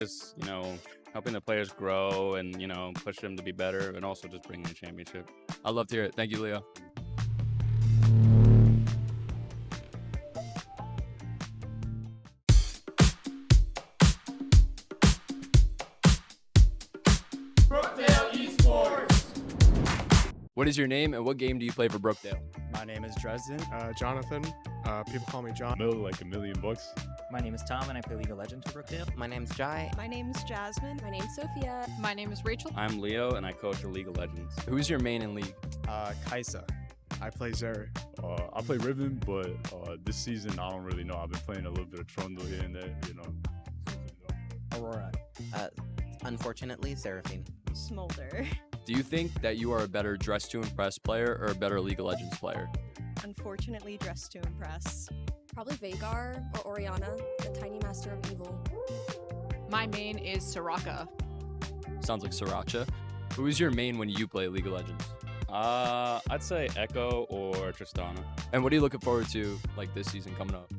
Just, helping the players grow and, push them to be better and also just bringing a championship. I'd love to hear it. Thank you, Leo. Brookdale Esports. What is your name and what game do you play for Brookdale? My name is Dresden. Jonathan. People call me John. Like $1,000,000. My name is Tom and I play League of Legends for Brookdale. My name's Jai. My name's Jasmine. My name's Sophia. My name is Rachel. I'm Leo and I coach a League of Legends. Who's your main in league? Kaisa. I play Zeri. I play Riven, but this season I don't really know. I've been playing a little bit of Trundle here and there, Aurora. Unfortunately, Seraphine. Smolder. Do you think that you are a better Dress to Impress player or a better League of Legends player? Unfortunately, Dress to Impress. Probably Vagar or Oriana, the tiny master of evil. My main is Soraka. Sounds like Sriracha. Who is your main when you play League of Legends? I'd say Echo or Tristana. And what are you looking forward to this season coming up?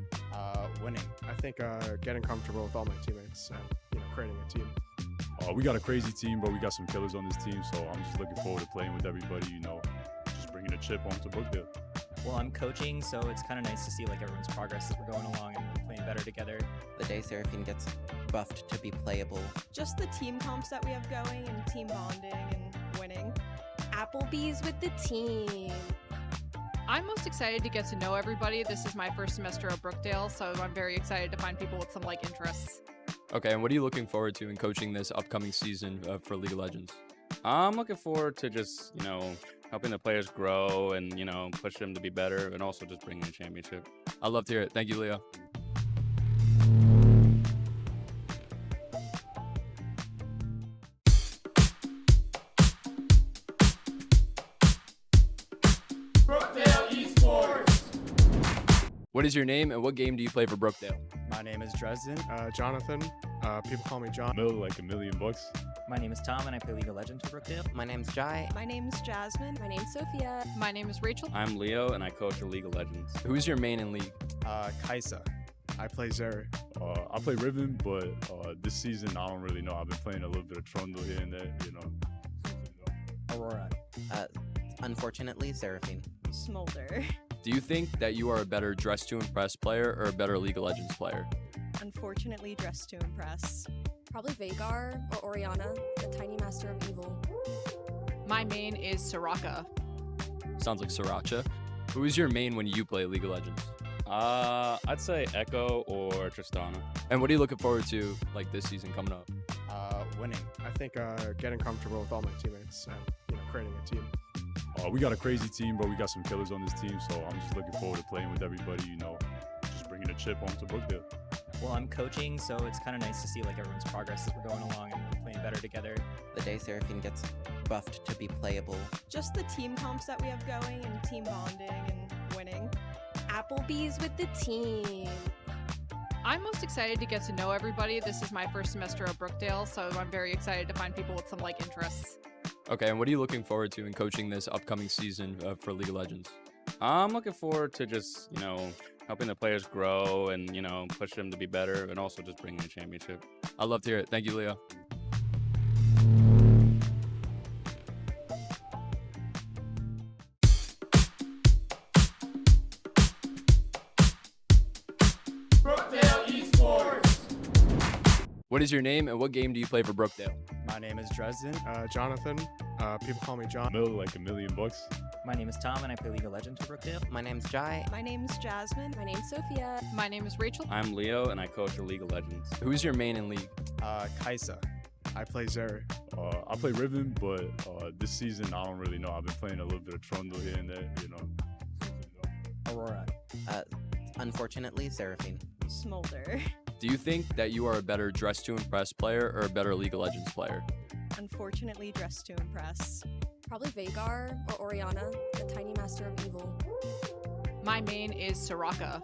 Winning. I think getting comfortable with all my teammates and creating a team. We got a crazy team, but we got some killers on this team, so I'm just looking forward to playing with everybody, just bringing a chip onto Brookdale. Well, I'm coaching, so it's kind of nice to see everyone's progress as we're going along and we're playing better together. The day Seraphine gets buffed to be playable. Just the team comps that we have going and team bonding and winning. Applebee's with the team. I'm most excited to get to know everybody. This is my first semester at Brookdale, so I'm very excited to find people with some like interests. Okay, and what are you looking forward to in coaching this upcoming season for League of Legends? I'm looking forward to just, helping the players grow and, push them to be better and also just bringing a championship. I'd love to hear it. Thank you, Leo. Brookdale Esports. What is your name and what game do you play for Brookdale? My name is Dresden. Jonathan. People call me John. Like $1,000,000. My name is Tom and I play League of Legends for Brookdale. My name's Jai. My name's Jasmine. My name's Sophia. My name is Rachel. I'm Leo and I coach a League of Legends. Who's your main in league? Kaisa. I play Zeri. I play Riven, but this season I don't really know. I've been playing a little bit of Trundle here and there, Aurora. Unfortunately, Seraphine. Smolder. Do you think that you are a better Dress to Impress player or a better League of Legends player? Unfortunately, Dress to Impress. Probably Vagar or Oriana, the tiny master of evil. My main is Soraka. Sounds like Sriracha. Who is your main when you play League of Legends? I'd say Echo or Tristana. And what are you looking forward to this season coming up? Winning. I think getting comfortable with all my teammates and creating a team. We got a crazy team, but we got some killers on this team, so I'm just looking forward to playing with everybody, just bringing a chip onto Brookdale. Well, I'm coaching, so it's kind of nice to see everyone's progress as we're going along and we're playing better together. The day Seraphine gets buffed to be playable. Just the team comps that we have going and team bonding and winning. Applebee's with the team. I'm most excited to get to know everybody. This is my first semester at Brookdale, so I'm very excited to find people with some like interests. Okay, and what are you looking forward to in coaching this upcoming season for League of Legends? I'm looking forward to just, helping the players grow and, push them to be better and also just bringing a championship. I'd love to hear it. Thank you, Leo. Brookdale Esports. What is your name and what game do you play for Brookdale? My name is Dresden. Jonathan. People call me John. Like $1,000,000. My name is Tom and I play League of Legends for Brookdale. My name's Jai. My name's Jasmine. My name's Sophia. My name is Rachel. I'm Leo and I coach a League of Legends. Who's your main in league? Kaisa. I play Zeri. I play Riven, but this season I don't really know. I've been playing a little bit of Trundle here and there, Aurora. Unfortunately, Seraphine. Smolder. Do you think that you are a better Dress to Impress player or a better League of Legends player? Unfortunately, Dress to Impress. Probably Vagar or Oriana, the tiny master of evil. My main is Soraka.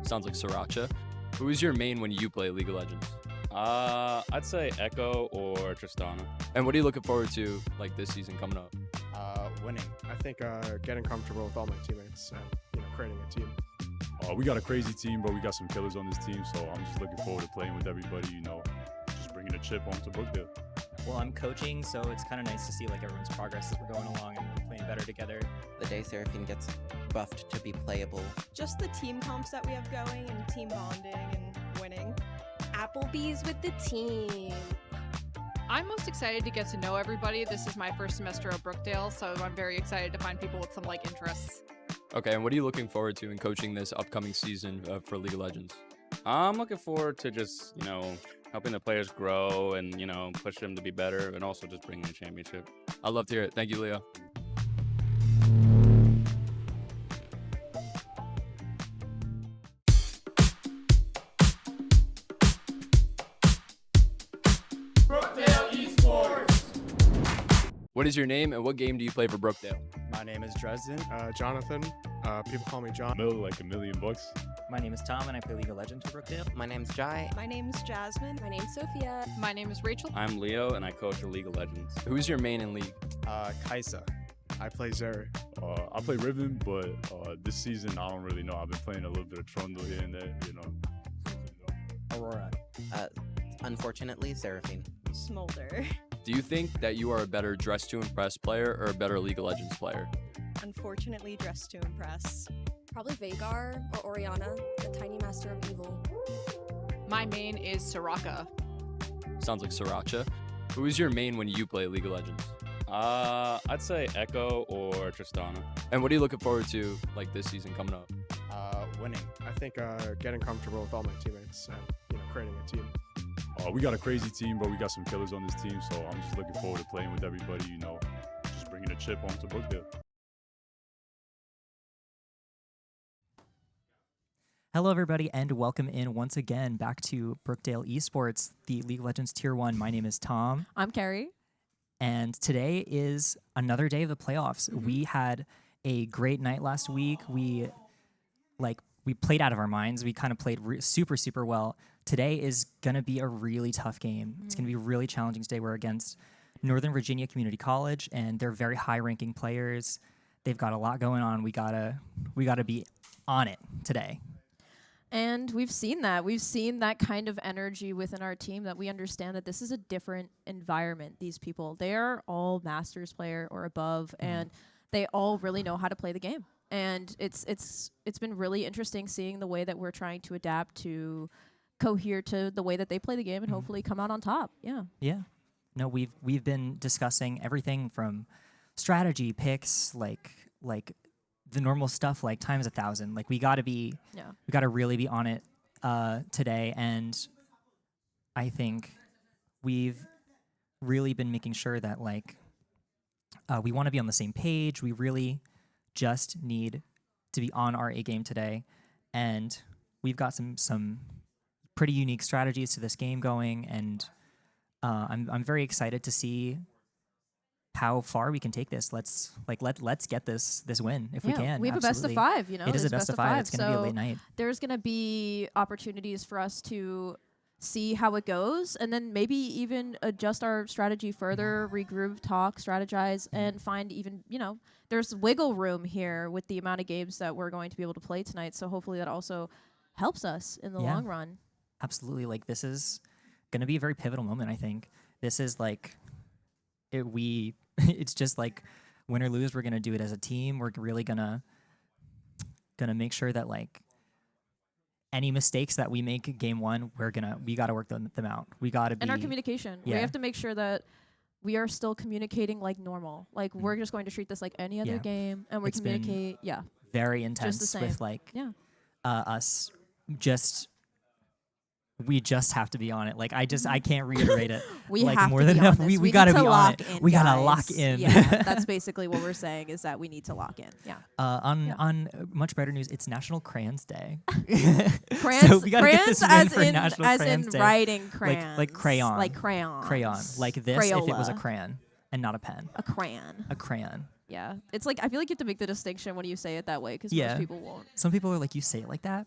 Sounds like Sriracha. Who is your main when you play League of Legends? I'd say Echo or Tristana. And what are you looking forward to this season coming up? Winning. I think getting comfortable with all my teammates and creating a team. We got a crazy team, but we got some killers on this team, so I'm just looking forward to playing with everybody, just chip home to Brookdale. Well, I'm coaching, so it's kind of nice to see like everyone's progress as we're going along and playing better together. The day Seraphine gets buffed to be playable. Just the team comps that we have going and team bonding and winning. Applebee's with the team. I'm most excited to get to know everybody. This is my first semester at Brookdale, so I'm very excited to find people with some like interests. Okay, and what are you looking forward to in coaching this upcoming season for League of Legends? I'm looking forward to just, helping the players grow and, push them to be better and also just bringing a championship. I'd love to hear it. Thank you, Leo. Brookdale Esports. What is your name and what game do you play for Brookdale? My name is Dresden. Jonathan. People call me John. Like $1 million. My name is Tom, and I play League of Legends for Brookdale. My name's Jai. My name's Jasmine. My name's Sophia. My name is Rachel. I'm Leo, and I coach for League of Legends. Who's your main in League? Kaisa. I play Zeri. I play Riven, but this season I don't really know. I've been playing a little bit of Trundle here and there, Aurora. Unfortunately, Seraphine. Smolder. Do you think that you are a better Dress to Impress player or a better League of Legends player? Unfortunately, dressed to impress. Probably Vagar or Oriana, the tiny master of evil. My main is Soraka. Sounds like Sriracha. Who is your main when you play League of Legends? I'd say Echo or Tristana. And what are you looking forward to like this season coming up? Winning. I think getting comfortable with all my teammates and creating a team. We got a crazy team, but we got some killers on this team, so I'm just looking forward to playing with everybody, just bringing a chip home to Brookdale. Hello, everybody, and welcome in once again back to Brookdale Esports, the League of Legends Tier 1. My name is Tom. I'm Kerry. And today is another day of the playoffs. We had a great night last week. We played out of our minds. We kind of played super, super well. Today is going to be a really tough game. It's going to be really challenging today. We're against Northern Virginia Community College, and they're very high-ranking players. They've got a lot going on. We gotta be on it today. And we've seen that. We've seen that kind of energy within our team, that we understand that this is a different environment. These people, they are all Masters player or above, and they all really know how to play the game. And it's been really interesting seeing the way that we're trying to adapt to cohere to the way that they play the game and hopefully come out on top. Yeah. Yeah. No, we've been discussing everything from strategy picks, like the normal stuff, like times 1,000. Like we gotta really be on it today. And I think we've really been making sure that we want to be on the same page. We really just need to be on our A game today, and we've got some pretty unique strategies to this game going, and I'm very excited to see how far we can take this. Let's get this win if we can. We have a best of 5. It is a best of 5. It's going to be a late night. There's going to be opportunities for us to see how it goes, and then maybe even adjust our strategy further, regroup, talk, strategize, and find even, there's wiggle room here with the amount of games that we're going to be able to play tonight. So hopefully that also helps us in the long run. Absolutely. This is going to be a very pivotal moment, I think. This is it's just win or lose, we're going to do it as a team. We're really going to make sure that any mistakes that we make game 1, we got to work them out. We got to be. And our communication. Yeah. We have to make sure that we are still communicating like normal. We're just going to treat this like any other game, and we communicate. Very intense just the same. with us. We just have to be on it. I can't reiterate it. We have more to than be enough. on this. We got to be on lock it. In, we got to guys. lock in. Yeah, that's basically what we're saying, is that we need to lock in. Yeah. On much better news, it's National Crayons Day. Crayons, so we gotta get this win as for in National as Crayons in Day. writing crayons, like crayon, like crayons, crayon, like this Crayola. if it was a crayon and not a pen. A crayon. A crayon. Yeah, it's I feel like you have to make the distinction when you say it that way, because most people won't. Some people are like, you say it like that?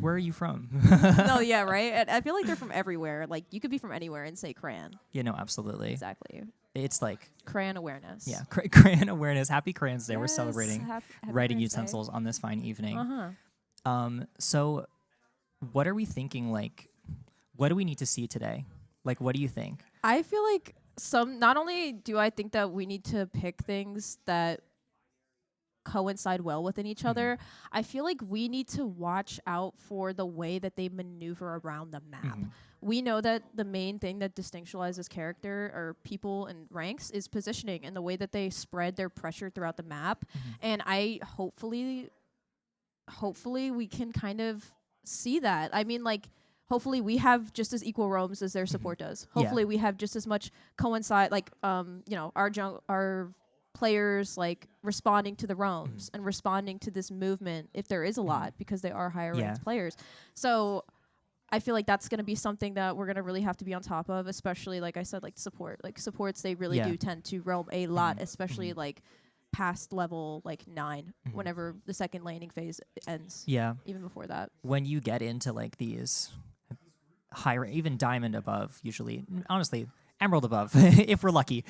Where are you from? No, yeah, right? And I feel like they're from everywhere. You could be from anywhere and say crayon. Absolutely. Exactly. It's crayon awareness. Yeah, crayon awareness. Happy Crayons Day. Yes, We're celebrating happy writing Crayons Day. utensils on this fine evening. Uh-huh. So what are we thinking, what do we need to see today? Like, what do you think? I feel like not only do I think that we need to pick things that coincide well within each other, I feel like we need to watch out for the way that they maneuver around the map. We know that the main thing that distinctualizes character or people in ranks is positioning and the way that they spread their pressure throughout the map. And I hopefully we can kind of see that. I mean, like, hopefully we have just as equal roams as their support does. Hopefully we have just as much coincide, like, you know, our players like responding to the roams and responding to this movement if there is a lot, because they are higher ranked players. So I feel like that's going to be something that we're going to really have to be on top of, especially, like I said, like support. Like supports, they really do tend to roam a lot, especially like past level like 9 whenever the second laning phase ends. Yeah. Even before that. When you get into like these higher, even diamond above, usually, honestly, emerald above, if we're lucky,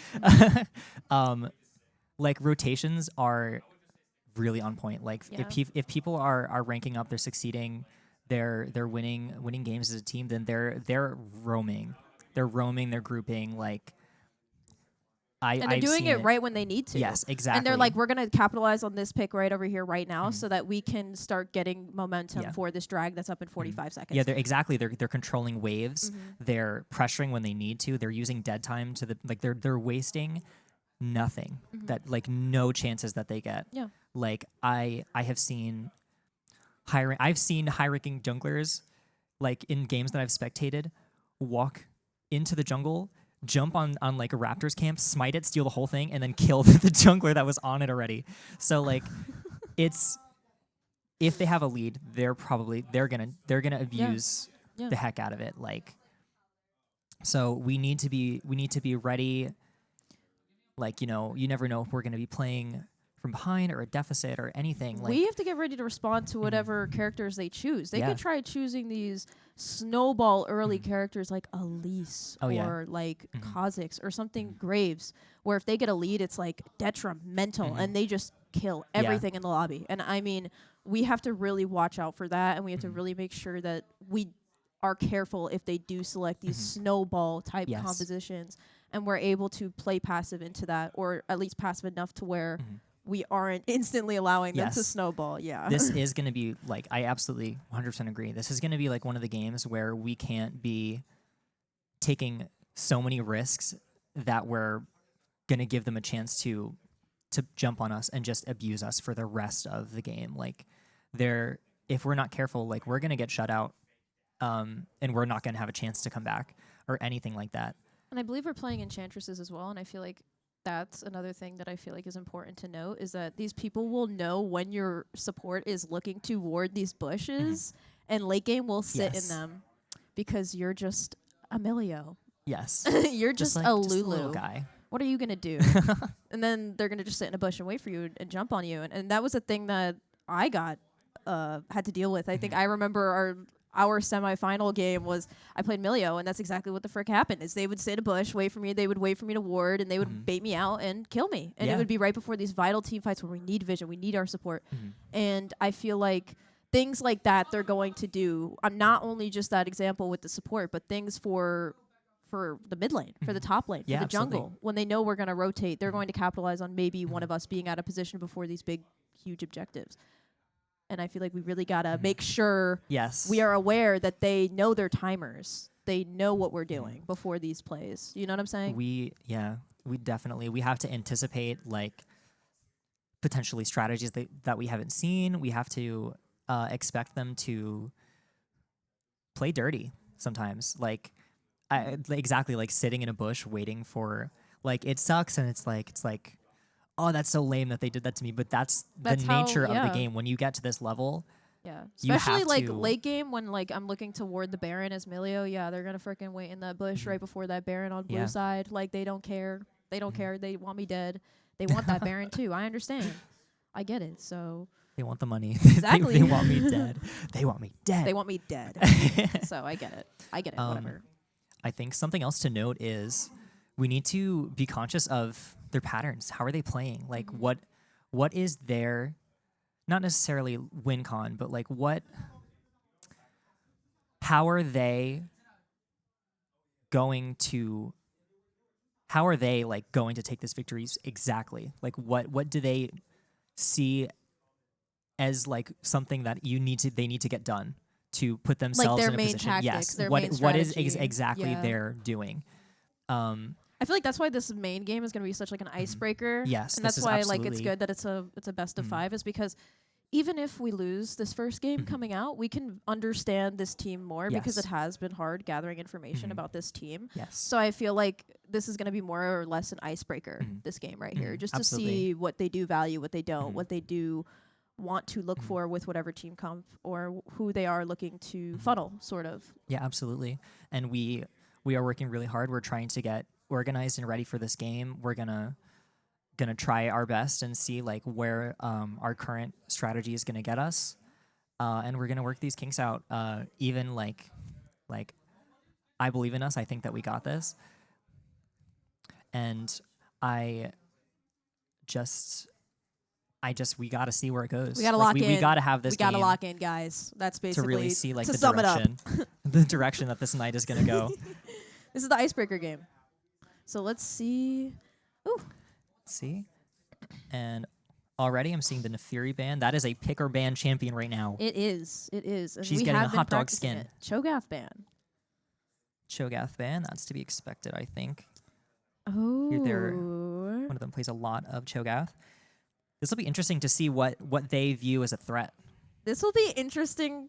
like rotations are really on point. Like if people are ranking up, they're succeeding, they're winning games as a team, then they're roaming, they're grouping. Like and they're doing it right when they need to. Yes, exactly. And they're like, we're gonna capitalize on this pick right over here right now, so that we can start getting momentum for this drag that's up in 45 seconds. Yeah, they're controlling waves. They're pressuring when they need to. They're using dead time to the they're wasting nothing, that like no chances that they get. Yeah. Like I have seen high ranking junglers, like in games that I've spectated, walk into the jungle, jump on like a Raptors camp, smite it, steal the whole thing, and then kill the jungler that was on it already. So like it's, if they have a lead, they're gonna abuse the heck out of it. Like, so we need to be ready. Like, you know, you never know if we're going to be playing from behind or a deficit or anything. Like, we have to get ready to respond to whatever characters they choose. They could try choosing these snowball early characters like Elise or like Kha'Zix or something Graves, where if they get a lead, it's like detrimental and they just kill everything in the lobby. And I mean, we have to really watch out for that, and we have to really make sure that we are careful if they do select these snowball type compositions, and we're able to play passive into that, or at least passive enough to where we aren't instantly allowing them to snowball. Yeah. This is going to be like, I absolutely 100% agree. This is going to be like one of the games where we can't be taking so many risks that we're going to give them a chance to jump on us and just abuse us for the rest of the game. Like, if we're not careful, like, we're going to get shut out, and we're not going to have a chance to come back or anything like that. And I believe we're playing enchantresses as well, and I feel like that's another thing that I feel like is important to note, is that these people will know when your support is looking to ward these bushes, and late game will sit in them because you're just Emilio. Yes. You're just like, a just Lulu. a little guy. What are you going to do? And then they're going to just sit in a bush and wait for you and jump on you. And that was a thing that I had to deal with. I think I remember our semifinal game was, I played Milio, and that's exactly what the frick happened. Is they would sit in a bush, wait for me, they would wait for me to ward, and they would bait me out and kill me. And it would be right before these vital team fights where we need vision, we need our support. And I feel like things like that they're going to do. I'm not only just that example with the support, but things for the mid lane, for the top lane, for the jungle. Absolutely. When they know we're going to rotate, they're going to capitalize on maybe one of us being out of position before these big, huge objectives. And I feel like we really got to make sure we are aware that they know their timers. They know what we're doing before these plays. You know what I'm saying? We definitely, we have to anticipate, like, potentially strategies that we haven't seen. We have to expect them to play dirty sometimes. Like, exactly, like sitting in a bush waiting for, like, it sucks, and it's like, oh, that's so lame that they did that to me. But that's the nature of the game. When you get to this level, especially like late game when like I'm looking to ward the Baron as Milio. Yeah, they're gonna freaking wait in that bush right before that Baron on blue side. Like, they don't care. They don't care. They want me dead. They want that Baron too. I understand. I get it. So they want the money. Exactly. they want me dead. They want me dead. They want me dead. So I get it. Whatever. I think something else to note is we need to be conscious of their patterns. How are they playing? Like, what is their, not necessarily win con, but like how are they going to how are they like going to take this victories exactly? Like what do they see as like something that they need to get done to put themselves their in a main position? tactics, Yes. their What main what is strategy. exactly Yeah. they're doing? I feel like that's why this main game is going to be such like an icebreaker. Yes, and this that's is why like it's absolutely- good that it's a best of 5 is because even if we lose this first game coming out, we can understand this team more because Yes. it has been hard gathering information about this team. Yes. So I feel like this is going to be more or less an icebreaker, this game right here, just Absolutely. to see what they do value, what they don't, what they do want to look for with whatever team comp or who they are looking to funnel, sort of. Yeah, absolutely. And we are working really hard. We're trying to get organized and ready for this game. We're gonna try our best and see like where our current strategy is gonna get us, and we're gonna work these kinks out. Even like I believe in us. I think that we got this, and we gotta see where it goes. We gotta Like, lock in. We gotta have this. We gotta game lock in, guys. That's to basically really see like to the sum direction, it up. the direction that this night is gonna go. This is the icebreaker game. So let's see. Ooh. See? And already I'm seeing the Nefiri ban. That is a pick or ban champion right now. It is. It is. And She's we getting have a been hot dog practicing skin. it. Cho'Gath ban. Cho'Gath ban. That's to be expected, I think. Oh. One of them plays a lot of Cho'Gath. This will be interesting to see what they view as a threat. This will be interesting.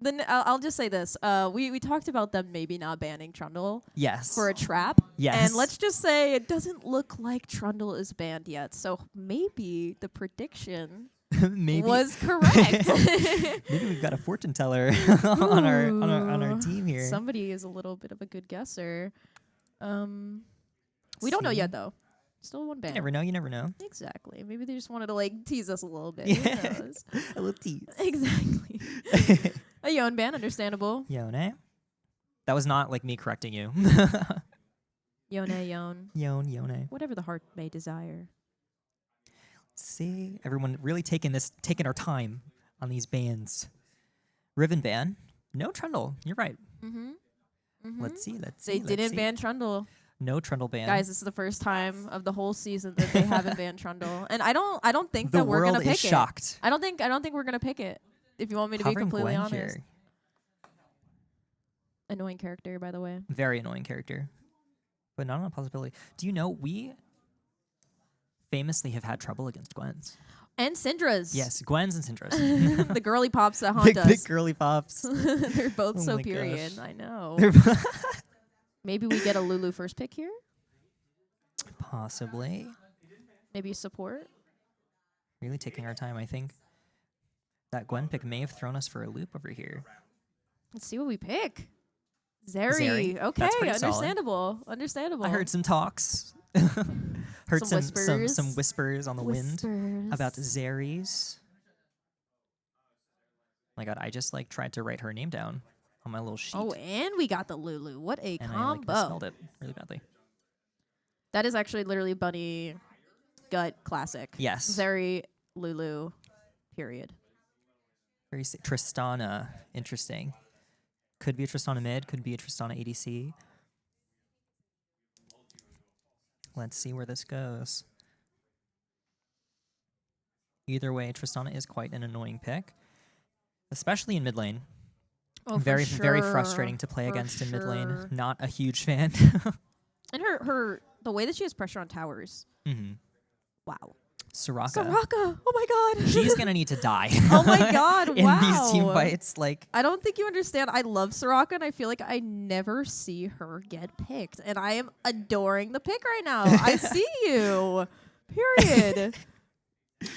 Then I'll just say this. We talked about them maybe not banning Trundle. Yes. For a trap. Yes. And let's just say it doesn't look like Trundle is banned yet. So maybe the prediction Maybe was correct. Maybe we've got a fortune teller on our team here. Somebody is a little bit of a good guesser. We don't know yet though. Still one ban. You never know. You never know. Exactly. Maybe they just wanted to like tease us a little bit. Yeah. Who knows? A little tease. Exactly. A Yon ban, understandable. Yone. That was not like me correcting you. Yon. Yone. Whatever the heart may desire. See, everyone really taking our time on these bans. Riven ban. No Trundle. You're right. Let's see. They didn't ban Trundle. No Trundle ban. Guys, this is the first time of the whole season that they haven't banned Trundle, and I don't think The that we're gonna world pick is it. shocked. I don't think we're gonna pick it. If you want me to be Hovering completely Gwen honest. here. Annoying character, by the way. Very annoying character, but not a possibility. Do you know we famously have had trouble against Gwens? And Syndra's. Yes, Gwens and Syndra's. The girly pops that haunt us. Big girly pops. They're both Oh so my period. gosh. I know. Maybe we get a Lulu first pick here. Possibly. Maybe support. Really taking our time, I think. That Gwen pick may have thrown us for a loop over here. Let's see what we pick. Zeri. Zeri. Okay, That's pretty solid. understandable. I heard some talks. Heard Some some whispers on the wind Whispers. about Zeri's. My God, I just like tried to write her name down on my little sheet. Oh, and we got the Lulu. What a and I like combo. misspelled it really badly. That is actually literally Bunny Gut classic. Yes. Zeri, Lulu, period. Very Tristana, interesting. Could be a Tristana mid, could be a Tristana ADC. Let's see where this goes. Either way, Tristana is quite an annoying pick, especially in mid lane. Oh, for very sure. frustrating to play For against in mid lane. sure. Not a huge fan. And the way that she has pressure on towers. Mm-hmm. Wow. Soraka. Oh my God. She's gonna need to die. Oh my God. In wow. these team fights, like I don't think you understand. I love Soraka, and I feel like I never see her get picked. And I am adoring the pick right now. I see you. Period.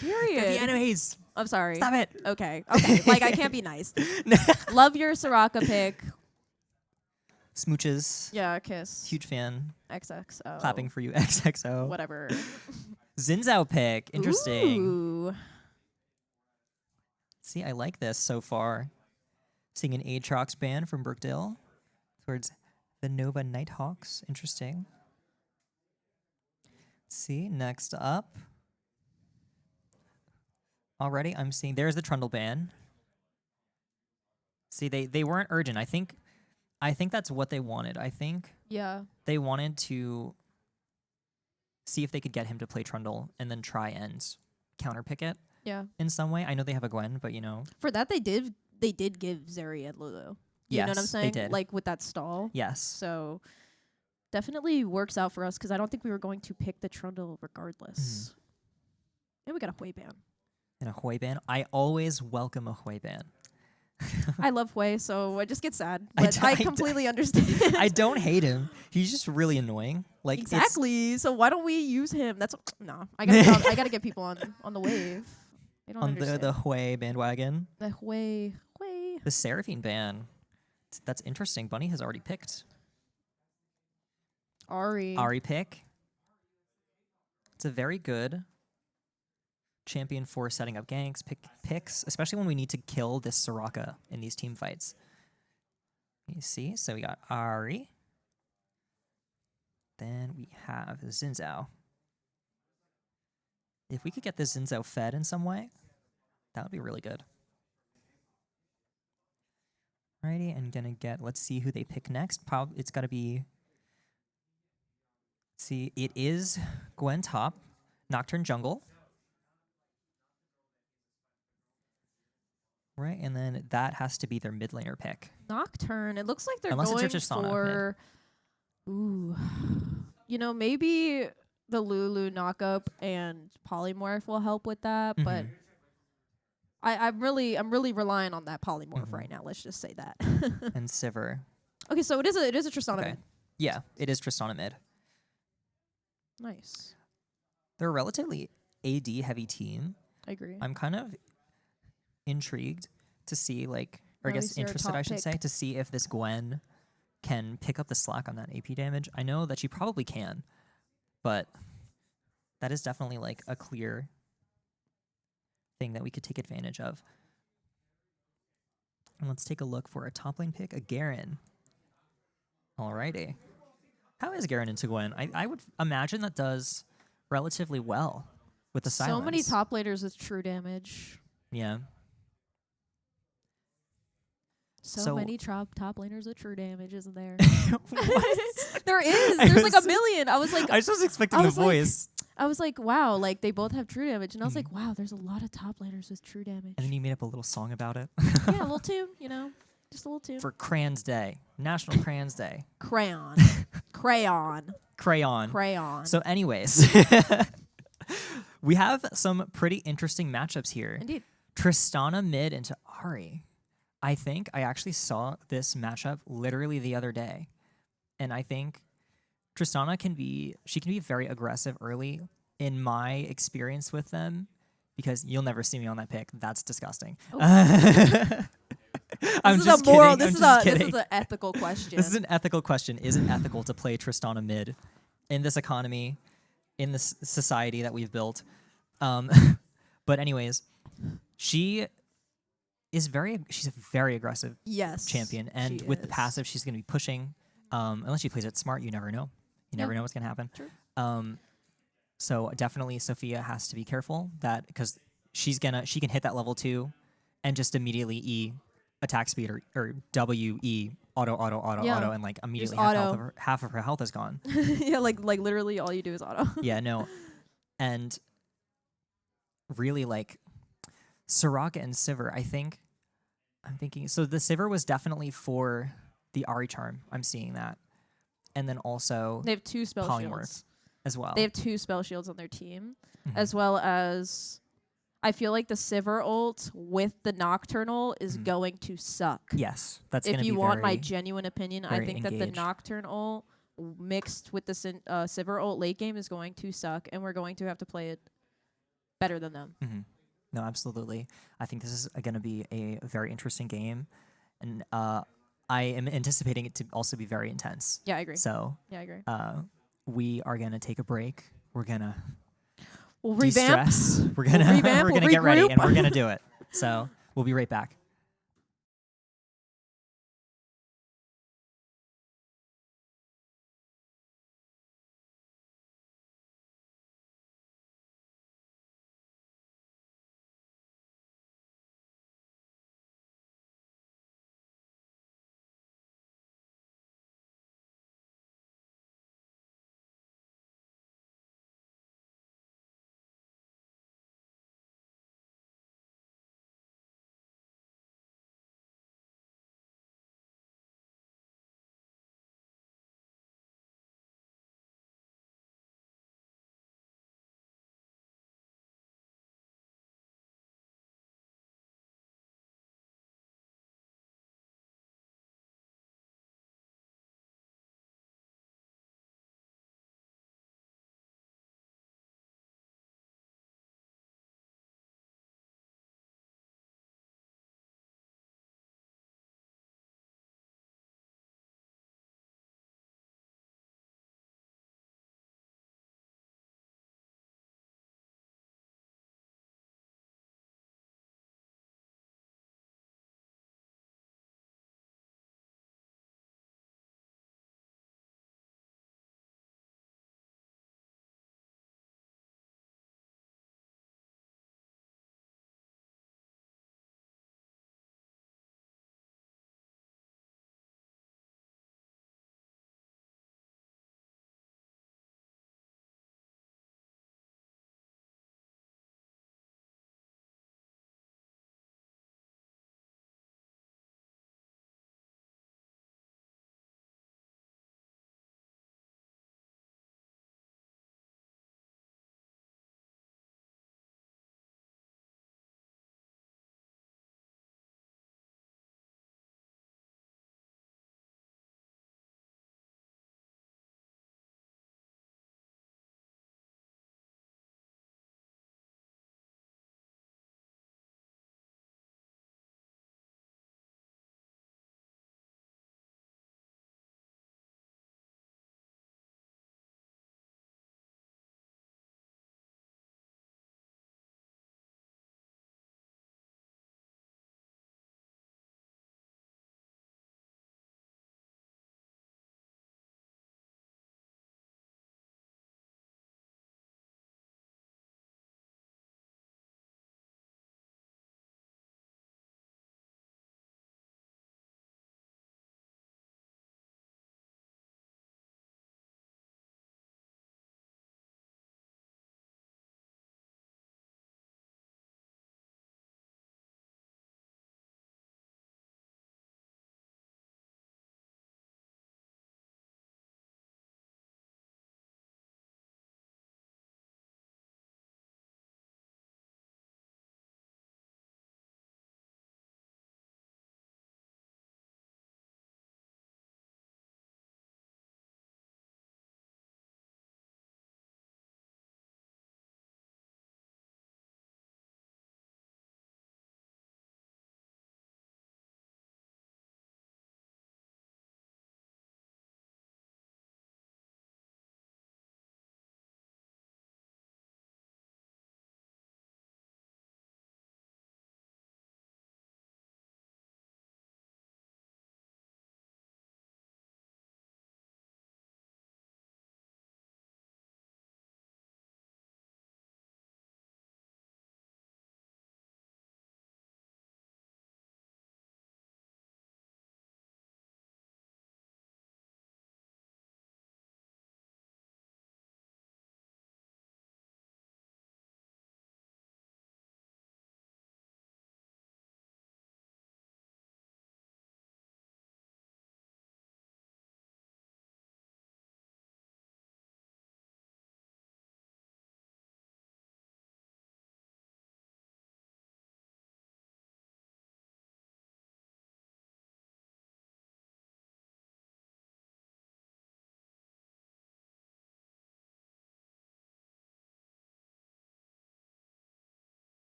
Period. the enemies. I'm sorry. Stop it. Okay. Like, I can't be nice. Love your Soraka pick. Smooches. Yeah, kiss. Huge fan. XXO. Clapping for you, XXO. Whatever. Zinzao pick. Interesting. Ooh. See, I like this so far. Seeing an Aatrox ban from Brookdale towards the Nova Nighthawks. Interesting. See, next up. Already, I'm seeing there's the Trundle ban. See, they weren't urgent. I think I think that's what they wanted. I think Yeah. they wanted to see if they could get him to play Trundle and then try and counterpick it Yeah. in some way. I know they have a Gwen, but For that they did give Zeri and Lulu. You know what I'm Yes, saying? they did. Like with that stall. yes. So definitely works out for us because I don't think we were going to pick the Trundle regardless. And we got a Hui ban. And a Hui ban. I always welcome a Hui ban. I love Hui, so I just get sad. I But d- I I d- completely understand. I don't hate him. He's just really annoying. Like it's- exactly. So why don't we use him? That's no. I gotta get people on the wave. I don't on understand. the Hui bandwagon. The Hui. The Seraphine ban. That's interesting. Bunny has already picked. Ari pick. It's a very good champion for setting up ganks, picks, especially when we need to kill this Soraka in these team fights. You see? So we got Ari. Then we have Xin Zhao. If we could get this Xin Zhao fed in some way, that would be really good. Alrighty, and let's see who they pick next. It's gotta be, see, it is Gwen top, Nocturne jungle. Right, and then that has to be their mid laner pick. Nocturne. It looks like they're Unless it's going Tristana for. Ooh, maybe the Lulu knockup and polymorph will help with that, but I'm really relying on that polymorph right now. Let's just say that. And Sivir. Okay, so it is a Tristana Okay. mid. Yeah, it is Tristana mid. Nice. They're a relatively AD heavy team. I agree. I'm kind of intrigued to see, or I At guess least you're a interested, top I should say, pick. to see if this Gwen can pick up the slack on that AP damage. I know that she probably can, but that is definitely a clear thing that we could take advantage of. And let's take a look for a top lane pick, a Garen. Alrighty. How is Garen into Gwen? I would imagine that does relatively well with the silence. So many top laners with true damage. Yeah. So many top laners with true damage, isn't there? What? There is. There's a million. I was like, I was just expecting the voice. I was like, wow, they both have true damage, and I was like, wow, there's a lot of top laners with true damage. And then you made up a little song about it. Yeah, a little tune, just a little tune. For Crayons Day, National Crayons Day. Crayon. So, anyways, we have some pretty interesting matchups here. Indeed. Tristana mid into Ari. I think I actually saw this matchup literally the other day, and I think Tristana can be very aggressive early in my experience with them, because you'll never see me on that pick. That's disgusting. I'm just kidding. This is an ethical question. This is an ethical question. Is it ethical to play Tristana mid in this economy, in this society that we've built? But anyways, she's a very aggressive champion, and with the passive, she's going to be pushing. Unless she plays it smart, you never know. You never know what's going to happen. True. So definitely Sophia has to be careful because she can hit that level 2 and just immediately E attack speed or W E auto and immediately half of her health is gone. Yeah, like literally all you do is auto. Yeah, no. And really Soraka and Sivir, I'm thinking, so the Sivir was definitely for the Ari charm. I'm seeing that. And then also they have 2 spell polymorph shields as well. They have 2 spell shields on their team, as well as I feel like the Sivir ult with the Nocturnal is going to suck. Yes, that's going to be if you want my genuine opinion, I think engaged. that the Nocturnal mixed with the Sivir ult late game is going to suck, and we're going to have to play it better than them. No, absolutely. I think this is going to be a very interesting game, and I am anticipating it to also be very intense. Yeah, I agree. So yeah, I agree. We are going to take a break. We're going to revamp. De-stress. We're going to get ready, and we're going to do it. So we'll be right back.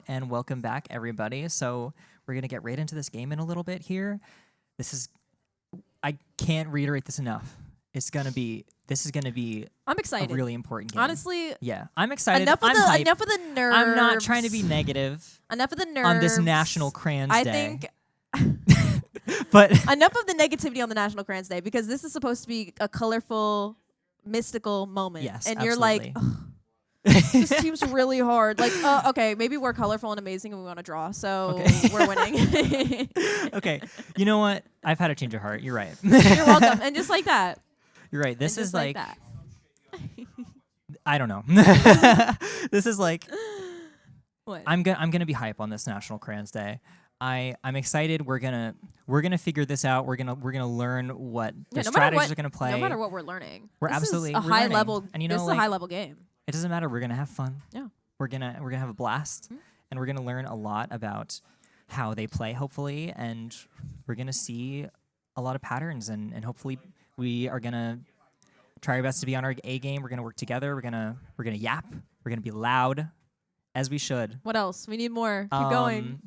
And welcome back, everybody. So we're gonna get right into this game in a little bit here. I can't reiterate this enough. This is gonna be I'm excited. a really important game. Honestly, yeah, I'm excited. enough of I'm hyped. the nerves. I'm not trying to be negative Enough of the nerves on this National Crayons I Day. think but enough of the negativity on the National Crayons Day, because this is supposed to be a colorful, mystical moment. Yes, and absolutely. you're like, this team's really hard. Like, okay, maybe we're colorful and amazing and we want to draw, so we're winning. Okay, you know what? I've had a change of heart. You're right. You're welcome. And just like that. You're right. This And is just like, that. I don't know. This is like, What? I'm gonna be hype on this National Crayons Day. I'm excited. We're gonna figure this out. We're gonna learn what the strategies are gonna play. No matter what we're learning. We're this absolutely is a we're high learning. level. And you this know, is like, a high level game. It doesn't matter. We're gonna have fun. Yeah. We're gonna have a blast, and we're gonna learn a lot about how they play, hopefully, and we're gonna see a lot of patterns, and hopefully we are gonna try our best to be on our A game. We're gonna work together. We're gonna yap. We're gonna be loud, as we should. What else? We need more. Keep going.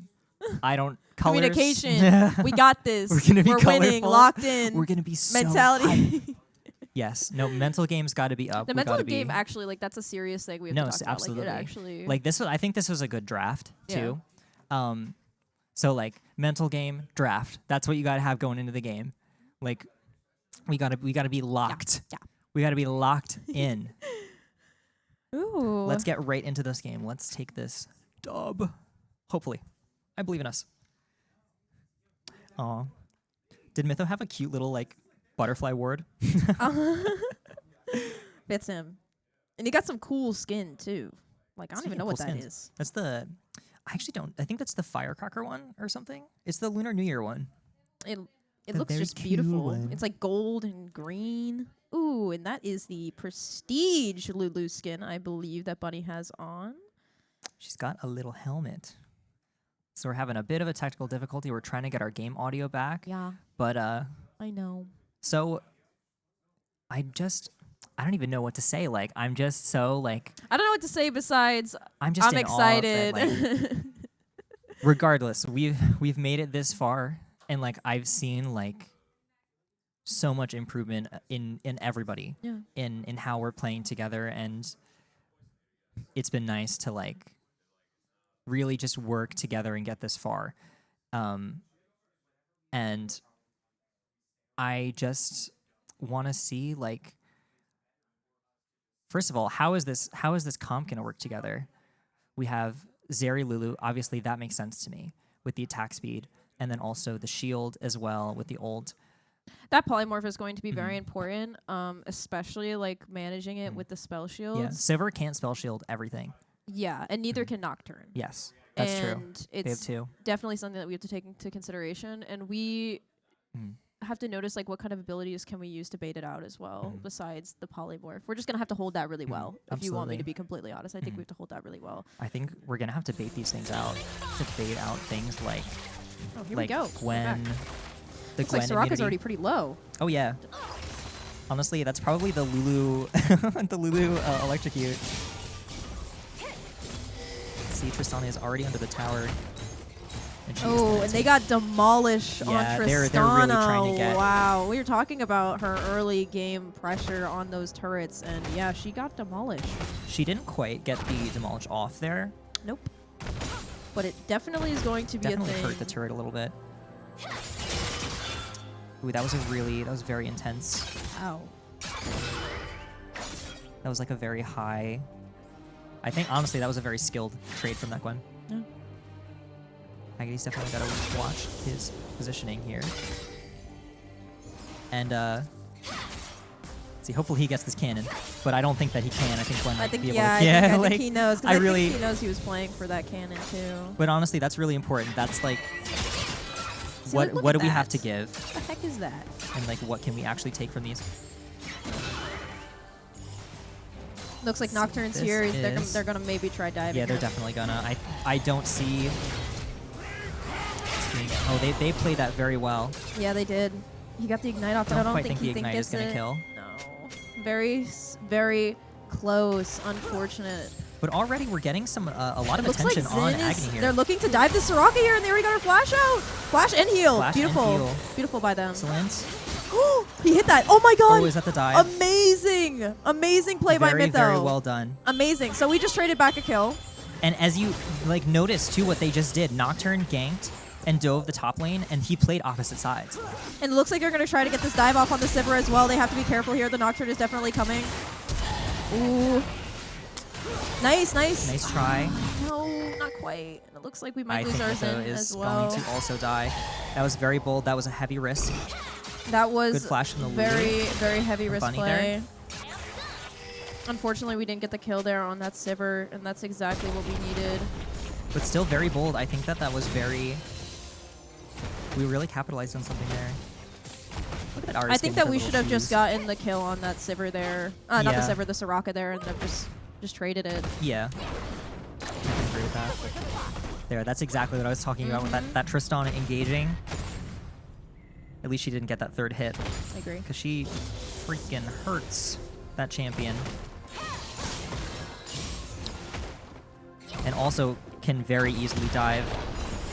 I don't colors. Communication. We got this. We're gonna be winning. colorful. Locked in. We're gonna be so mentality. hype. Yes. No, mental game's got to be up. The We mental gotta game be, actually, like, that's a serious thing we have no, to talk about. absolutely. Like, it actually. Like this was, I think this was a good draft too. So like mental game, draft. That's what you got to have going into the game. Like we got to be locked. Yeah. We got to be locked in. Ooh. Let's get right into this game. Let's take this dub. Hopefully. I believe in us. Aw. Did Mytho have a cute little like butterfly ward? Fits him. And he got some cool skin too. Like, I don't even know what that is. That's the I actually don't. I think that's the firecracker one or something. It's the Lunar New Year one. It The looks very just cute beautiful. one. It's like gold and green. Ooh, and that is the Prestige Lulu skin, I believe, that Bunny has on. She's got a little helmet. So we're having a bit of a technical difficulty. We're trying to get our game audio back. Yeah. But I know. so I don't even know what to say. Like I'm just so like I don't know what to say besides I'm just I'm in awe that, excited. like, regardless, we've made it this far, and like I've seen like so much improvement in everybody. Yeah. In how we're playing together, and it's been nice to like really just work together and get this far. And I just want to see, like, first of all, how is this comp going to work together? We have Zeri Lulu, obviously that makes sense to me with the attack speed, and then also the shield as well with the ult. That polymorph is going to be very important, especially like managing it with the spell shields. Yeah, Silver can't spell shield everything. Yeah, and neither can Nocturne. Yes, that's true. And They have it's two. definitely something that we have to take into consideration, and we have to notice like what kind of abilities can we use to bait it out as well, besides the polymorph. We're just gonna have to hold that really well. If you want me to be completely honest, I think we have to hold that really well. I think we're gonna have to bait these things out. To bait out things like Here like we go. Gwen. The Looks like Gwen Soraka's immunity. already pretty low. Oh yeah. Honestly, that's probably the Lulu, the Lulu electrocute. See, Tristana is already under the tower. And they got demolished on Yeah, Tristana. they're really trying to get- Wow, we were talking about her early game pressure on those turrets, and yeah, she got demolished. She didn't quite get the demolish off there. Nope. But it definitely is going to be Definitely a thing. hurt the turret a little bit. Ooh, that was very intense. Ow. That was like a very high. I think honestly that was a very skilled trade from that Gwen. Yeah. Aggity's definitely got to watch his positioning here. And see, hopefully he gets this cannon, but I don't think that he can. I think Gwen might be able to. I like, think he knows. 'Cause I think really he knows he was playing for that cannon too. But honestly, that's really important. That's like See, what look do at we have that. to give, What the heck is that? and like what can we actually take from these? Looks like Nocturne's This here. is- They're gonna maybe try diving. Yeah, they're here. definitely gonna. I don't see. Oh, they played that very well. Yeah, they did. He got the ignite off, but I don't quite think think he the ignite is gets gonna it. kill. No. Very close. Unfortunate. But already we're getting some a lot of Looks attention like on Zen Agony is, here. they're looking to dive the Soraka here, and there we got her flash out. Flash and heal. Flash and Beautiful. heal. Beautiful by them. Excellent. He hit that. Oh my god. Oh, is that the dive? Amazing. Amazing play by Very, Mytho. very well done. Amazing. So we just traded back a kill. And as you like notice too, what they just did, Nocturne ganked and dove the top lane, and he played opposite sides. And it looks like they're going to try to get this dive off on the Sivir as well. They have to be careful here. The Nocturne is definitely coming. Ooh. Nice, nice. Nice try. No, not quite. And it looks like we might I lose think our Mytho Zen is as well. going to also die. That was very bold. That was a heavy risk. That was Good flash from the very, Lulu. very heavy risk Bunny play. there. Unfortunately, we didn't get the kill there on that Sivir, and that's exactly what we needed. But still very bold. I think that that was very... We really capitalized on something there. Look at that I think that we should have just gotten the kill on that Sivir there. Not the Yeah. Sivir, the Soraka there, and then just traded it. Yeah. I can agree with that. There, that's exactly what I was talking about with that Tristana engaging. At least she didn't get that third hit. I agree. Because she freaking hurts that champion. And also can very easily dive.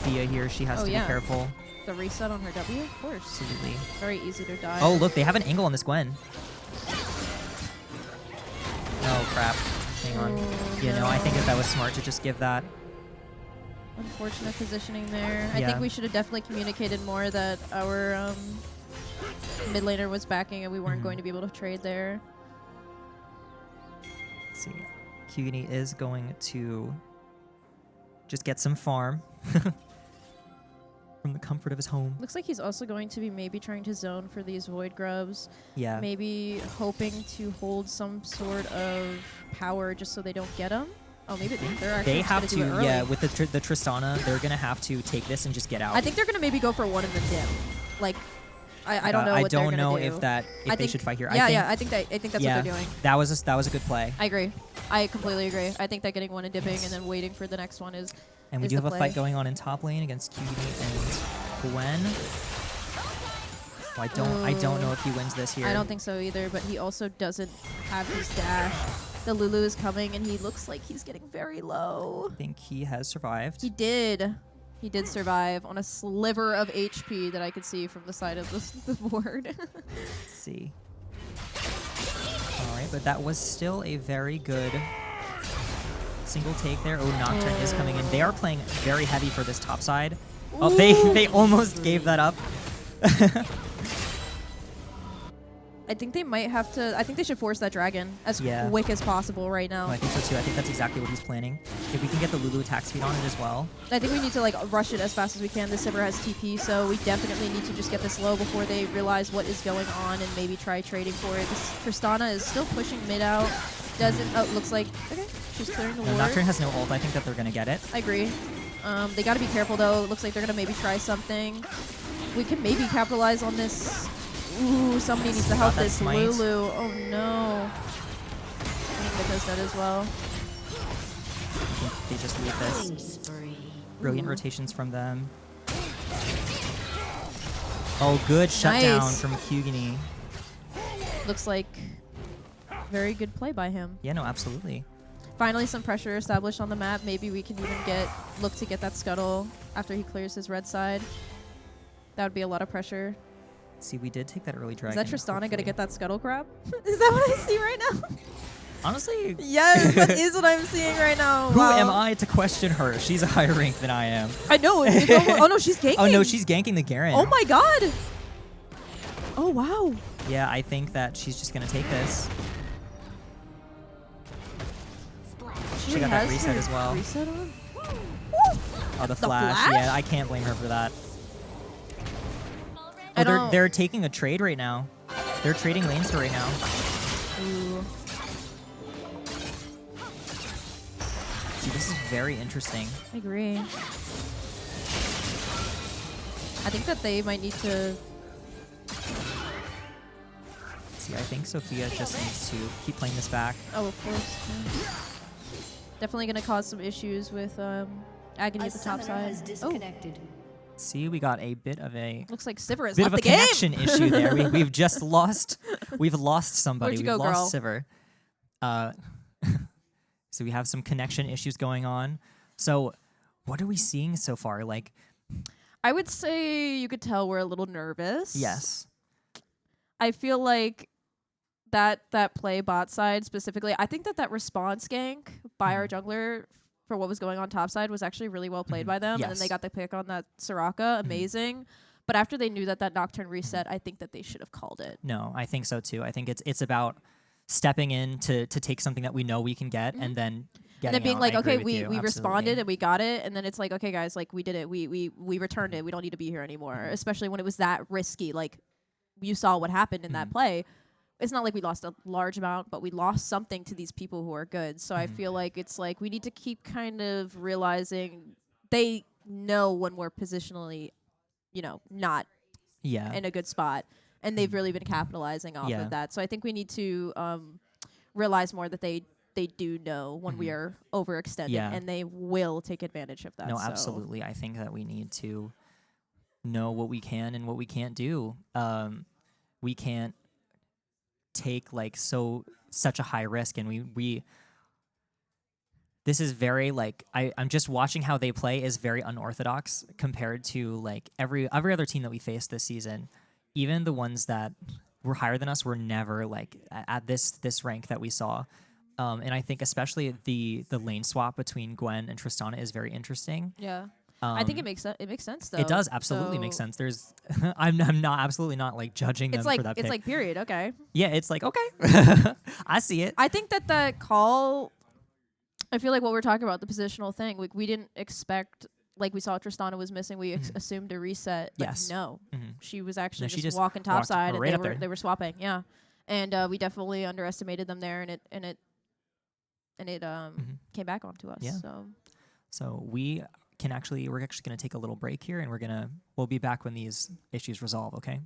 Thea here, she has to be careful. The reset on her W, of course. Absolutely. Very easy to dive. Oh, look, they have an angle on this Gwen. Oh, crap. Hang on. Yeah, no, I think that was smart to just give that. Unfortunate positioning there. I Yeah. think we should have definitely communicated more that our mid laner was backing and we weren't going to be able to trade there. Let's see. Kugani is going to just get some farm from the comfort of his home. Looks like he's also going to be maybe trying to zone for these Void Grubs. Yeah. Maybe hoping to hold some sort of power just so they don't get him. Oh, maybe they're actually They just have gonna do it to, early. yeah, with the Tristana, they're going to have to take this and just get out. I think they're going to maybe go for one in the dim. Like, I don't know what they're I going don't to know do. if they should fight here. Yeah, I think that's what they're doing. That was a good play. I agree. I completely agree. I think that getting one and dipping and then waiting for the next one is And we is do the have a play. fight going on in top lane against Kugani and Gwen. Well, I don't know if he wins this here. I don't think so either, but he also doesn't have his dash. The Lulu is coming, and he looks like he's getting very low. I think he has survived. He did. He did survive on a sliver of HP that I could see from the side of the board. Let's see. All right, but that was still a very good single take there. Oh, Nocturne is coming in. They are playing very heavy for this top side. Oh, they almost gave that up. I think they might have to. I think they should force that dragon as quick as possible right now. Oh, I think so too. I think that's exactly what he's planning. If we can get the Lulu attack speed on it as well. I think we need to like rush it as fast as we can. The Sivir has TP, so we definitely need to just get this low before they realize what is going on and maybe try trading for it. This Tristana is still pushing mid out. Doesn't. Oh, looks like okay. She's clearing the ward. Nocturne has no ult. I think that they're gonna get it. I agree. They got to be careful though. It looks like they're gonna maybe try something. We can maybe capitalize on this. Ooh, somebody needs to help this smite. Lulu. Oh no. I think Mytho's dead as well. I think they just leave this. Brilliant rotations from them. Oh, good shutdown Nice. from Kugani. Looks like very good play by him. Yeah, no, absolutely. Finally, some pressure established on the map. Maybe we can even look to get that scuttle after he clears his red side. That would be a lot of pressure. See, we did take that early dragon. Is that Tristana gonna get that scuttle crab? Is that what I see right now? Honestly, Yes, that is what I'm seeing right now. who Wow. am I to question her? She's a higher rank than I am. I know. It's almost, oh no, she's ganking. Oh no, she's ganking the Garen. Oh my god. Oh wow. Yeah, I think that she's just gonna take this. She got that has reset her as well. Reset on? Oh, the flash. Yeah, I can't blame her for that. I Oh, don't- they're taking a trade right now. They're trading lanes right now. Ooh. See, this is very interesting. I agree. I think that they might need to. See, I think Sophia just needs to keep playing this back. Oh, of course. Yeah. Definitely going to cause some issues with Agony at the top side. Oh, See, we got a bit of a looks like Sivir has bit left of a the game. connection issue there. We've just lost. We've lost somebody. Where'd you We've go, lost Sivir. So we have some connection issues going on. So what are we seeing so far? Like, I would say you could tell we're a little nervous. yes. I feel like that play bot side specifically, I think that response gank by our jungler for what was going on top side was actually really well played by them. And then they Yes. got the pick on that Soraka. Amazing. But after they knew that Nocturne reset, I think that they should have called it. No, I think so too. I think it's about stepping in to take something that we know we can get and then getting And then being out. like, I agree okay, with we you, absolutely. responded and we got it. And then it's like, okay, guys, like we did it. We returned it. We don't need to be here anymore. Especially when it was that risky. Like you saw what happened in that play. It's not like we lost a large amount, but we lost something to these people who are good. So I feel like it's like we need to keep kind of realizing they know when we're positionally, not in a good spot. And they've really been capitalizing off of that. So I think we need to realize more that they do know when we are overextending, and they will take advantage of that. No, so. absolutely. I think that we need to know what we can and what we can't do. We can't take like such a high risk, and we this is very like I'm just watching how they play is very unorthodox compared to like every other team that we faced this season. Even the ones that were higher than us were never like at this rank that we saw. And I think especially the lane swap between Gwen and Tristana is very interesting. Yeah. I think it makes sense though. It does absolutely make sense. There's I'm not absolutely not like judging them for that pick. It's like period, okay. Yeah, it's like okay. I see it. I think that call, I feel like what we're talking about, the positional thing, like we didn't expect, like we saw Tristana was missing, we assumed a reset. But Yes. no. She was actually No, she just just walking walked topside right up and there. they were swapping, yeah. And we definitely underestimated them there, and it came back onto us. Yeah. So we're actually going to take a little break here, and we'll be back when these issues resolve, okay?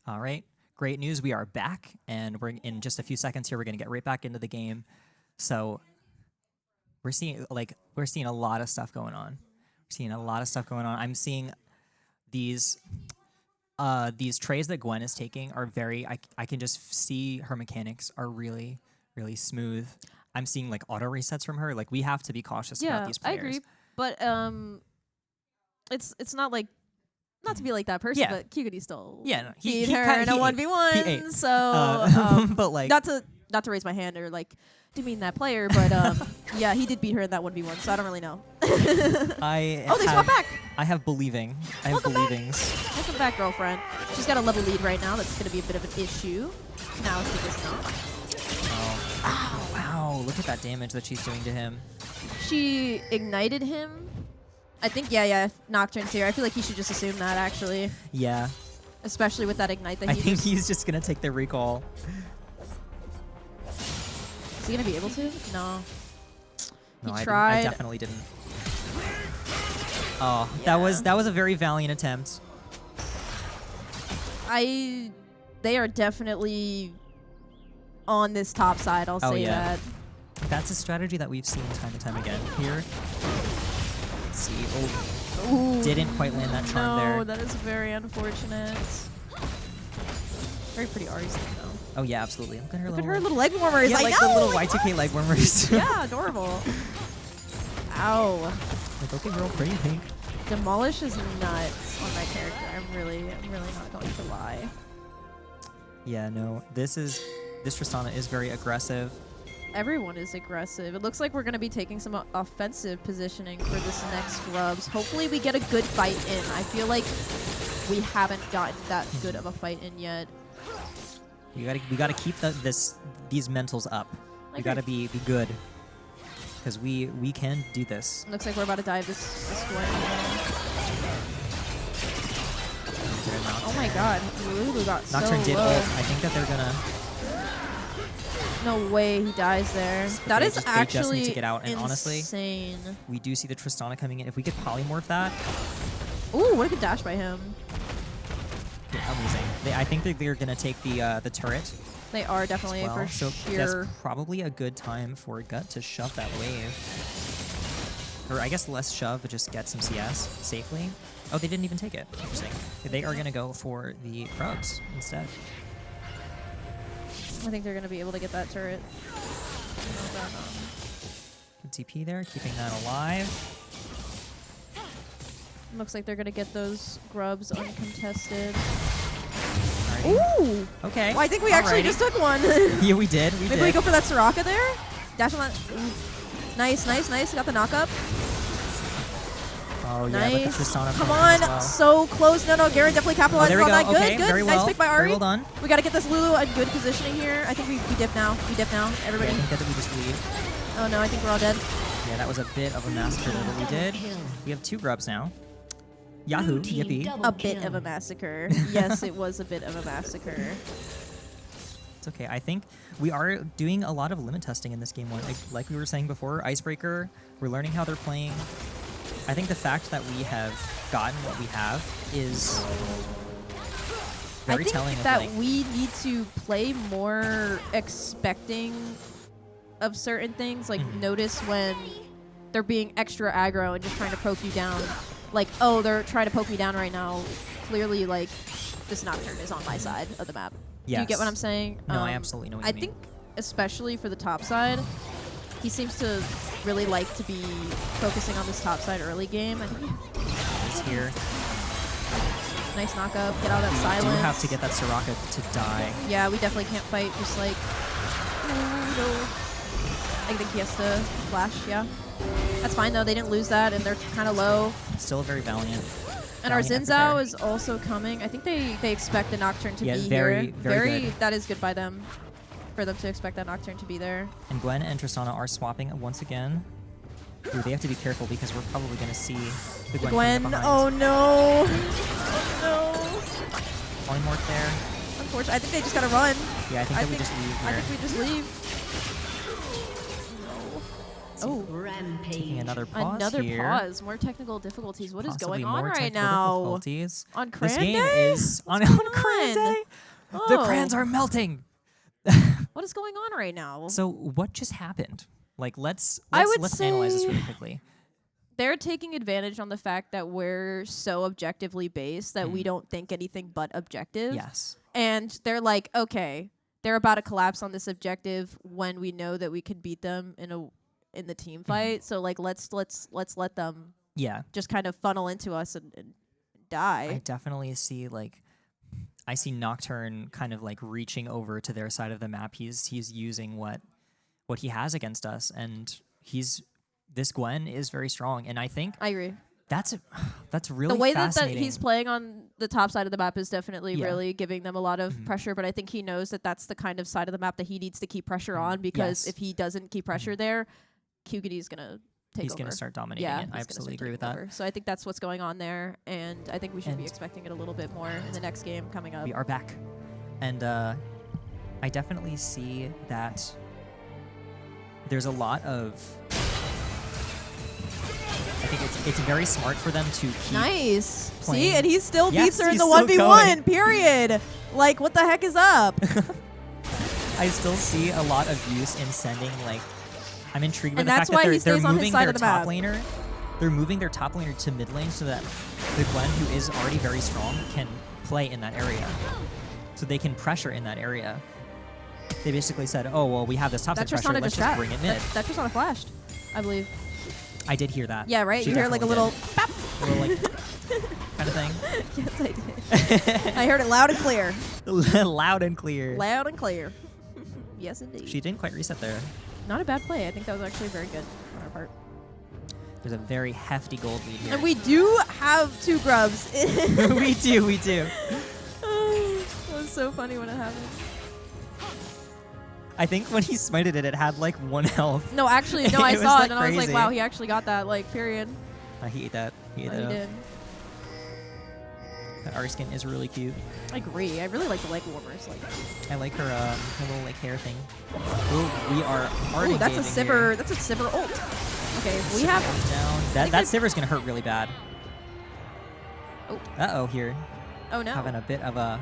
All right. Great news. We are back, and we're in just a few seconds here. We're going to get right back into the game. So we're seeing a lot of stuff going on. I'm seeing these trays that Gwen is taking are very. I can just see her mechanics are really, really smooth. I'm seeing like auto resets from her. Like we have to be cautious about these players. I agree. But it's not like not to be like that person, Yeah. but Kugity still Yeah, no, beat her in a 1v1. So but like not to raise my hand or like to mean that player, but yeah, he did beat her in that 1v1. So I don't really know. they swap back. I have believing. I have Welcome back. believings. Welcome back, girlfriend. She's got a level lead right now. That's gonna be a bit of an issue. Now she does not. Oh, wow! Look at that damage that she's doing to him. She ignited him. I think, yeah, Nocturne's here. I feel like he should just assume that, actually. Yeah. Especially with that ignite that I he think just... he's just gonna take the recall. Is he gonna be able to? No. No, He I tried. definitely didn't. Oh, Yeah. that was a very valiant attempt. They are definitely on this top side, I'll say yeah. that. That's a strategy that we've seen time and time again here. Let's see. Oh, Ooh, didn't quite land that charm there. No, that is very unfortunate. Very pretty Ari's thing, though. Oh yeah, absolutely. Look at her. Look at her little leg warmers. Yeah, I like know, the little like, Y2K leg warmers. Yeah, adorable. Ow. Like, okay, girl, pretty pink. Demolish is nuts on my character. I'm really not going to lie. Yeah, no. This Tristana is very aggressive. Everyone is aggressive. It looks like we're going to be taking some offensive positioning for this next Grubs. Hopefully we get a good fight in. I feel like we haven't gotten that good of a fight in yet. We gotta keep these mentals up. We gotta be good, because we can do this. Looks like we're about to dive this Gwen. Oh my god, Lulu got Nocturne so did low. ult. I think that they're gonna. No way he dies there. That they is just actually need to get out. And insane. honestly, we do see the Tristana coming in. If we could polymorph that, Ooh, what a good dash by him. yeah, amazing. I think that they're gonna take the turret. They are definitely Well, for so sure. that's probably a good time for Gut to shove that wave. Or I guess less shove, but just get some CS safely. Oh, they didn't even take it. Interesting. They are going to go for the Grubs instead. I think they're going to be able to get that turret. Good TP there, keeping that alive. Looks like they're going to get those Grubs uncontested. Alrighty. Ooh! Okay. Well, I think we actually just took one. Yeah, we did. Maybe we go for that Soraka there? Dash on that. Nice. Got the knock-up. Oh, yeah, Nice. but the Tristana Come coming on. as well. So close. No, Garen definitely capitalized there we on that. go. Good, Okay, good. very Nice well. pick by Very Ari. well done. We got to get this Lulu in good positioning here. I think we dip now. Everybody. Yeah, I think that we just lead. Oh, no. I think we're all dead. Yeah, that was a bit of a massacre there, but we did. We have 2 Grubs now. Yahoo, yippee. A bit of a massacre. Yes, it was a bit of a massacre. It's okay. I think we are doing a lot of limit testing in this game one. Like we were saying before, Icebreaker, we're learning how they're playing. I think the fact that we have gotten what we have is very telling. I think that we need to play more expecting of certain things. Like, notice when they're being extra aggro and just trying to poke you down. Like, oh, they're trying to poke me down right now. Clearly, like, this Nocturne is on my side of the map. Yes. Do you get what I'm saying? No, I absolutely know what you mean. I think, especially for the top side, he seems to really like to be focusing on this top side early game. I think he's here. Nice knock-up. Get out of that We silence. do have to get that Soraka to die. Yeah, we definitely can't fight. Just like, no. I think he has to flash. Yeah, that's fine though. They didn't lose that, and they're kind of low. Still very valiant. And our Valiant Xin effort Zhao there. is also coming. I think they expect the Nocturne to be very, here. very good. That is good by them, for them to expect that Nocturne to be there. And Gwen and Tristana are swapping once again. Ooh, they have to be careful because we're probably going to see the Gwen coming behind. Oh no! Oh no! Polymorph there. Unfortunately, I think they just gotta run. Yeah, I think that we just leave here. I think we just leave. Oh, Taking another pause here. pause. More technical difficulties. What is Possibly going on more right technical now? difficulties. On This Cran game Day? is on What's going Cran on? Day. The Oh. crayons are melting. What is going on right now? So what just happened? Like let's I would analyze this say- really quickly. They're taking advantage on the fact that we're so objectively based that we don't think anything but objective. Yes. And they're like, okay, they're about to collapse on this objective when we know that we can beat them in the team fight. So like let's let them just kind of funnel into us and die. I definitely see I see Nocturne kind of like reaching over to their side of the map. He's using what he has against us, and this Gwen is very strong, and I think I agree. That's really the way that fascinating. he's playing on the top side of the map is definitely really giving them a lot of pressure, but I think he knows that that's the kind of side of the map that he needs to keep pressure on, because if he doesn't keep pressure there, QGD is going to take He's over. going to start dominating it. I absolutely agree with that. So I think that's what's going on there, and I think we should be expecting it a little bit more in the next game coming up. We are back. And I definitely see that there's a lot of... I think it's very smart for them to keep playing. See, and he still beats her in he's the still 1v1, going. period. Like, what the heck is up? I still see a lot of use in sending, I'm intrigued by And the that's fact why that he they're stays on his moving side their of the top map. laner. They're moving their top laner to mid lane so that the Gwen, who is already very strong, can play in that area. So they can pressure in that area. They basically said, oh, well, we have this top side pressure, let's just bring it mid. That Tristana flashed, I believe. I did hear that. Yeah, right? She You hear like a definitely little did. bap. A little, kind of thing. Yes, I did. I heard it loud and clear. Loud and clear. Loud and clear. Yes, indeed. She didn't quite reset there. Not a bad play. I think that was actually very good on our part. There's a very hefty gold lead here. And we do have 2 grubs. we do. Oh, that was so funny when it happened. I think when he smited it, it had like 1 health. No, actually, no, I It was, saw like, it and I was like, crazy. wow, he actually got that, like, period. He ate that. He ate He that up. did. That R skin is really cute. I agree. I really like the leg warmers. Like, I like her little like hair thing. Ooh, we are hard ooh, that's a engaging Sivir. here. That's a Sivir ult. Okay, we have. Down. That Sivir's gonna hurt really bad. Oh. Uh-oh, here. Oh no. Having a bit of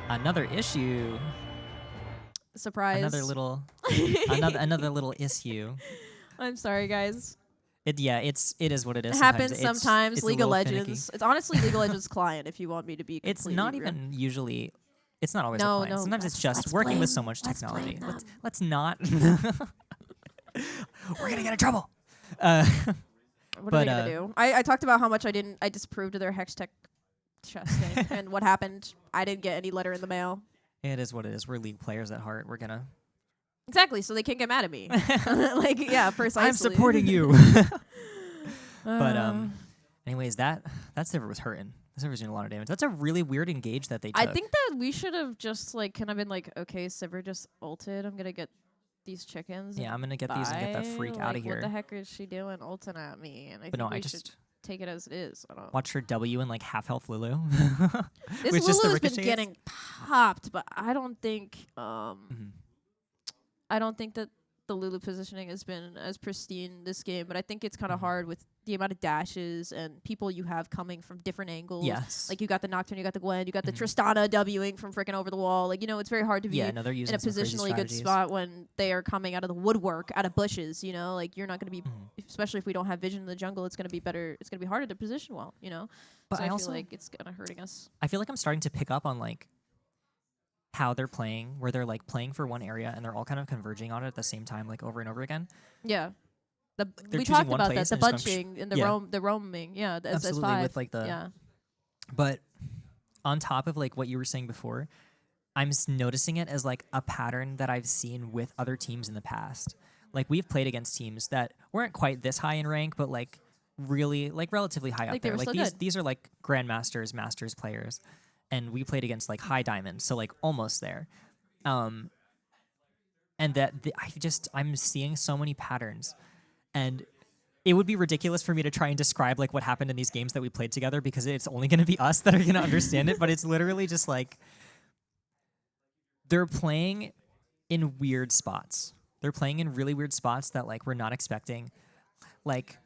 another issue. Surprise. Another little another little issue. I'm sorry, guys. It is what it is. It happens It's sometimes. a League of little finicky. Legends. It's honestly League of Legends client. If you want me to be. It's completely not real. even usually. It's not always No, a client. no, Sometimes it's let's just working with so blame- much let's technology. blame Let's not. We're gonna get in trouble. What are they gonna do? I talked about how much I disapproved of their Hex Tech testing, and what happened. I didn't get any letter in the mail. It is what it is. We're League players at heart. We're gonna. Exactly, so they can't get mad at me. Like, yeah, precisely. I'm supporting you. But anyways, that Sivir was hurting. That Sivir's doing a lot of damage. That's a really weird engage that they took. I think that we should have just like kind of been like, okay, Sivir just ulted. I'm gonna get these chickens. Yeah, I'm gonna get these and get that freak out of here. What the heck is she doing ulting at me? And I But think no, we should take it as it is. I don't watch her W and like half health Lulu. This Which just the Lulu's been ricochets. getting popped, but I don't think I don't think that the Lulu positioning has been as pristine this game, but I think it's kind of hard with the amount of dashes and people you have coming from different angles. Yes. Like you got the Nocturne, you got the Gwen, you got the Tristana Wing from freaking over the wall. Like, you know, it's very hard to be Yeah, no, they're in using a some crazy positionally good strategies. spot when they are coming out of the woodwork, out of bushes, you know? Like, you're not going to be, especially if we don't have vision in the jungle, it's going to be better. It's going to be harder to position well, you know? But so I I also feel like it's kind of hurting us. I feel like I'm starting to pick up on like how they're playing, where they're like playing for one area and they're all kind of converging on it at the same time, like over and over again. Yeah. They're We choosing talked one about that, place the and just going bunching and the yeah. the roaming. Yeah, the Absolutely, SS5. with like the yeah. But on top of like what you were saying before, I'm noticing it as like a pattern that I've seen with other teams in the past. Like we've played against teams that weren't quite this high in rank, but like really like relatively high up Like they there. were Like still good. these are like grandmasters, masters players, and we played against like high diamonds, so like almost there. And that I'm seeing so many patterns, and it would be ridiculous for me to try and describe like what happened in these games that we played together because it's only going to be us that are going to understand it. But it's literally just like they're playing in weird spots. They're playing in really weird spots that like we're not expecting. Like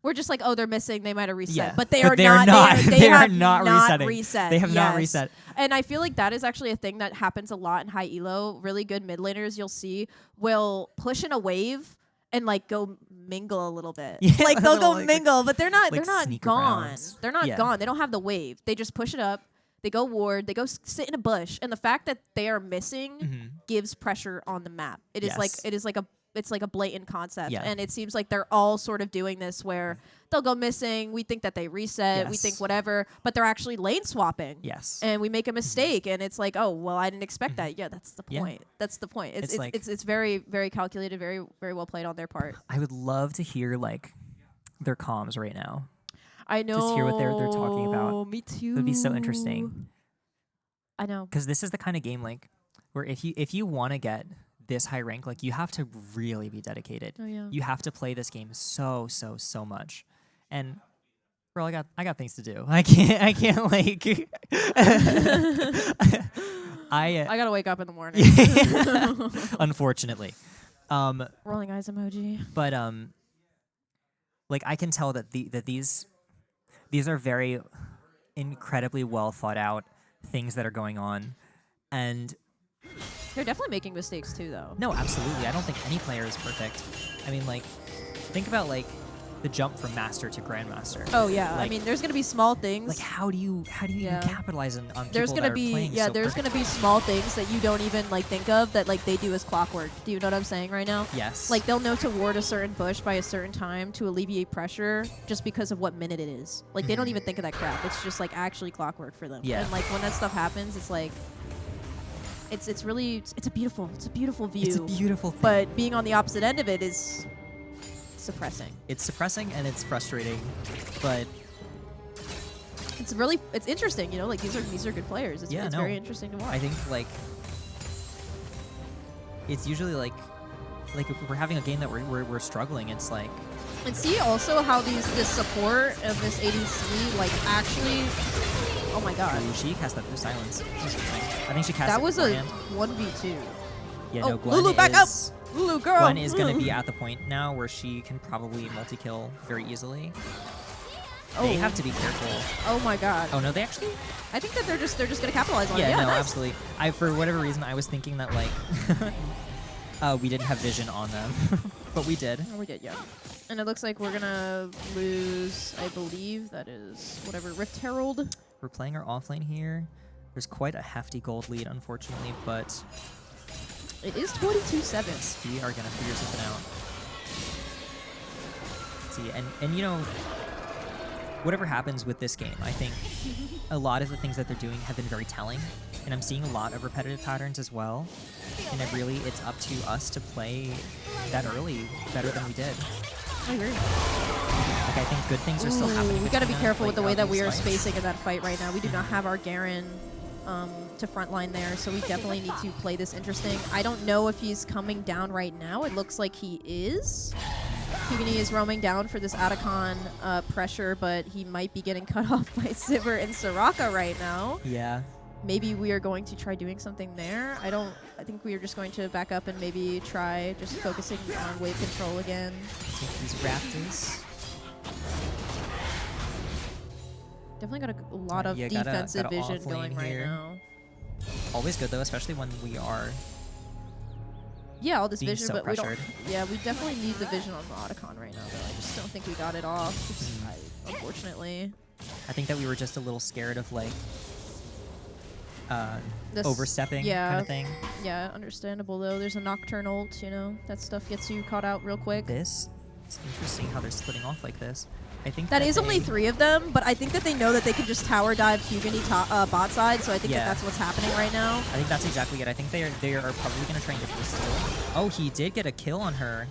We're just like, oh, they're missing. They might have reset, Yeah, but they but are they are not. not. They They are have not resetting. Reset. They have not yes. reset. And I feel like that is actually a thing that happens a lot in high elo. Really good mid laners, you'll see, will push in a wave and like go mingle a little bit. Yeah, like a they'll little, go like- mingle, but they're not. like They're not sneak gone. arounds. They're not Yeah. gone. They don't have the wave. They just push it up. They go ward. They go sit in a bush, and the fact that they are missing gives pressure on the map. It is like Yes. it is like a it's like a blatant concept. Yeah. And it seems like they're all sort of doing this where they'll go missing. We think that they reset. We Yes. think whatever, but they're actually lane swapping. Yes. And we make a mistake, and it's like, oh well, I didn't expect that. Yeah, that's the Yeah. point. That's the point. It's It's like- it's very very calculated, very very well played on their part. I would love to hear like their comms right now. I know. Just hear what they're talking about. Me too. It would be so interesting. I know. Because this is the kind of game like where if you want to get this high rank, like you have to really be dedicated. Oh yeah. You have to play this game so much. And bro, I got things to do. I can't like I gotta wake up in the morning. Unfortunately. Rolling eyes emoji. But like I can tell that these are very incredibly well thought out things that are going on, and They're definitely making mistakes too, though. no, absolutely, I don't think any player is perfect. I mean, like, think about like the jump from master to grandmaster. Oh yeah, I Like- mean, there's gonna be small things. Like, how do you Yeah. even capitalize on There's people gonna that are be playing so there's gonna be small things that you don't even like think of that like they do as clockwork. Do you know what I'm saying right now? Yes. Like they'll know to ward a certain bush by a certain time to alleviate pressure just because of what minute it is. Like they don't even think of that crap. It's just like actually clockwork for them. Yeah. And like when that stuff happens, it's like it's really it's a beautiful view. It's a beautiful thing. But being on the opposite end of it is suppressing. It's suppressing and it's frustrating, but It's interesting, you know, like these are good players. It's Yeah, no. very interesting to watch. I think like it's usually like if we're having a game that we're struggling, it's like And see also how this support of this ADC like actually, oh my god, ooh, she cast that through silence. Interesting. I think she cast that it was a beforehand. 1v2. Yeah, Oh, no, Gwen Lulu, back up! is Lulu, girl. Gwen is going to be at the point now where she can probably multi-kill very easily. They Oh. have to be careful. Oh my god. Oh no, they actually. I think that they're just gonna capitalize on it. Yeah, Yeah, no, nice. absolutely. For whatever reason, I was thinking that like we didn't have vision on them, but we did. Oh, we did, yeah. And it looks like we're gonna lose. I believe that is whatever Rift Herald. We're playing our offlane here. There's quite a hefty gold lead, unfortunately, but It is 22-7. we are gonna figure something out. Let's see, and you know, whatever happens with this game, I think a lot of the things that they're doing have been very telling, and I'm seeing a lot of repetitive patterns as well. And it's up to us to play that early better than we did. I agree. Like I think good things are still happening. We gotta be between careful with the way that we are these fights. spacing in that fight right now. We do not have our Garen to frontline there, so we definitely need to play this interesting. I don't know if he's coming down right now. It looks like he is. Kugani is roaming down for this Atacon pressure, but he might be getting cut off by Sivir and Soraka right now. Yeah. Maybe we are going to try doing something there. I think we are just going to back up and maybe try just focusing on wave control again. Take these Raptors. Definitely got a lot of Yeah, gotta defensive vision offlane going right here. now. Always good though, especially when we are Yeah, all this being vision, so but we don't. pressured. Yeah, we definitely need the vision on the Otacon right now, though. I just don't think we got it off, unfortunately. I think that we were just a little scared of like This- overstepping yeah. kind of thing. Yeah, understandable though. There's a Nocturne ult, you know, that stuff gets you caught out real quick. It's interesting how they're splitting off like this. I think That is only they- 3 of them, but I think that they know that they can just tower dive Kugani bot side, so I think Yeah. that that's what's happening right now. I think that's exactly it. I think they are probably going to try and get the steal. Oh, he did get a kill on her.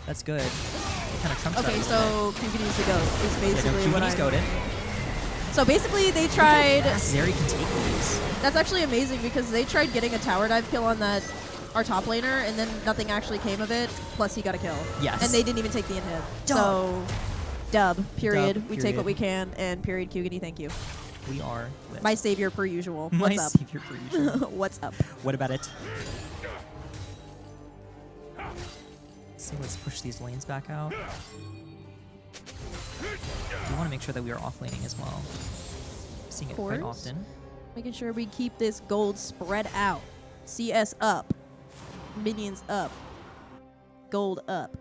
That's good. It kind of trumps Okay, that. so Kugani's the GOAT is basically what Kuguni's I... goated. So basically they tried... Zeri can take these. That's actually amazing because they tried getting a tower dive kill on that our top laner, and then nothing actually came of it, plus he got a kill. Yes. And they didn't even take the inhib. Dub. So, dub, period. Dub, We take period. what we can, and period, Kugani, thank you. We are lit. My savior per usual. My What's up? savior per usual. What's up? What about it? So let's push these lanes back out. We want to make sure that we are offlaning as well. Seeing it quite Course. often. Making sure we keep this gold spread out. CS up. Minions up. Gold up.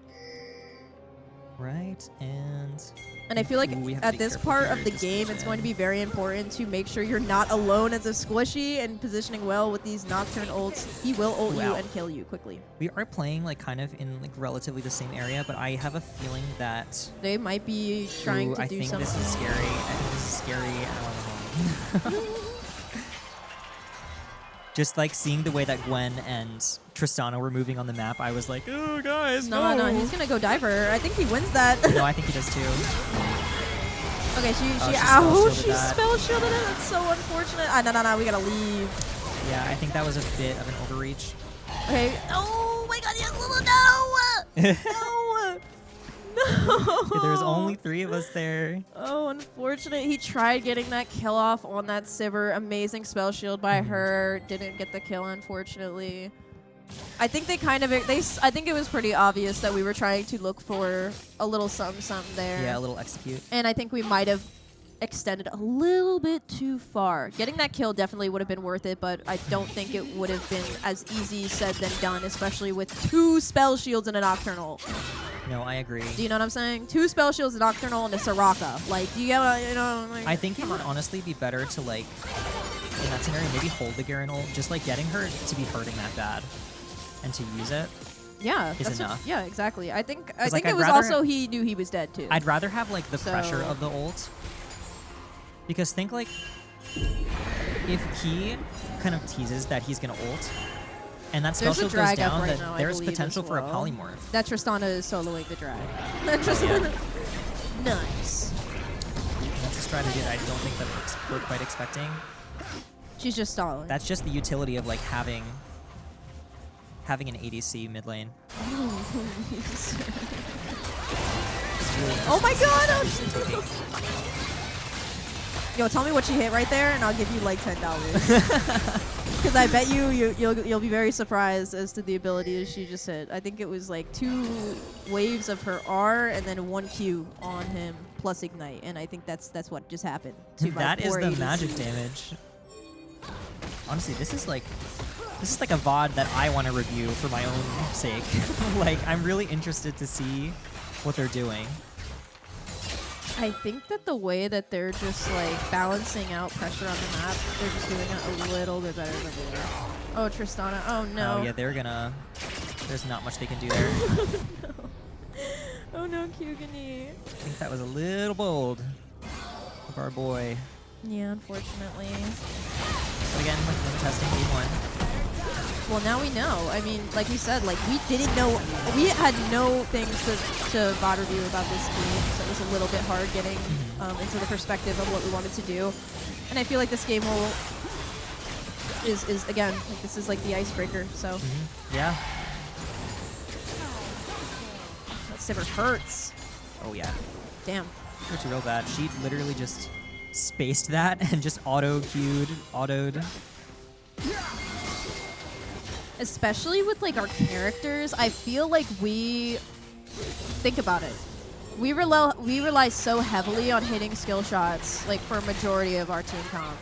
Right, and And I feel like Ooh, we have to at be this careful part here, of the just game, it's going to be very important to make sure you're not alone as a squishy and positioning well with these Nocturne ults. He will ult you Wow. and kill you quickly. We are playing like kind of in like relatively the same area, but I have a feeling that They might be trying Ooh, to I do think something. this is scary. I think this is scary. I don't know. Just like seeing the way that Gwen and Tristana were moving on the map, I was like, oh guys, No, he's gonna go diver. I think he wins that. No, I think he does too. Okay, she she spell-shielded that. spell shielded it. That's so unfortunate. No, we gotta leave. Yeah, I think that was a bit of an overreach. Okay. Oh my god, yes, no! No! No! There's only 3 of us there. Oh, unfortunate. He tried getting that kill off on that Sivir. Amazing spell shield by her. Didn't get the kill, unfortunately. I think they kind of I think it was pretty obvious that we were trying to look for a little something there. Yeah, a little execute. And I think we might have extended a little bit too far. Getting that kill definitely would have been worth it, but I don't think it would have been as easy said than done, especially with 2 spell shields and a Nocturnal. No, I agree. Do you know what I'm saying? 2 spell shields, a Nocturnal, and a Soraka. Like, do you get what, you know? Like, I think it would honestly be better to like, in that scenario, maybe hold the Garen ult, just like getting her to be hurting that bad, and to use it. Yeah, is that's enough. Yeah, exactly. I think like, it I'd was rather- also he knew he was dead too. I'd rather have like the So- pressure of the ult, because think like if he kind of teases that he's gonna ult, and that spell There's a shield goes drag up down, right then now, I there's believe, potential as for a well. polymorph. That Tristana is soloing the drag. That Oh, Tristana. Nice. That's a strategy that I don't think that we're quite expecting. She's just stalling. That's just the utility of like having an ADC mid lane. Oh my god! Yo, tell me what you hit right there, and I'll give you like $10. Because I bet you'll be very surprised as to the ability she just hit. I think it was like 2 waves of her R and then 1 Q on him plus ignite, and I think that's what just happened. To my That is poor the ADC. magic damage. Honestly, this is like a VOD that I want to review for my own sake. Like, I'm really interested to see what they're doing. I think that the way that they're just like balancing out pressure on the map, they're just doing it a little bit better than we are. Oh, Tristana. Oh no. Oh yeah, there's not much they can do there. Oh no, Kugani. I think that was a little bold of our boy. Yeah, unfortunately. But again, with wind testing, game 1. Well, now we know. I mean, like we said, like we didn't know. We had no things to VOD review about this game, so it was a little bit hard getting into the perspective of what we wanted to do. And I feel like this game is again, like this is like the icebreaker. So Yeah. that Sivir hurts. Oh yeah. Damn. Hurts real bad. She literally just spaced that and just autoed. Especially with like our characters, I feel like we think about it. We rely so heavily on hitting skill shots, like for a majority of our team comp.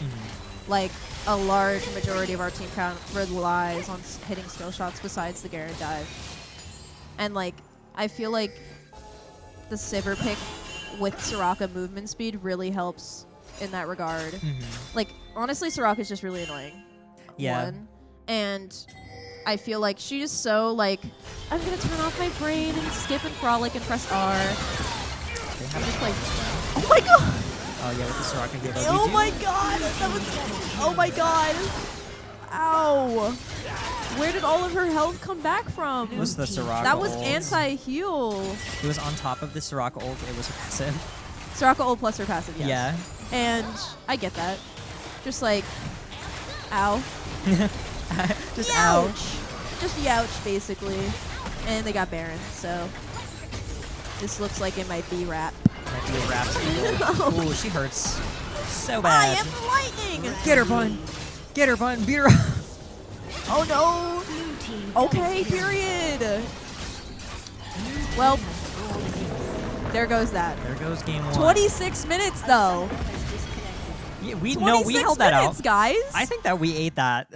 Like a large majority of our team comp relies on hitting skill shots besides the Garen dive. And like I feel like the Sivir pick with Soraka movement speed really helps in that regard. Like honestly, Soraka's just really annoying. Yeah. One. And I feel like she's so like, I'm gonna turn off my brain and skip and frolic and press R. They have Just like, oh my god! Oh yeah, with the Soraka here though. Oh my god! That was, oh my god! Ow! Where did all of her health come back from? It was the Soraka That was ult. anti-heal. It was on top of the Soraka ult. It was her passive. Soraka ult plus her passive, yes. Yeah. And I get that. Just like, ow. Just Youch. ouch. Just youch, basically. And they got Baron, so this looks like it might be rap. Might be a rap No. Ooh, she hurts so I bad. am lightning! Get her, bun. Get her, bun. Beat her up. Oh no! Okay, period. Well, there goes that. There goes game 1. 26 minutes though. Yeah, we held that minutes, out. Guys. I think that we ate that.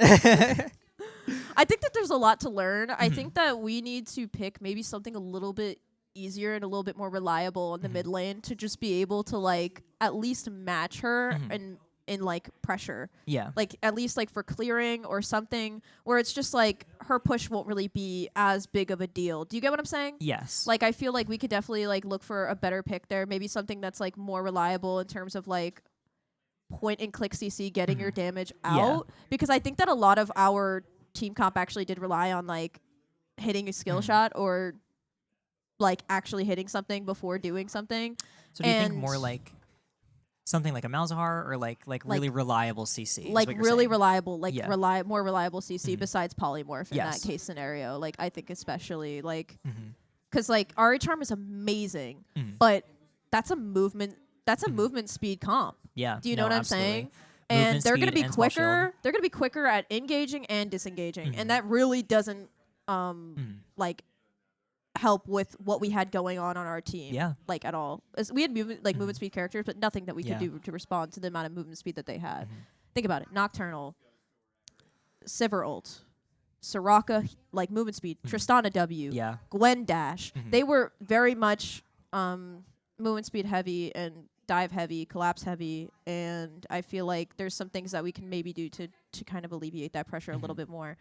I think that there's a lot to learn. I think that we need to pick maybe something a little bit easier and a little bit more reliable in the mid lane to just be able to like at least match her in like pressure. Yeah. Like at least like for clearing or something where it's just like her push won't really be as big of a deal. Do you get what I'm saying? Yes. Like I feel like we could definitely like look for a better pick there. Maybe something that's like more reliable in terms of like point and click CC getting your damage out. Because I think that a lot of our team comp actually did rely on like hitting a skill shot or like actually hitting something before doing something. So do you think more like something like a Malzahar or like really reliable CC? Like really reliable, like more reliable CC Mhm. besides polymorph in Yes. that case scenario. Like I think especially like because like RA Charm is amazing, but that's a movement speed comp. Yeah. Do you know what I'm saying? Movement And they're going to speed be and spell shield. quicker. They're going to be quicker at engaging and disengaging, and that really doesn't like help with what we had going on our team. Yeah. Like at all. We had movement speed characters, but nothing that we could do to respond to the amount of movement speed that they had. Think about it: Nocturnal, Sivir ult, Soraka like movement speed, Tristana W, Gwen dash. They were very much movement speed heavy and dive heavy, collapse heavy, and I feel like there's some things that we can maybe do to kind of alleviate that pressure a little bit more,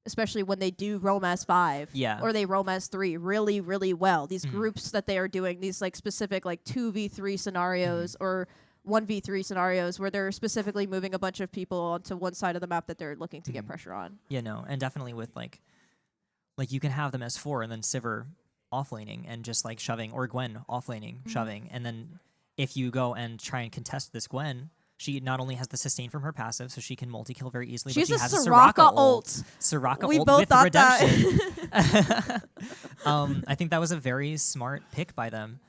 especially when they do roam S5 or they roam S3 really, really well. These groups that they are doing, these like specific like 2v3 scenarios or 1v3 scenarios where they're specifically moving a bunch of people onto one side of the map that they're looking to get pressure on. Yeah, no, and definitely with like you can have them as 4 and then Sivir offlaning and just like shoving, or Gwen offlaning, shoving, and then if you go and try and contest this Gwen, she not only has the sustain from her passive, so she can multi-kill very easily, She's but she has a a Soraka ult. Soraka we ult both with thought redemption. that. I think that was a very smart pick by them.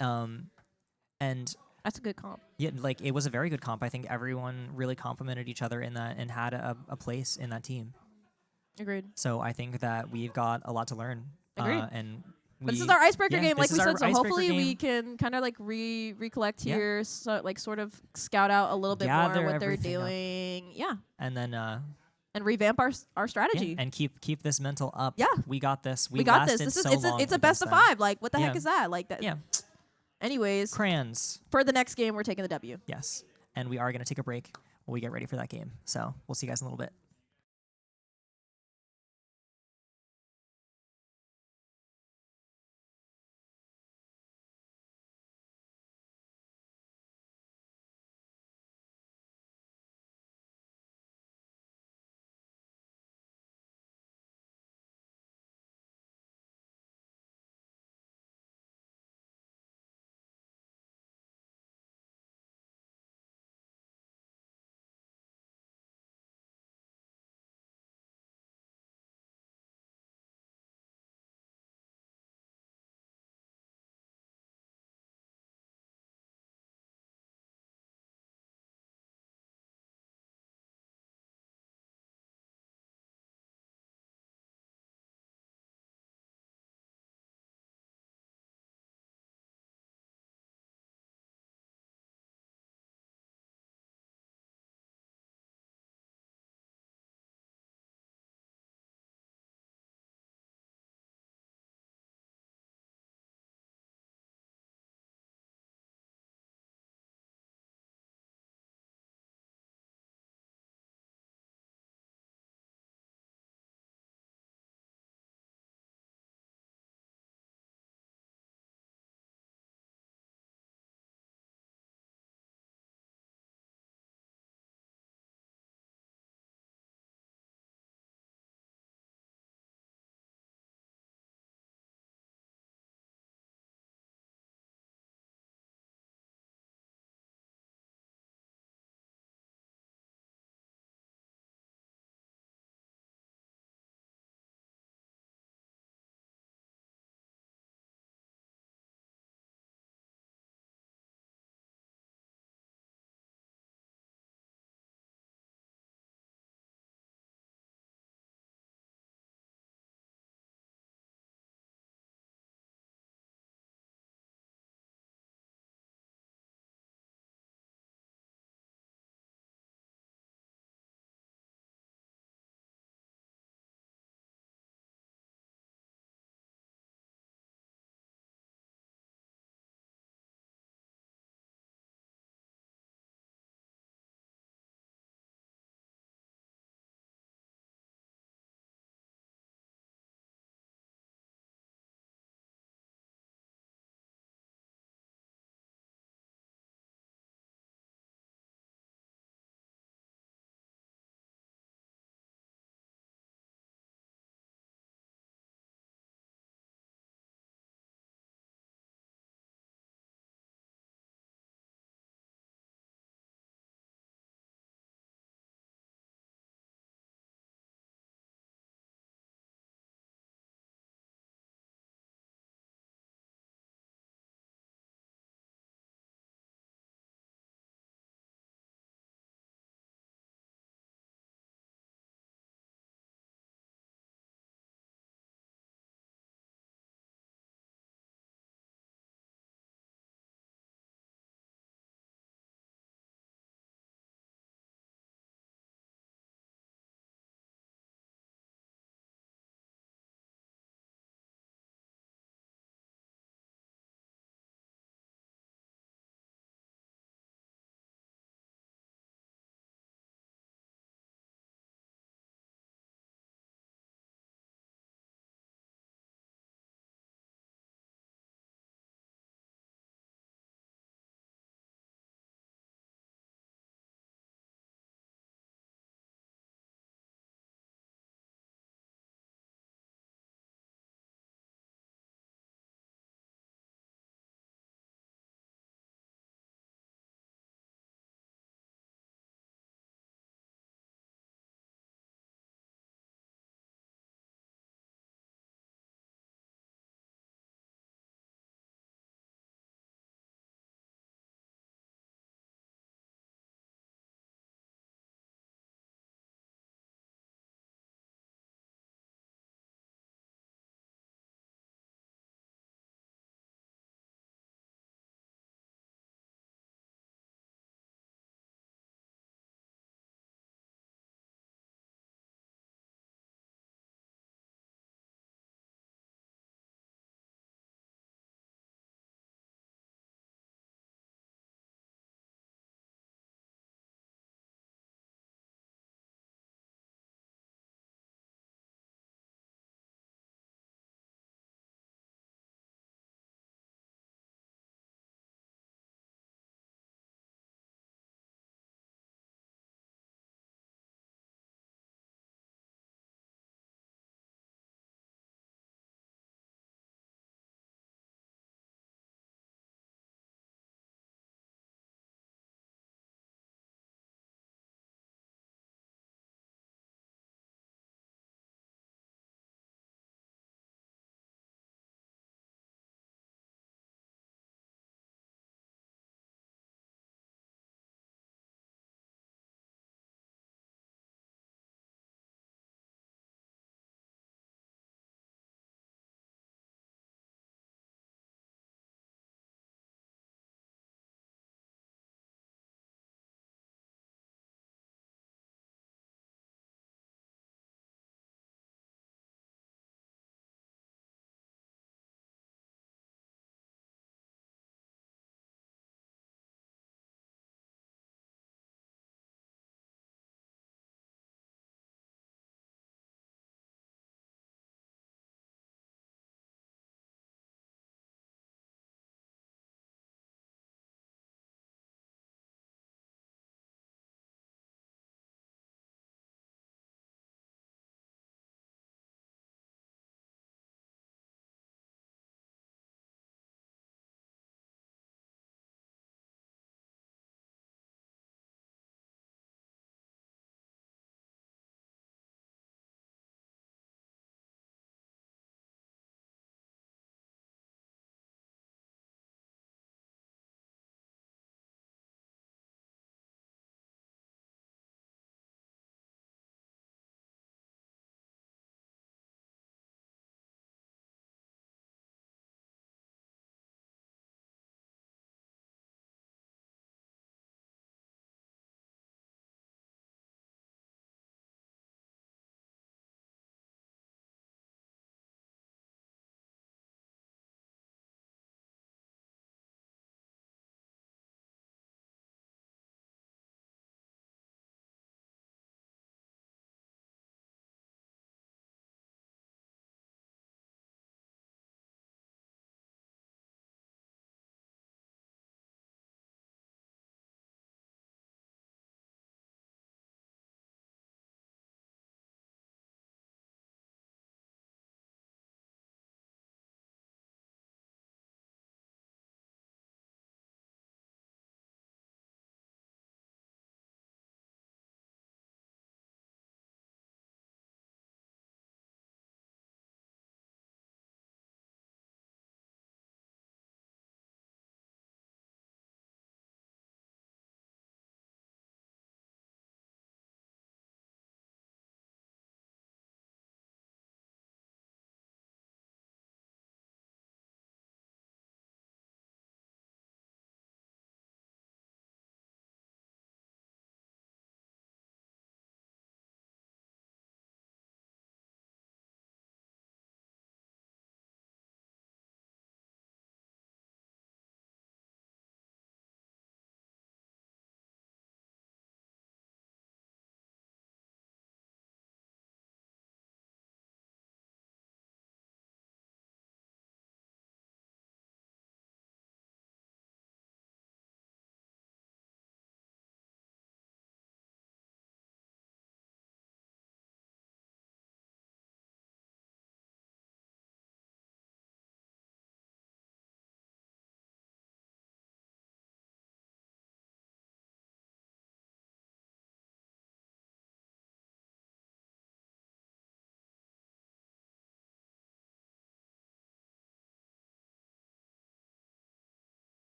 And that's a good comp. Yeah, like it was a very good comp. I think everyone really complimented each other in that and had a place in that team. Agreed. So I think that we've got a lot to learn. Agreed. And but this is our icebreaker game, like we said. So hopefully game. we can kind of like recollect here, so like sort of scout out a little bit Gather more what they're everything doing. Yeah. And then and revamp our strategy. And keep this mental up. Yeah. We got this. We got this. This is it's a best of 5. Like what the heck is that? Like that. Yeah. Anyways, crayons. For the next game, we're taking the W. Yes. And we are going to take a break while we get ready for that game. So we'll see you guys in a little bit.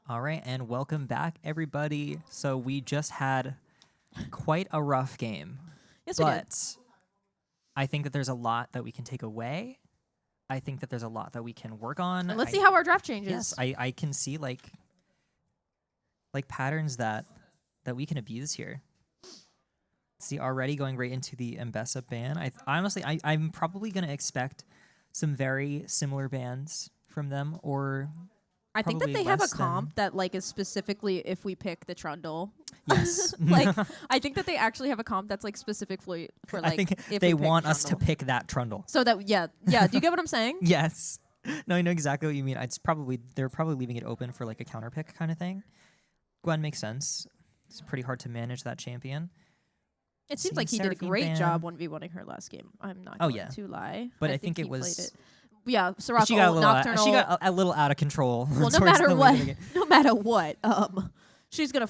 All right, and welcome back, everybody. So we just had quite a rough game. Yes, we did. But I think that there's a lot that we can take away. I think that there's a lot that we can work on. And let's see how our draft changes. Yes, I can see like patterns that we can abuse here. See, already going right into the Mbessa ban. I'm probably going to expect some very similar bans from them, or I think that probably they have a less than- comp that like is specifically if we pick the Trundle. Yes. Like I think that they actually have a comp that's like specific for like. I think if they we pick want us to Trundle. pick that Trundle. So that yeah. Do you get what I'm saying? Yes. No, I know exactly what you mean. They're probably leaving it open for like a counter pick kind of thing. Gwen makes sense. It's pretty hard to manage that champion. It seems Seeing like he did a Seraphine great ban. job 1v1ing her last game. I'm not Oh, going yeah. to lie. But I think he it was- played it. Yeah, Sirocco, She got a little Nocturnal. she got a little out of control. well, no towards matter the what, late of the game. no matter what, she's gonna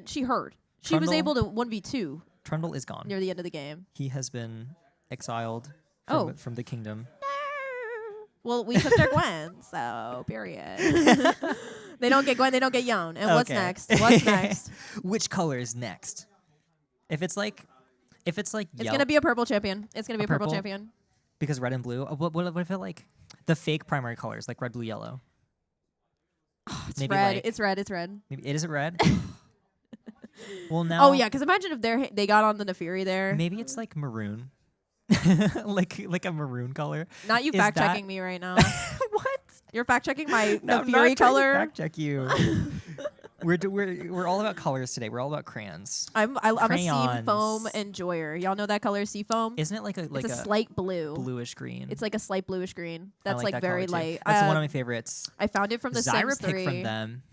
she hurt. She was Trundle- able to 1v2 Trundle is gone. near the end of the game. He has been exiled Oh. from the kingdom. Well, we took their Gwen, so period. They don't get Gwen, they don't get Yon. And what's Okay. next? What's next? Which color is next? If it's like It's yellow, gonna be a purple champion. It's gonna be a purple purple? champion. because red and blue. What if it like the fake primary colors like red, blue, yellow? It's Maybe red. like- It's red. It's red. Maybe it is it red. Well, now Oh yeah, because imagine if they got on the Nefiri there. maybe it's like maroon, like a maroon color. Not you Is fact that- checking me right now. What? You're fact checking my No, I'm not Nefiri trying to color. fact check you. We're all about colors today. We're all about crayons. I'm a seam foam Crayons. enjoyer. Y'all know that color, sea foam? Isn't it like it's a a slight blue. bluish green? It's like a slight bluish green. I That's like that very color too. light. That's one of my favorites. I found it from the Zyra Sims 3. pick from them.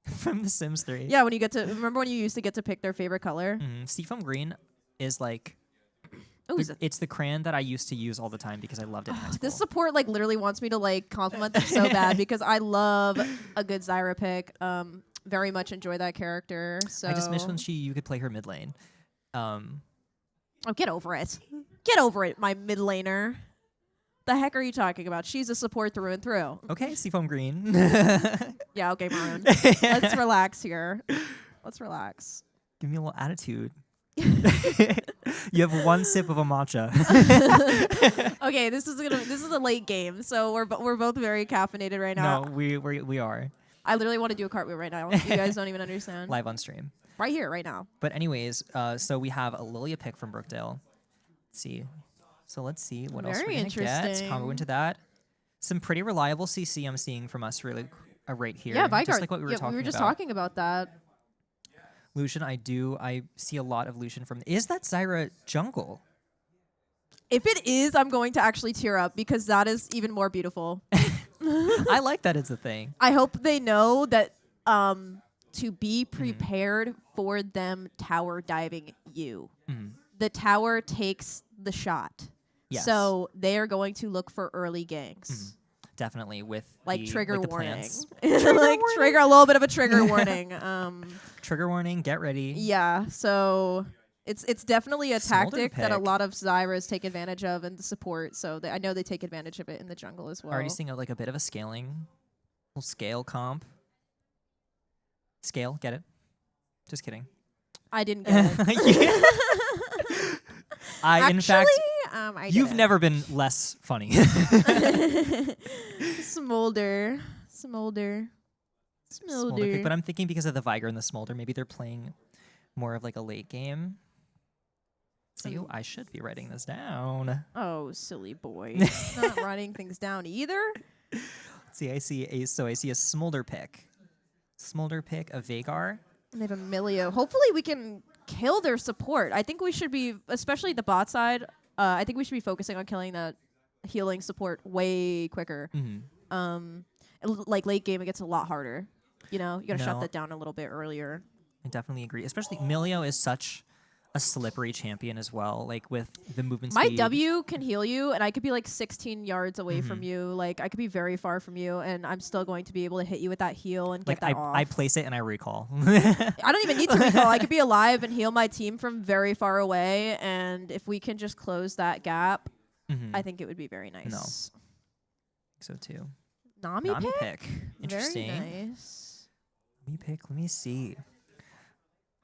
From The Sims 3. Yeah, when you get to remember when you used to get to pick their favorite color. Seafoam green is like Ooh, it's the crayon that I used to use all the time because I loved it in high school. this support like literally wants me to like compliment them so bad because I love a good Zyra pick. Very much enjoy that character. So I just miss when you could play her mid lane. Oh, get over it. Get over it, my mid laner. The heck are you talking about? She's a support through and through. Okay, seafoam green. Yeah, okay, Maroon. Let's relax here. Let's relax. Give me a little attitude. You have one sip of a matcha. Okay, this is a late game, so we're both very caffeinated right now. No, we are I literally want to do a cartwheel right now. You guys don't even understand. live on stream. Right here, right now. But anyways, so we have a Lilia pick from Brookdale. Let's see. So let's see what else Very we're gonna get. interesting. Combo into that. Some pretty reliable CC I'm seeing from us really right here. Yeah, Vigard. Just like what we were talking about. We were just talking about that. Lucian, I see a lot of Lucian from. Is that Zyra jungle? If it is, I'm going to actually tear up because that is even more beautiful. I like that it's a thing. I hope they know that to be prepared for them tower diving you. The tower takes the shot. Yes. So they are going to look for early ganks. Definitely with Like the, trigger like the warning. plants. Like trigger, a little bit of a trigger warning. Trigger warning, get ready. Yeah, so it's definitely a Smolder tactic that a pick. lot of Zyras take advantage of and the support. So I know they take advantage of it in the jungle as well. Already seeing like a bit of a scaling, little scale comp. Scale, get it? Just kidding. I didn't get it. In fact, I you've didn't. never been less funny. Smolder. Smolder pick, but I'm thinking because of the Vigor and the Smolder, maybe they're playing more of like a late game. See, I should be writing this down. Oh, silly boy. Not writing things down either. See, I see a Smolder pick. Smolder pick, a Vagar. And they have a Milio. Hopefully we can kill their support. I think we should be, especially the bot side, I think we should be focusing on killing that healing support way quicker. Like late game, it gets a lot harder. You know, you gotta shut No. that down a little bit earlier. I definitely agree. Especially Milio is such a slippery champion as well. Like with the movement My speed. W can heal you, and I could be like 16 yards away from you. Like I could be very far from you, and I'm still going to be able to hit you with that heal and Like get that off. I place it and I recall. I don't even need to recall. I could be alive and heal my team from very far away, and if we can just close that gap, I think it would be very nice. No. So too. Nami, Nami pick? pick. Interesting. Very nice. Let me see.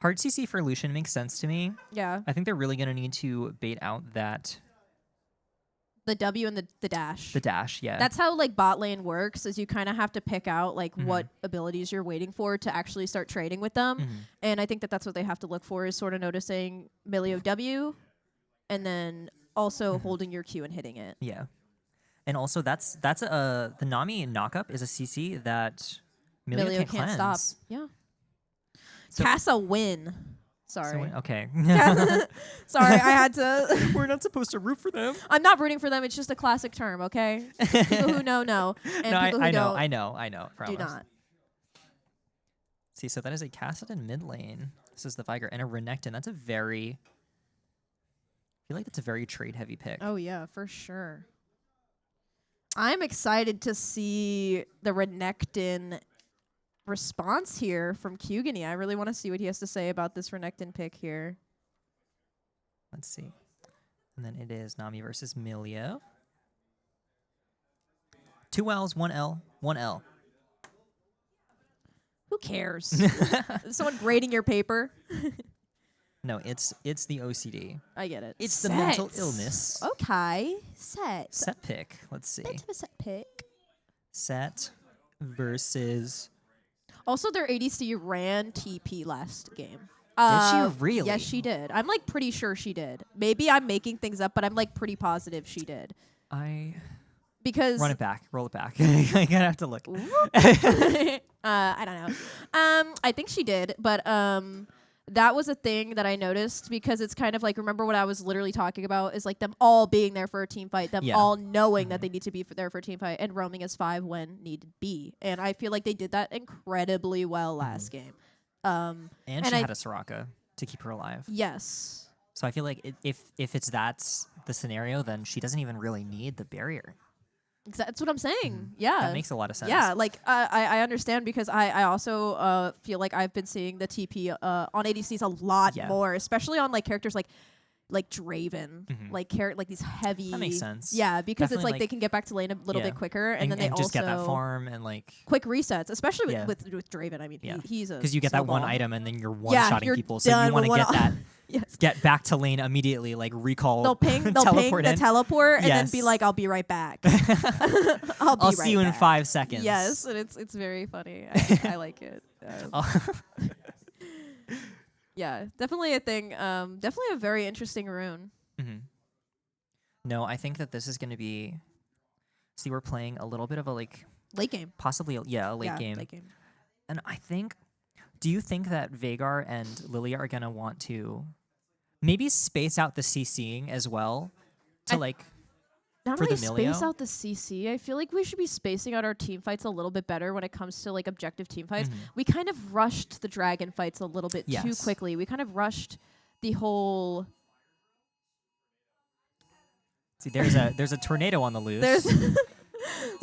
Hard CC for Lucian makes sense to me. Yeah. I think they're really going to need to bait out the W and the dash. the dash, yeah. That's how like bot lane works, is you kind of have to pick out like Mm-hmm. what abilities you're waiting for to actually start trading with them. Mhm. And I think that that's what they have to look for, is sort of noticing Milio W and then also holding your Q and hitting it. Yeah. And also that's the Nami knockup is a CC that Milio can't stop. cleanse. Yeah. So- Casa win. So, Sorry. okay. Sorry, I had to. We're not supposed to root for them. I'm not rooting for them. It's just a classic term, okay? People who know, and No, people who I don't know. Promise. do not. See, so that is a Cassidon mid lane. This is the Viger and a Renekton. That's a very... I feel like that's a very trade-heavy pick. Oh, yeah, for sure. I'm excited to see the Renekton response here from Cugany. I really want to see what he has to say about this Renekton pick here. Let's see. And then it is Nami versus Milio. 2 L's, 1 L, 1 L. Who cares? Is someone grading your paper? No, it's the OCD. I get it. It's the mental illness. Okay. Set. Set pick. Let's see. Bit of a set pick. Set versus... Also, their ADC ran TP last game. Did she really? Yes, she did. I'm like pretty sure she did. Maybe I'm making things up, but I'm like pretty positive she did. Because Run it back. Roll it back. I gotta have to look. I don't know. I think she did, but that was a thing that I noticed, because it's kind of like, remember what I was literally talking about is like them all being there for a team fight, them all knowing that they need to be there for a team fight, and roaming as 5 when needed be. And I feel like they did that incredibly well last game. And she had a Soraka to keep her alive. Yes. So I feel like if that's the scenario, then she doesn't even really need the barrier. That's what I'm saying. Yeah. That makes a lot of sense. Yeah, like I understand, because I also feel like I've been seeing the TP on ADCs a lot more, especially on like characters like Draven, like these heavy. That makes sense. Yeah, because Definitely, it's like they can get back to lane a little bit quicker, and then they just also get that farm and like quick resets, especially with Draven. I mean, he's a because you get that one snowball. item and then you're one-shotting you're people, so done you want to with get one- that. Yes. Get back to lane immediately, like recall. They'll ping teleport the in. teleport, and then Yes. be like, "I'll be right back." I'll see you in 5 seconds. Yes, and it's very funny. I like it. Yeah, definitely a thing. Definitely a very interesting rune. No, I think that this is going to be. See, we're playing a little bit of a like late game, possibly a late game. Late game. And I think, do you think that Vhagar and Lilia are going to want to maybe space out the CCing as well to like not for really the Milio? space out the CC. I feel like we should be spacing out our team fights a little bit better when it comes to like objective team fights. We kind of rushed the dragon fights a little bit too quickly. We kind of rushed the whole. See, there's a tornado on the loose.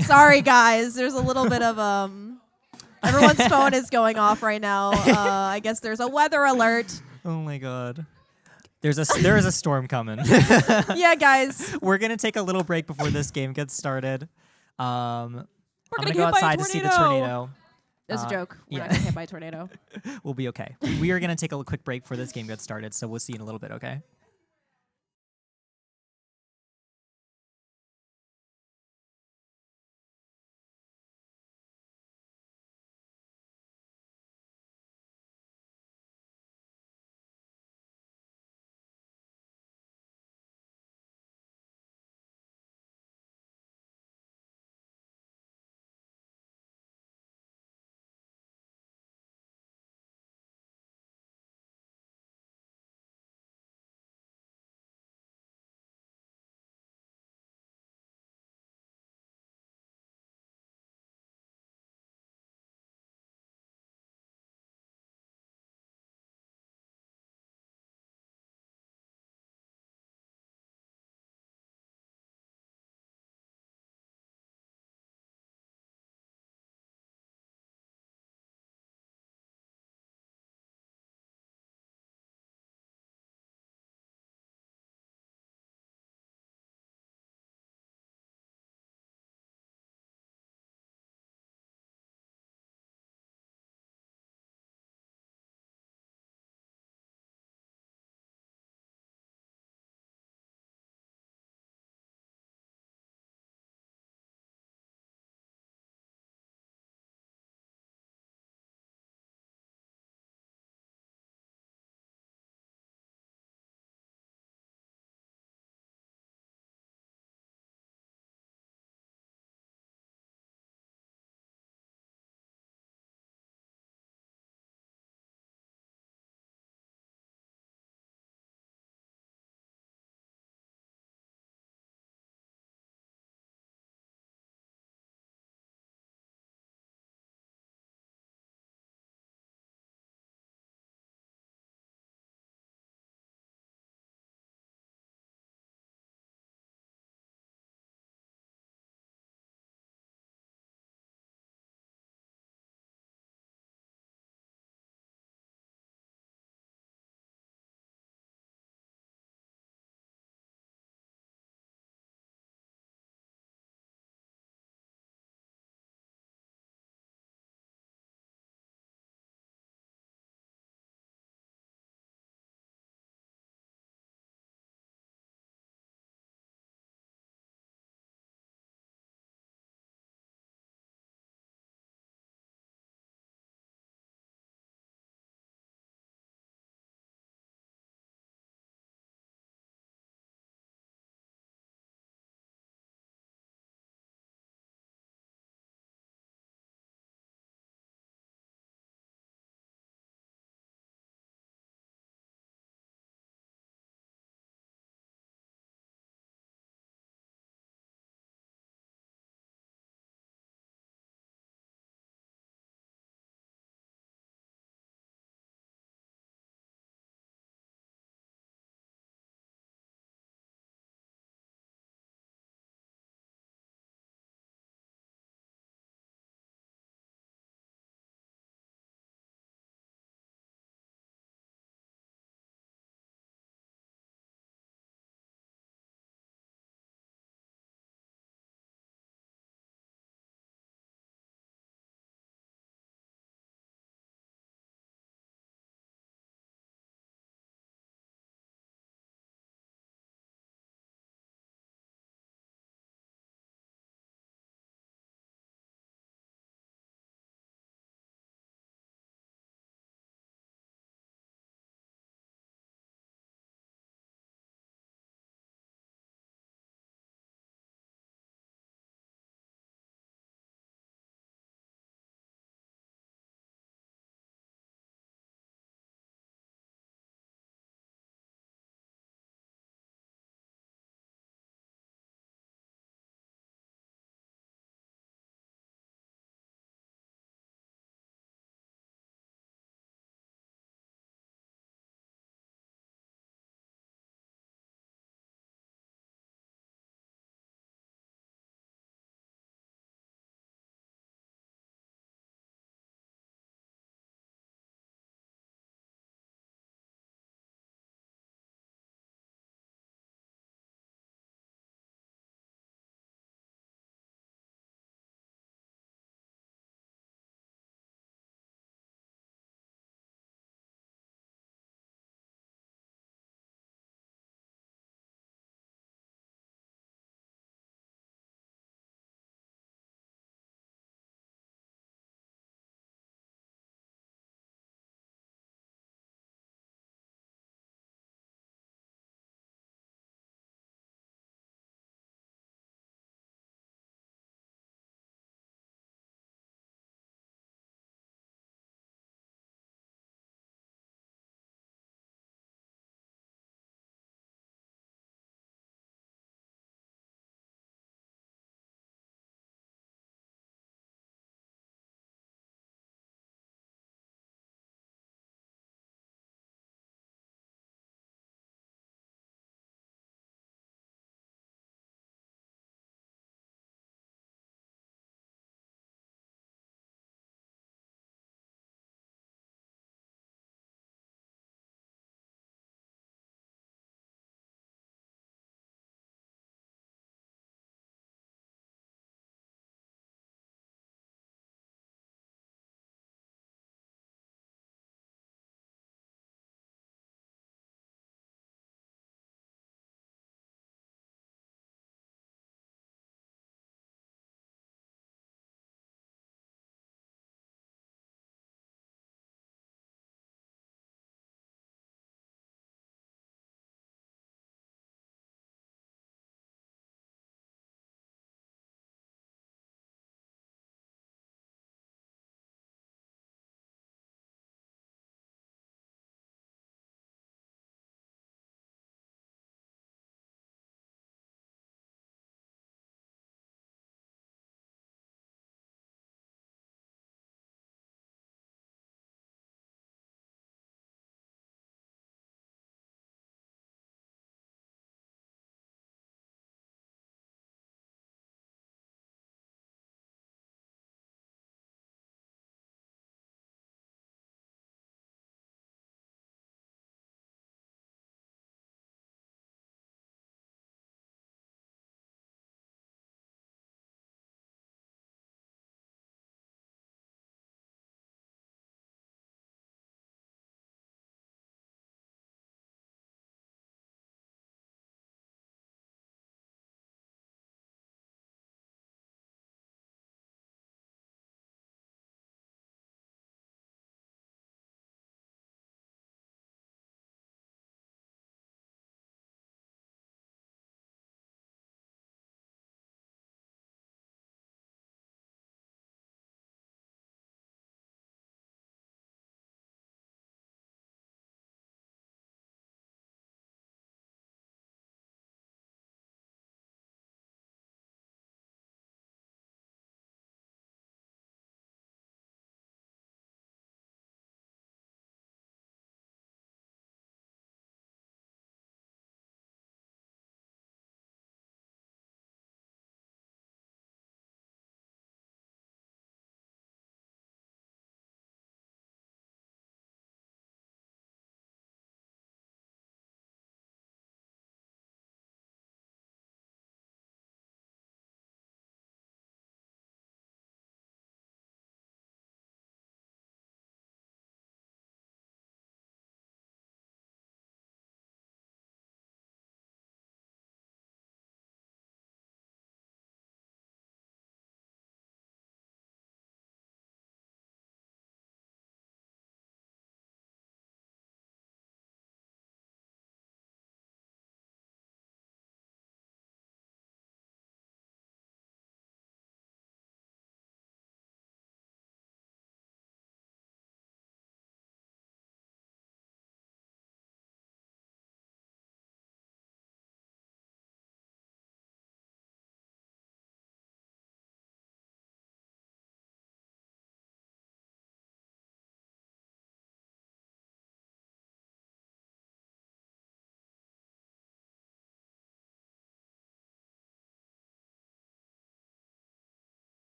Sorry guys, there's a little bit of everyone's phone is going off right now. I guess there's a weather alert. Oh my god. There is a storm coming. Yeah, guys. We're gonna take a little break before this game gets started. I'm gonna get go hit by a outside to see the tornado. That's a joke. We're not gonna get hit by a tornado. We'll be okay. We are gonna take a quick break before this game gets started, so we'll see you in a little bit, okay?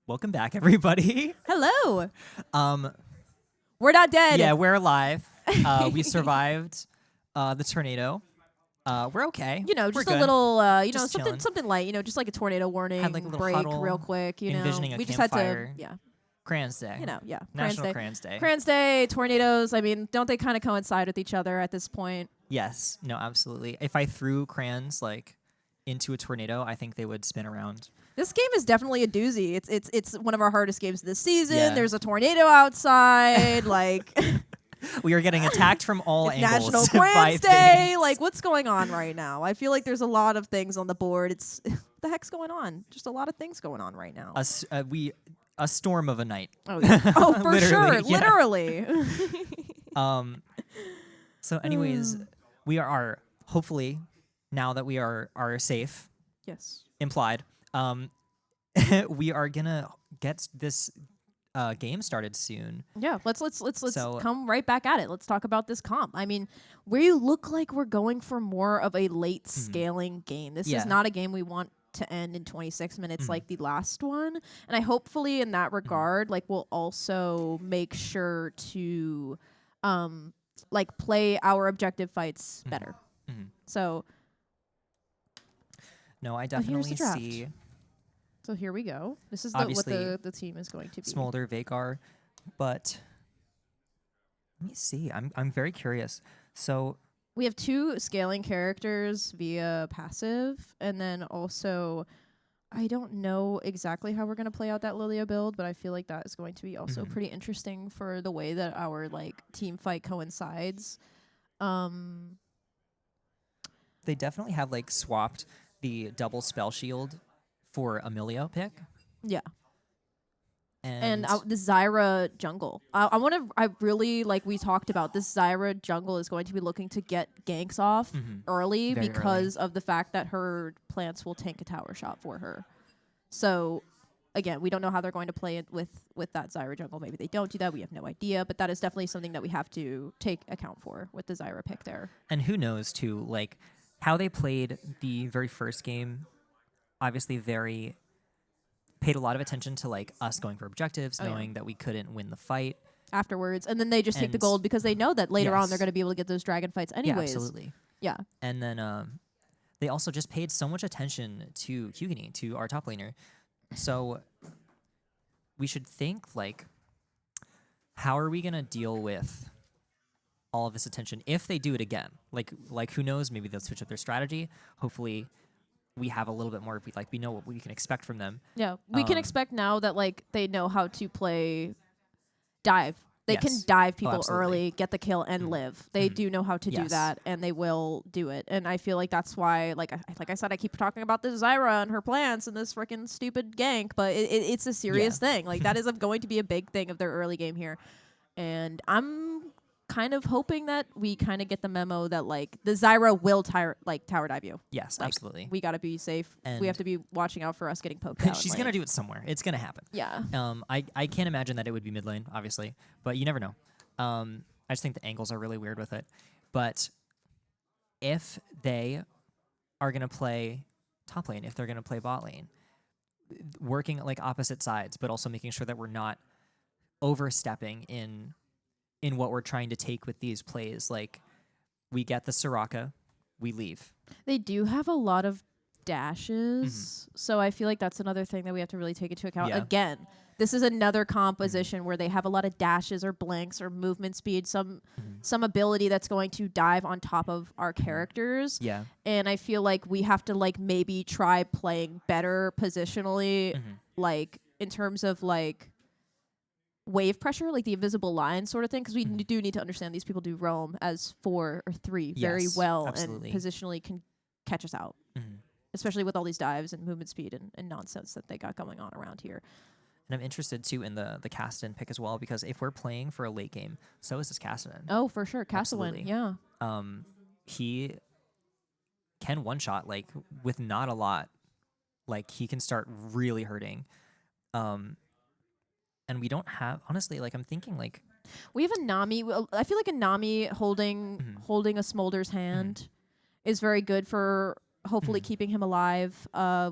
Welcome back, everybody. Hello. Um, We're not dead. yeah, we're alive. We survived the tornado. We're okay. You know, We're just a good. little, you know, Just chilling. something light. You know, just like a tornado warning. Had like a little break huddle, real quick. You know, envisioning a we just had to, campfire. yeah. Crayons Day. You know, yeah. National Crayons Day. Crayons Day. Crayons Day, tornadoes. I mean, don't they kind of coincide with each other at this point? Yes. No, absolutely. If I threw crayons like into a tornado, I think they would spin around. This game is definitely a doozy. It's one of our hardest games this season. Yeah. There's a tornado outside. Like We are getting attacked from all it's angles. National by Crayons Day. things. Like, what's going on right now? I feel like there's a lot of things on the board. It's what the heck's going on? Just a lot of things going on right now. A storm of a night. Oh, yeah. Oh, for sure, Literally, yeah. literally. So, anyways, we are hopefully now that we are Yes. implied. We are gonna get this game started soon. Yeah, let's So- come right back at it. Let's talk about this comp. I mean, we look like we're going for more of a late scaling game. This Yeah. is not a game we want to end in 26 minutes like the last one. And I hopefully in that regard, like we'll also make sure to like play our objective fights better. So No, I here's the definitely draft. see so here we go. This is what Obviously, the team is going to be. Smolder, Vagar, but let me see. I'm very curious. So We have 2 scaling characters via passive, and then also, I don't know exactly how we're going to play out that Lilia build, but I feel like that is going to be also pretty interesting for the way that our like team fight coincides. they definitely have like swapped the double spell shield for Emilio pick. Yeah. And the Zyra jungle. I really, like we talked about, this Zyra jungle is going to be looking to get ganks off early Very because of the fact that her plants will tank a tower shot for her. So, again, we don't know how they're going to play it with that Zyra jungle. Maybe they don't do that. We have no idea. But that is definitely something that we have to take account for with the Zyra pick there. And who knows, too, like, how they played the very first game, obviously paid a lot of attention to, like, us going for objectives, knowing that we couldn't win the fight. Afterwards. And then they just take the And- gold because they know that later on they're Yes. going to be able to get those dragon fights anyways. Yeah, absolutely. Yeah. And then they also just paid so much attention to Hugany, to our top laner. So we should think, like, how are we going to deal with all of this attention if they do it again? Like who knows? Maybe they'll switch up their strategy. Hopefully we have a little bit more, we know what we can expect from them. Yeah, we can expect now that like they know how to play dive. They can Yes. dive people absolutely. early, get the kill, and live. They do know how to do Yes. that, and they will do it. And I feel like that's why, like I said, I keep talking about this Zyra and her plants and this freaking stupid gank, but it's a serious thing. Like that is going to be a big thing of their early game here, and I'm kind of hoping that we kind of get the memo that like the Zyra will tower dive you. Yes, Like, absolutely. We got to be safe. We And- have to be watching out for us getting poked out. She's in going to lane. do it somewhere. It's going to happen. Yeah. I can't imagine that it would be mid lane, obviously, but you never know. I just think the angles are really weird with it. But if they are going to play top lane, if they're going to play bot lane, working like opposite sides, but also making sure that we're not overstepping in what we're trying to take with these plays. Like, we get the Soraka, we leave. They do have a lot of dashes, so I feel like that's another thing that we have to really take into account. Yeah. Again, this is another composition where they have a lot of dashes or blanks or movement speed, some ability that's going to dive on top of our characters. Yeah. And I feel like we have to like maybe try playing better positionally, like in terms of like wave pressure, like the invisible line sort of thing, because we do need to understand these people do roam as 4 or 3 very Yes, well absolutely. and positionally can catch us out, especially with all these dives and movement speed and nonsense that they got going on around here. And I'm interested, too, in the Castellan pick as well, because if we're playing for a late game, so is this Castellan. Oh, for sure. Castellan, Absolutely. yeah. He can one-shot, like, with not a lot. Like, he can start really hurting. And we don't have, honestly, like, I'm thinking, like... We have a Nami. I feel like a Nami holding a Smolder's hand is very good for hopefully keeping him alive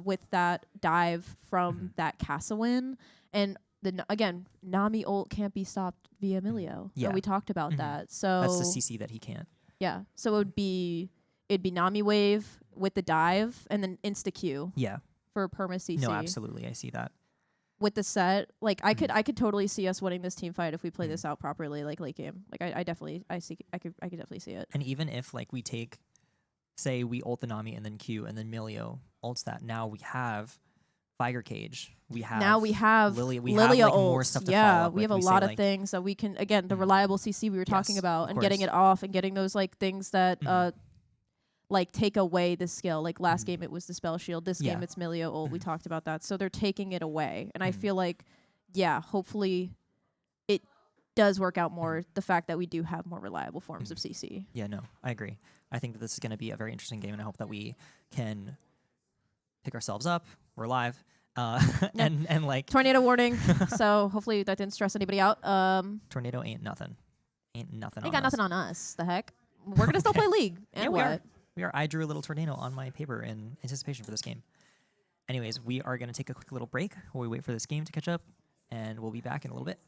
with that dive from that Casa win. And again, Nami ult can't be stopped via Emilio. Yeah. And we talked about that. So that's the CC that he can't. Yeah. So it'd be Nami wave with the dive and then insta Q. Yeah. For perma CC. No, absolutely. I see that. With the set, like I could totally see us winning this team fight if we play this out properly, like late game. Like I could definitely see it. And even if like we take, say we ult the Nami and then Q and then Milio ults that, now we have Fire Cage. We have Lilia. We have like more stuff to follow up we have with. a lot of things that we can, again, the reliable CC we were talking about, and getting it off and getting those like things that like take away the skill. Like last game it was the spell shield. This game it's Milio ult. We talked about that. So they're taking it away. And I feel like, hopefully it does work out more, the fact that we do have more reliable forms of CC. Yeah, no, I agree. I think that this is going to be a very interesting game, and I hope that we can pick ourselves up. We're live. And like tornado warning. So hopefully that didn't stress anybody out. Tornado ain't nothing. Ain't nothing. Ain't got nothing on us. The heck. We're gonna still play League. And what? We are. I drew a little tornado on my paper in anticipation for this game. Anyways, we are gonna take a quick little break while we wait for this game to catch up, and we'll be back in a little bit.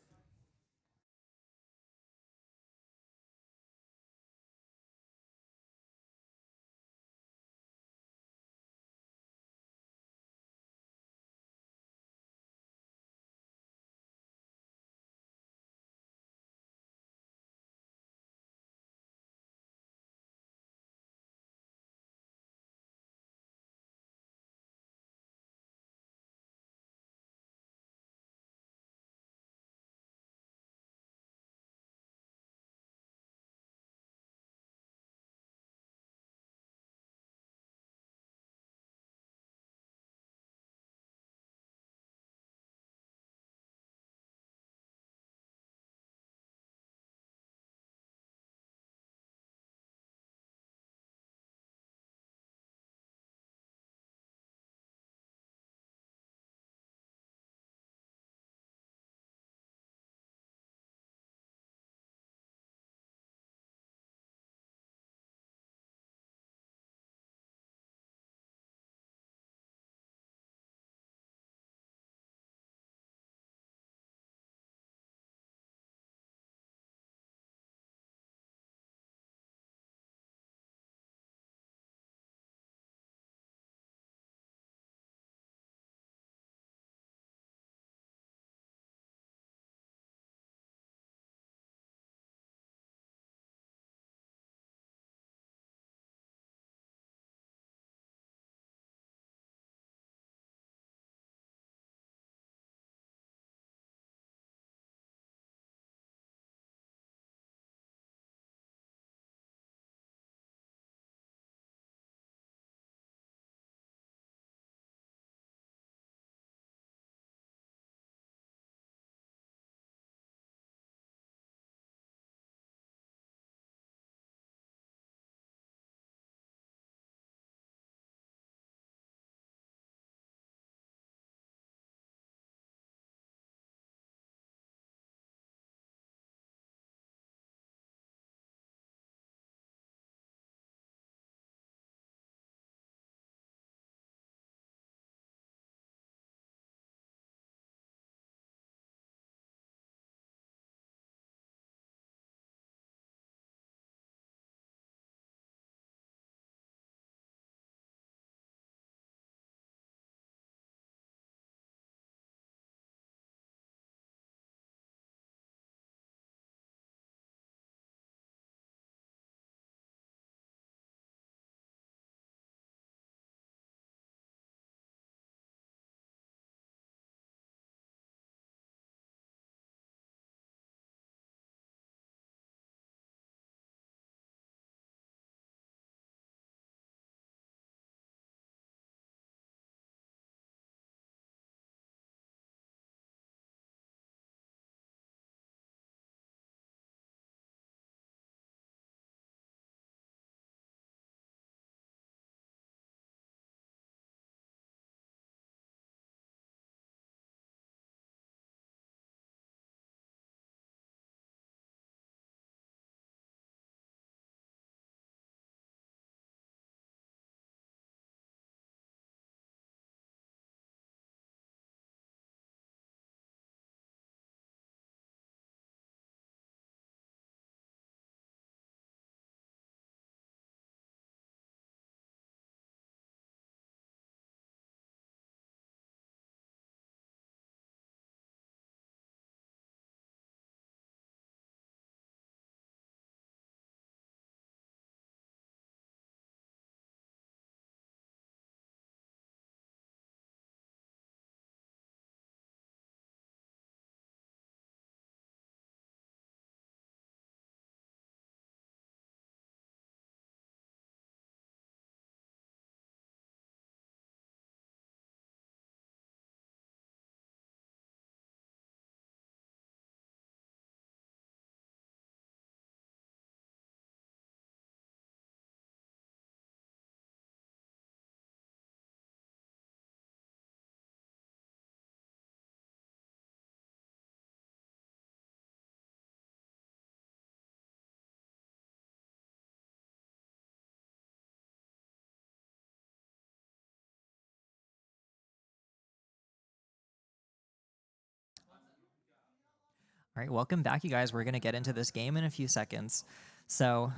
All right, welcome back, you guys. We're going to get into this game in a few seconds. So,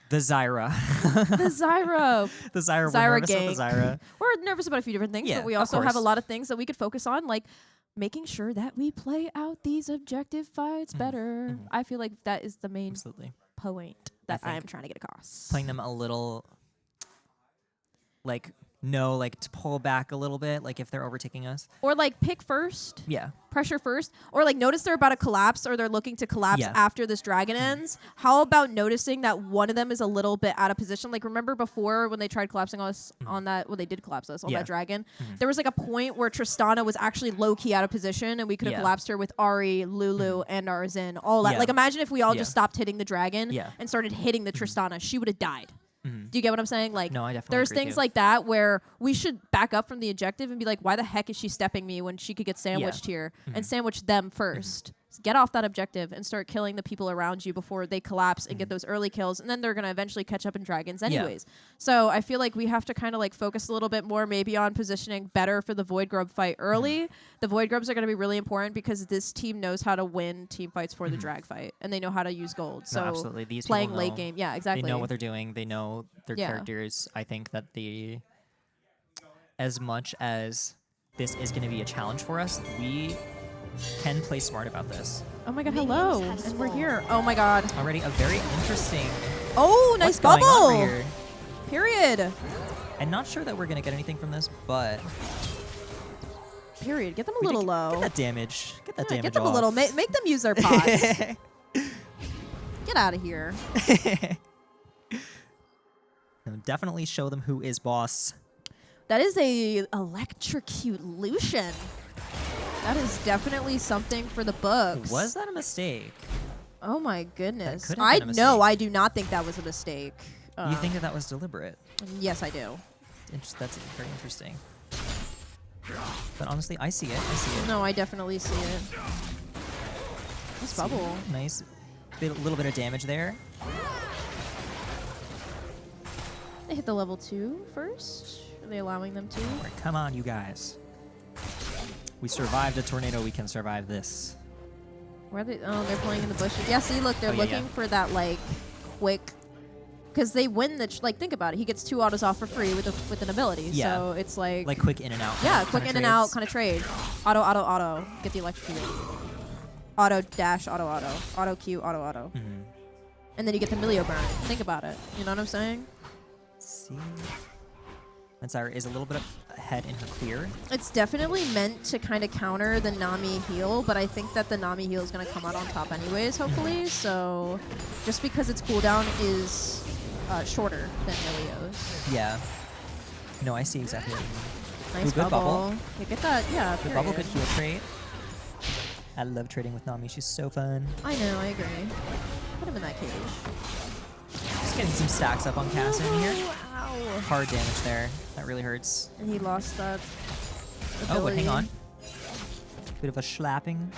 the Zyra. The Zyra. The Zyra. Zyra We're nervous gang. about the Zyra. We're nervous about a few different things, Yeah, but we of also have a course. lot of things that we could focus on, like making sure that we play out these objective fights better. I feel like that is the main point that I am trying to get across. Playing them a little, like, no, like to pull back a little bit, like if they're overtaking us. Or like pick first. Yeah. Pressure first. Or like notice they're about to collapse or they're looking to collapse Yeah. after this dragon ends. How about noticing that one of them is a little bit out of position? Like remember before when they tried collapsing us on that, well they did collapse us on Yeah. that dragon. There was like a point where Tristana was actually low-key out of position and we could have Yeah. collapsed her with Ari, Lulu, and our Zin. All that. Yeah. Like imagine if we all Yeah. just stopped hitting the dragon Yeah. and started hitting the Tristana. She would have died. Do you get what I'm saying? Like, No, I definitely there's agree things too. like that where we should back up from the objective and be like, why the heck is she stepping me when she could get sandwiched here and sandwich them first? Get off that objective and start killing the people around you before they collapse and get those early kills, and then they're gonna eventually catch up in dragons anyways. So I feel like we have to kind of like focus a little bit more maybe on positioning better for the Void Grub fight early. The Void Grubs are gonna be really important because this team knows how to win team fights for the drag fight, and they know how to use gold. So No, absolutely. These playing people late know- game, yeah, exactly. They know what they're doing. They know their Yeah. characters. I think that as much as this is going to be a challenge for us, we can play smart about this. Oh my god, hello. And we're here. Oh my god. Already a very interesting. Oh, nice what's going on bubble. here. Period. I'm not sure that we're going to get anything from this, but Period. Get them a we little did low. Get that damage. Get that Yeah, damage get them off. a little. Make them use their pots. Get out of here. No, definitely show them who is boss. That is a electrocute Lucian. That is definitely something for the books. Was that a mistake? Oh my goodness. could have been a No, mistake. I do not think that was a mistake. You think that that was deliberate? Yes, I do. That's very interesting. But honestly, I see it. I see it. No, I definitely see it. Nice bubble. Nice. Little bit of damage there. They hit the level 2 first. Are they allowing them to? All right, come on, you guys. We survived a tornado. We can survive this. Where are they? Oh, they're playing in the bushes. Yeah, see, look, they're Oh, yeah, looking yeah. for that, like, quick... Because they win the... like, think about it. He gets 2 autos off for free with an ability. Yeah. So it's like... Like quick in and out. yeah, kinda quick in and trades. out kind of trade. Auto, auto, auto. Get the electrocuted. Auto, dash, auto, auto. Auto, Q, auto, auto. And then you get the Milio burn. Think about it. You know what I'm saying? See. Zyra is a little bit ahead in her clear. It's definitely meant to kind of counter the Nami heal, but I think that the Nami heal is going to come out on top anyways, hopefully. So just because its cooldown is shorter than Milio's. Yeah. No, I see exactly what you mean. Nice Ooh, good bubble. Yeah, get that. Yeah, Good bubble, period. good heal trade. I love trading with Nami. She's so fun. I know, I agree. Put him in that cage. Just getting some stacks up on Cassidy here. Ow. Hard damage there. That really hurts. And he lost that Oh, but ability. hang on. Bit of a slapping.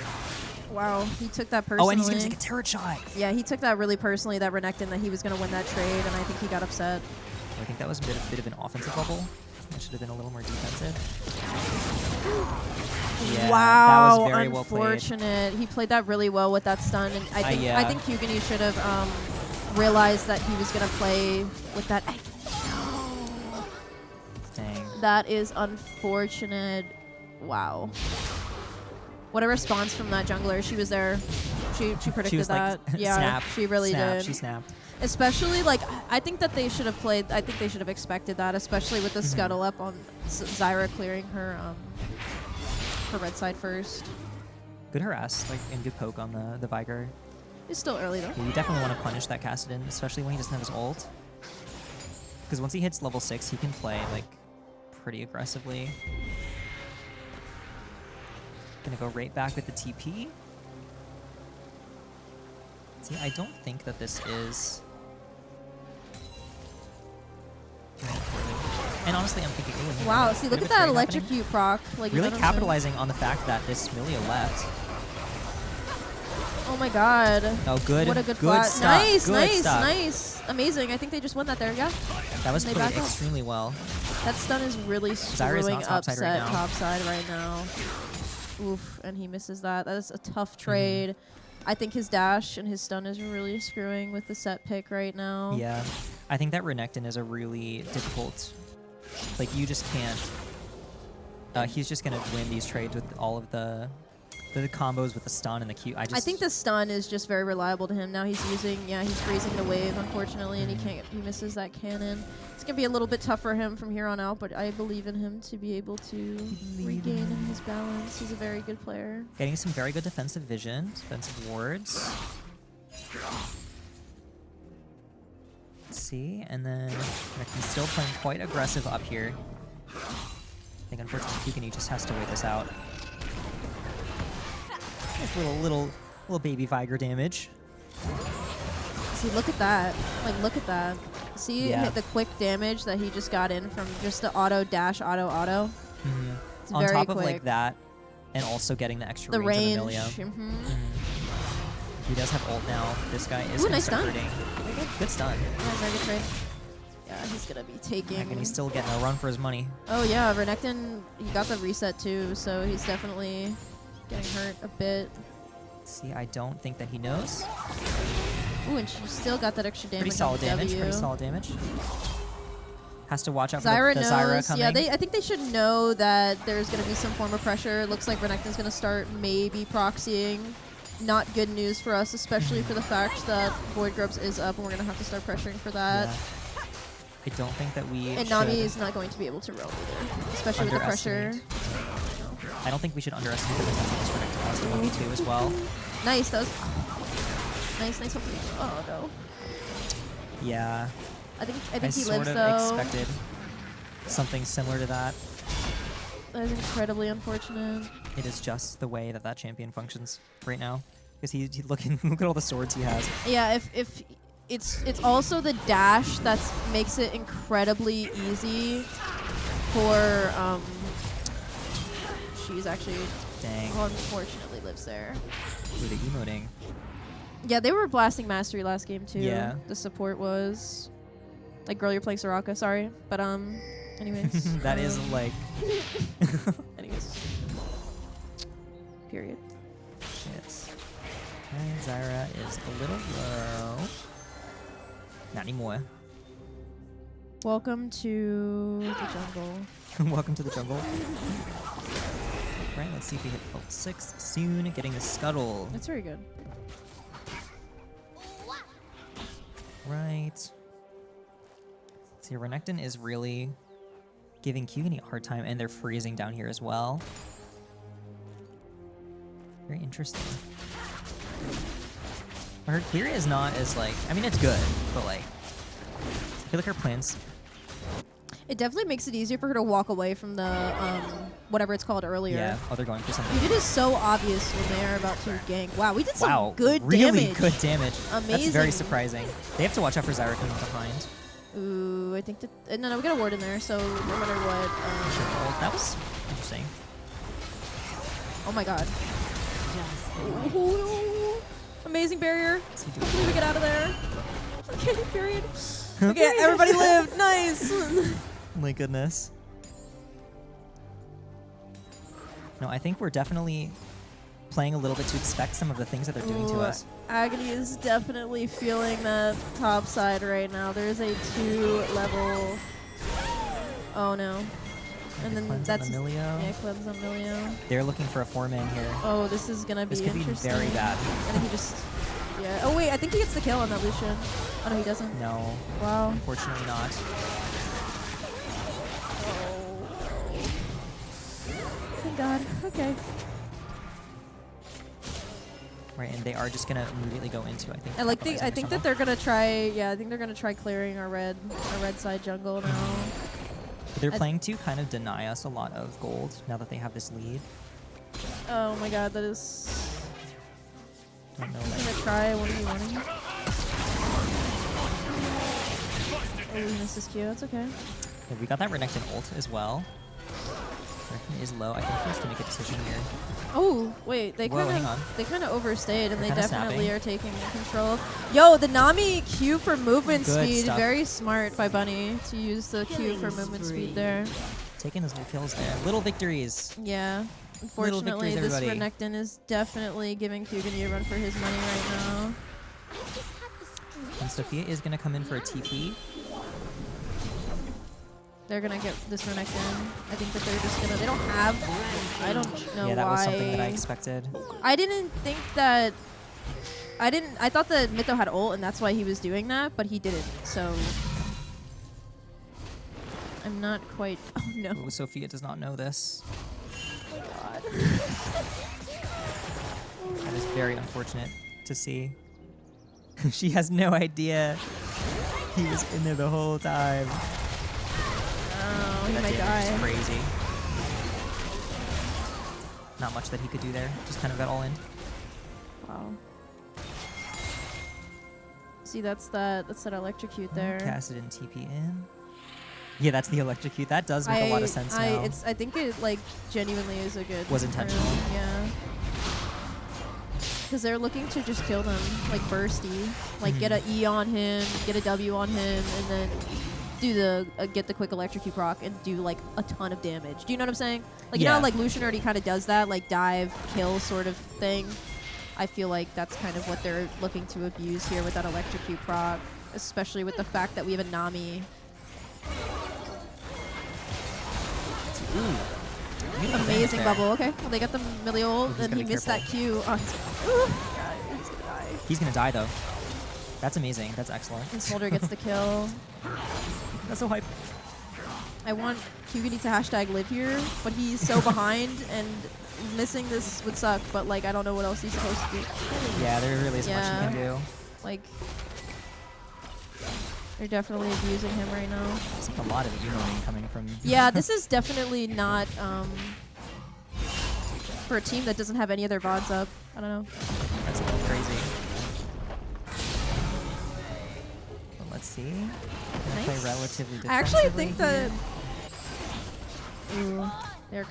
Wow, he took that personally. Oh, and he's going to take a turret shot. Yeah, he took that really personally, that Renekton, that he was going to win that trade, and I think he got upset. I think that was a bit of an offensive bubble. That should have been a little more defensive. Yeah, Wow, that was very well played. unfortunate. He played that really well with that stun, and I think yeah. I think Hugany should have realized that he was going to play with that. Dang. That is unfortunate. Wow. What a response from that jungler. She was there. She predicted was that. like, Yeah, snap, she really snap, did. She snapped. Especially, like, I think that they should have played, I think they should have expected that, especially with the scuttle up on Zyra clearing her red side first. Good harass, like, and good poke on the Viger. It's still early, though. Yeah, you definitely want to punish that Kassadin, especially when he doesn't have his ult. Because once he hits level 6, he can play, like, pretty aggressively. Gonna go right back with the TP. See, I don't think that this is... And honestly, I'm thinking, ooh, Wow, see, look bit at of a that trade happening. electrocute proc. Like, you Really know what I'm saying? capitalizing on the fact that this Millia left. Oh my god. Oh, good. What a good good flat. stuff. Nice, good nice, stuff. nice. Amazing. I think they just won that there, yeah. That was They played back up. extremely well. That stun is really Zyra's screwing not topside upset right now. topside right now. Oof, and he misses that. That is a tough trade. I think his dash and his stun is really screwing with the set pick right now. Yeah. I think that Renekton is a really difficult... Like, you just can't... he's just going to win these trades with all of the combos with the stun and the Q. I think the stun is just very reliable to him. Now he's using... Yeah, he's freezing the wave, unfortunately, and he misses that cannon. It's going to be a little bit tough for him from here on out, but I believe in him to be able to regain his balance. He's a very good player. Getting some very good defensive vision, defensive wards. Let's see, and then he's still playing quite aggressive up here. I think unfortunately Kukini just has to wait this out. Nice little baby Viger damage. See, look at that. Like, look at that. See the quick damage that he just got in from just the auto dash, auto. It's On very top quick. of like that, and also getting the extra range of Amelia. He does have ult now. This guy is nice stun. hurting. Good stun. Yeah, very good trade. Yeah, he's gonna be taking. And he's still getting a run for his money. Oh yeah, Renekton, he got the reset too, so he's definitely getting hurt a bit. See, I don't think that he knows. Ooh, and she still got that extra damage. Pretty solid on damage. W. Pretty solid damage. Has to watch out for Zyra the knows. Zyra coming. Yeah, I think they should know that there's going to be some form of pressure. It looks like Renekton's going to start maybe proxying. Not good news for us, especially for the fact that Void Grubs is up and we're going to have to start pressuring for that. Yeah. I don't think that we And Nami is not going to be able to roam either, especially with the pressure. I don't think we should underestimate the potential this Renekton has to 1v2 as well. Nice, that was... Nice, hopefully. Oh, no. Yeah. I think he sort lives, of though. expected something similar to that. That is incredibly unfortunate. It is just the way that that champion functions right now. Because he's looking, look at all the swords he has. Yeah, if it's also the dash that makes it incredibly easy for she's actually unfortunately lives there. With the emoting. Yeah, they were blasting Mastery last game too. Yeah. The support was like, girl, you're playing Soraka, sorry. But anyways. That is like anyways. Period. Shit. And Zyra is a little low. Not anymore. Welcome to the jungle. Welcome to the jungle. Right, let's see if we hit level 6 soon. Getting the scuttle. That's very good. Right. See, Renekton is really giving Kugani a hard time, and they're freezing down here as well. Very interesting. Her clear is not as like, I mean, it's good, but like, I feel like her plans. It definitely makes it easier for her to walk away from the whatever it's called earlier. Yeah, oh, they're going for something. It is so obvious when they are about to gank. Wow, we did some really damage. Good damage. Amazing. That's very surprising. They have to watch out for Zyra coming behind. Ooh, I think that no, we got a ward in there, so no matter what. That was interesting. Oh my god. Ooh, amazing barrier. Hopefully we get out of there. Okay, period. Okay, everybody lived. Nice. My goodness. No, I think we're definitely playing a little bit to expect some of the things that they're doing to us. Agony is definitely feeling that top side right now. There's a 2-level. Oh no. And then that's yeah, cleanse on Milio. They're looking for a 4-man here. Oh, this is gonna be interesting. This could be very bad. And then he just oh wait, I think he gets the kill on that Lucian. Oh no, he doesn't. No. Wow. Unfortunately not. Thank God. Okay. Right, and they are just gonna immediately go into, I think. I think that they're gonna try. Yeah, I think they're gonna try clearing our red side jungle now. They're playing to kind of deny us a lot of gold now that they have this lead. Oh my god, that is. Don't know. I'm gonna try 1v1. Oh, we missed this Q. That's okay. Yeah, we got that Renekton ult as well. Renekton is low. I think he has to make a decision here. Oh wait, they Whoa, kind of overstayed, and They're they kinda definitely snapping. are taking control. Yo, the Nami Q for movement Good speed, stuff. very smart by Bunny to use the Q for movement speed there. Taking his little kills there. Little victories. Yeah. Unfortunately, victories, this everybody. Renekton is definitely giving Kugani a run for his money right now. And Sophia is going to come in for a TP. They're going to get this Renekton. I think that they're just going to... They don't have... I don't know why. Yeah, that was something that I expected. I didn't think that... I thought that Mytho had ult, and that's why he was doing that, but he didn't, so... I'm not quite... Oh, no. Ooh, Sophia does not know this. Oh, my God. That is very unfortunate to see. She has no idea he was in there the whole time. Oh, he That might damage is die. crazy. Not much that he could do there. Just kind of got all in. Wow. See, that's that electrocute there. Casted and TP in. Yeah, that's the electrocute. That does make a lot of sense now. I think it like genuinely is a good. Was intentional. Yeah. Because they're looking to just kill them, like bursty, like get a E on him, get a W on him, and then do the get the quick electrocute proc and do like a ton of damage. Do you know what I'm saying? Like you know, how, like Lucian already kind of does that, like dive, kill sort of thing. I feel like that's kind of what they're looking to abuse here with that electrocute proc, especially with the fact that we have a Nami. Amazing bubble. Okay, well, they got the melee ult, and he missed that Q. Oh, he's gonna die. He's gonna die though. That's amazing. That's excellent. And Smolder gets the kill. That's so hype. I want Kugani to hashtag live here, but he's so behind, and missing this would suck, but like I don't know what else he's supposed to do. Yeah, there really isn't much he can do. Like, they're definitely abusing him right now. There's like a lot of Unoing coming from... Yeah, this is definitely not for a team that doesn't have any of their VODs up. I don't know. That's a little crazy. Well, let's see. Gonna play relatively defensively. I actually think here. that... Ooh, they're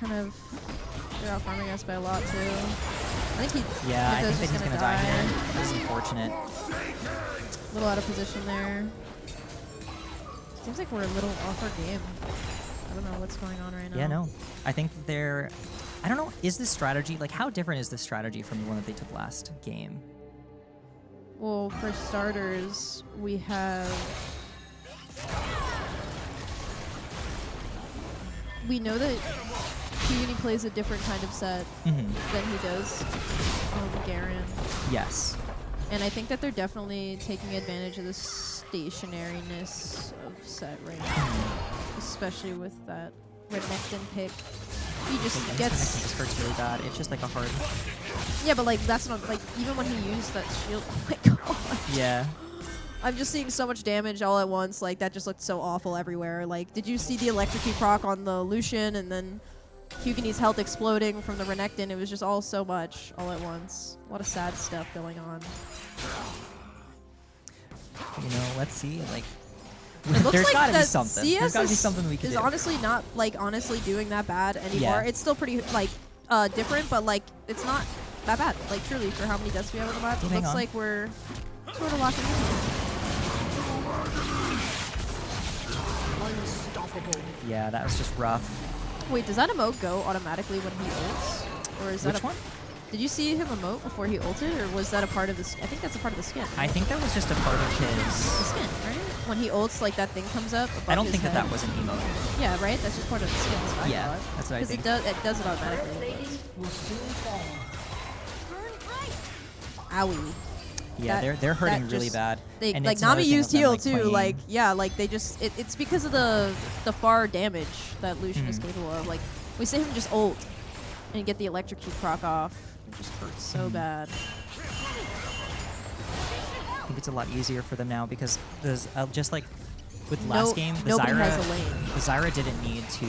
out farming us by a lot too. I think he... Yeah, I think that he's gonna die here. That's unfortunate. A little out of position there. Seems like we're a little off our game. I don't know what's going on right now. Yeah, no. I think they're... I don't know, is this strategy... Like, how different is this strategy from the one that they took last game? Well, for starters, we have... We know that Kugani plays a different kind of set than he does Garen. Yes. And I think that they're definitely taking advantage of the stationariness of set right now. Especially with that Renekton pick. He just gets... Renekton just hurts really bad. It's just like a hard... Yeah, but like that's not... Like, even when he used that shield... Oh my god. Yeah. I'm just seeing so much damage all at once. Like, that just looked so awful everywhere. Like, did you see the electrocute proc on the Lucian and then Kugani's health exploding from the Renekton? It was just all so much all at once. A lot of sad stuff going on. You know, let's see. Like, it looks there's like gotta be that something. CS There's gotta be something we can is do. honestly not, like, honestly doing that bad anymore. Yeah. It's still pretty, like, different, but, like, it's not that bad. Like, truly, for how many deaths we have on the map, it looks like we're sort of locking in. Yeah, that was just rough. Wait, does that emote go automatically when he ults? Or is that Which one? Did you see him emote before he ulted, or was that a part of the... I think that's a part of the skin. I think that was just a part of his... The skin, right? When he ults, like, that thing comes up above I don't his think that head. that was an emote. Yeah, right? That's just part of the skin. That's what I Yeah, thought. that's what I think. Because it does it automatically. Owie. Yeah, they're hurting really bad. They, and like, Nami used heal too. Like, yeah, like they just it's because of the far damage that Lucian is capable of. Like, we see him just ult and get the electrocute proc off. It just hurts so bad. I think it's a lot easier for them now because there's just like with last game, the nobody has a lane. Zyra didn't need to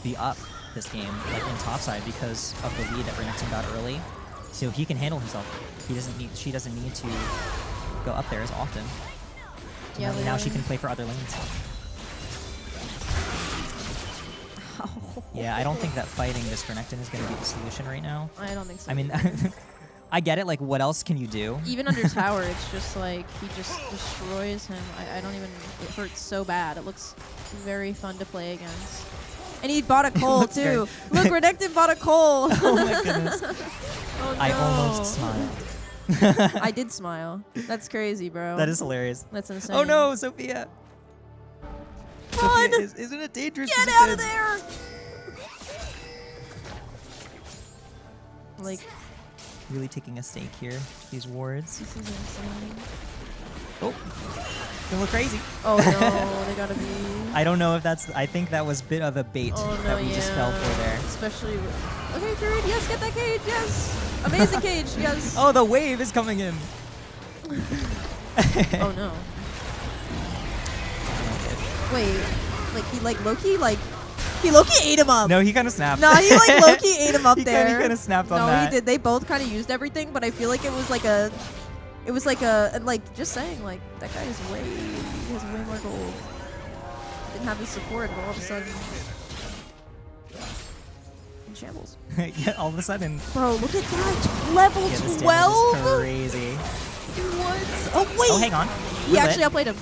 be up this game like in topside because of the lead that Renekton got early. So he can handle himself. She doesn't need to go up there as often. Yeah, now she can play for other lanes. Yeah, I don't think that fighting this Renekton is going to be the solution right now. I don't think so. I mean, I get it. Like, what else can you do? Even under tower, it's just like he just destroys him. I don't even. It hurts so bad. It looks very fun to play against. And he bought a coal looks very- too. Look, Redacted bought a coal. Oh my goodness. Oh, I no. almost smiled. I did smile. That's crazy, bro. That is hilarious. That's insane. Oh no, Sophia. Run! Sophia, isn't it dangerous? Get position? out of there! Like, Really taking a stake here. These wards. this is insane. Oh, they look crazy. Oh no, they gotta be. I don't know if that's. I think that was a bit of a bait Oh no, that we just fell for there. Especially. Okay, Period. Yes, get that cage. Yes. Amazing cage. Yes. Oh, the wave is coming in. Oh no. Wait, like he Loki he Loki ate him up. No, he kind of snapped. No, he Loki ate him up he there. He kind of snapped on no, that. No, he did. They both kind of used everything, but I feel like it was like just saying like that guy is he has way more gold. Didn't have his support, but all of a sudden in shambles. Yeah, all of a sudden. Bro, look at that level Yeah, this 12. damage is crazy. What? Oh wait. Oh, hang on. He actually outplayed him.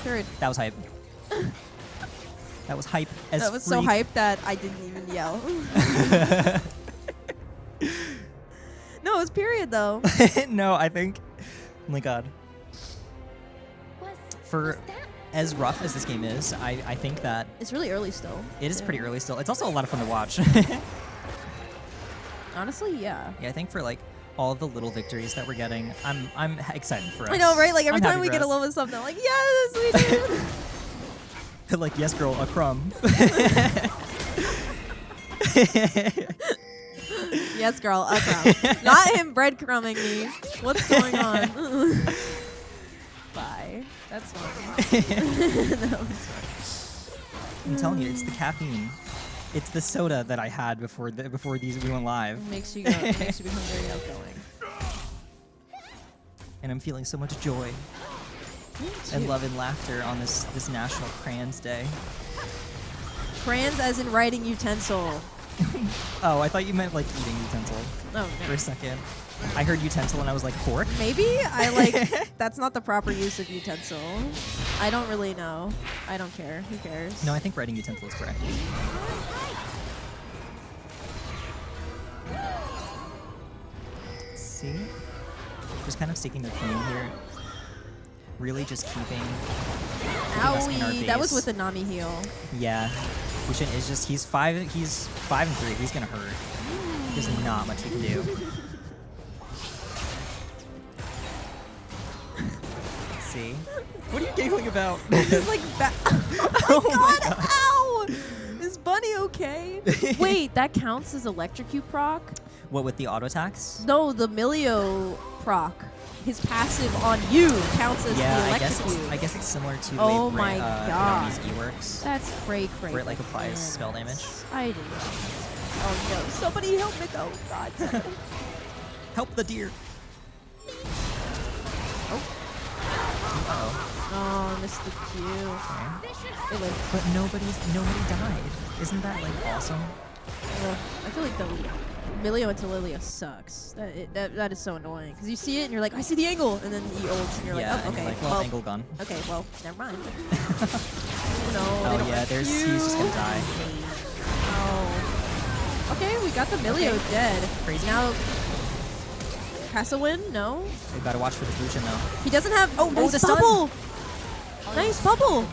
Period. That was hype. That was hype as That was so freak. hype that I didn't even yell. No, it was period though. No, I think. Oh my god. For as rough as this game is, I think that It's really early still. it is pretty early still. It's also a lot of fun to watch. Honestly, yeah. Yeah, I think for like all of the little victories that we're getting, I'm excited for us. I know, right? Like every I'm time happy we for get a us. little bit of something, I'm like, yes, we did. Like, yes, girl, a crumb. Yes, girl, a crumb. Not him breadcrumbing me. What's going on? Bye. That's fine. No, it's fine. I'm telling you, it's the caffeine. It's the soda that I had before these we went live. It makes you become very outgoing. And I'm feeling so much joy and love and laughter on this National Crayons Day. Crayons as in writing utensil. Oh, I thought you meant like eating utensil Oh, for no. a second. I heard utensil and I was like, fork? Maybe I like that's not the proper use of utensil. I don't really know. I don't care. Who cares? No, I think writing utensil is correct. See? Just kind of sticking their claim here. Really just keeping us in our Owie, that was base. with the Nami heal. Yeah. Kushin is just he's 5 and 3. He's gonna hurt. There's not much we can do. See? What are you giggling about? He's like oh my god, ow! Is Bunny okay? Wait, that counts as electrocute proc? What, with the auto attacks? No, the Milio proc. His passive on you counts as the Yeah, electrocute. I guess it's similar to the Oh way my god. Nami's E works. That's cray. Where it like applies spell damage. I didn't know. Oh no, somebody help me though. God. Help the deer. Uh-oh. Oh, missed the cue. It lived. But nobody died. Isn't that like awesome? Ugh, I feel like the Milio into Lilia sucks. That is so annoying. Because you see it and you're like, I see the angle. And then he ults and you're Yeah, like, oh, and okay. you're like, well, angle gone. Okay, well, never mind. No, Oh yeah, he's just gonna die. Oh. Okay, we got the Milio dead. Crazy. Now, Castle win? No. We gotta watch for this Lucian though. He doesn't have. Oh, nice the stun. bubble. Nice bubble.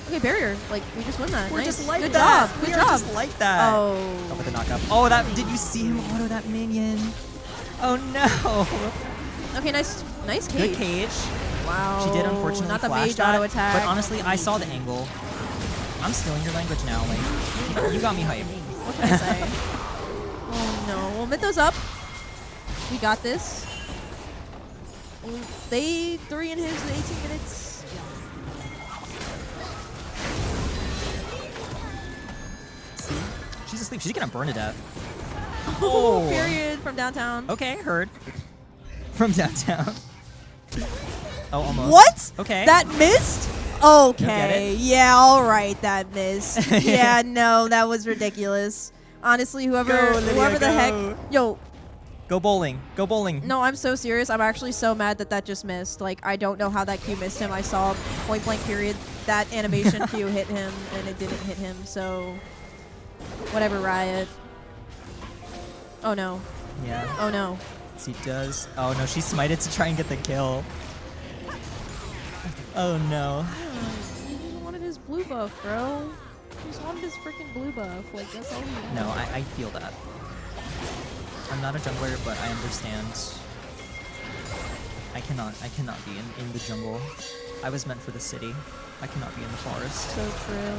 Okay, barrier. Like, we just won that. We're nice. just like Good that. job. Good We are job. just like that. Oh. Oh, with the knockup. Oh, did you see him auto that minion? Oh no. Okay, nice cage. Good cage. Wow. She did unfortunately Not the flash mage that, auto attack. but honestly, I saw the angle. I'm stealing your language now, like you got me hyped. What can I say? Oh no. We'll mid those up. We got this. They 3 in his 18 minutes. She's asleep. She's gonna burn to death. Oh, period from downtown. Okay, heard. From downtown. Oh, almost. What? Okay. That missed? You'll get Okay. it. Yeah, all right, that missed. Yeah, no, that was ridiculous. Honestly, whoever Lydia, the go. heck. Yo, Go bowling. Go bowling. no, I'm so serious. I'm actually so mad that just missed. Like, I don't know how that Q missed him. I saw point blank period that animation Q hit him and it didn't hit him. So Whatever, Riot. Oh no. Yeah. Oh no. She does. Oh no, she smited to try and get the kill. Oh no. He just wanted his blue buff, bro. He just wanted his freaking blue buff. Like, that's all he wanted. No, I feel that. I'm not a jungler, but I understand. I cannot be in the jungle. I was meant for the city. I cannot be in the forest. So true.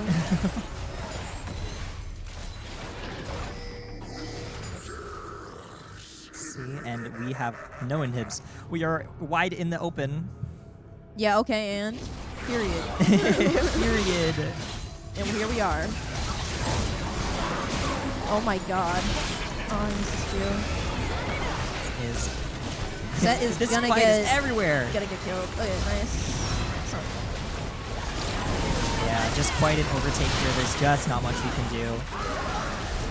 See, and we have no inhibs. We are wide in the open. Yeah, okay, and period. Period. And here we are. Oh my god. Oh, this is Set is this gonna fight get is everywhere. Gonna get killed. Okay, nice. Yeah, just quite an overtake here. There's just not much we can do.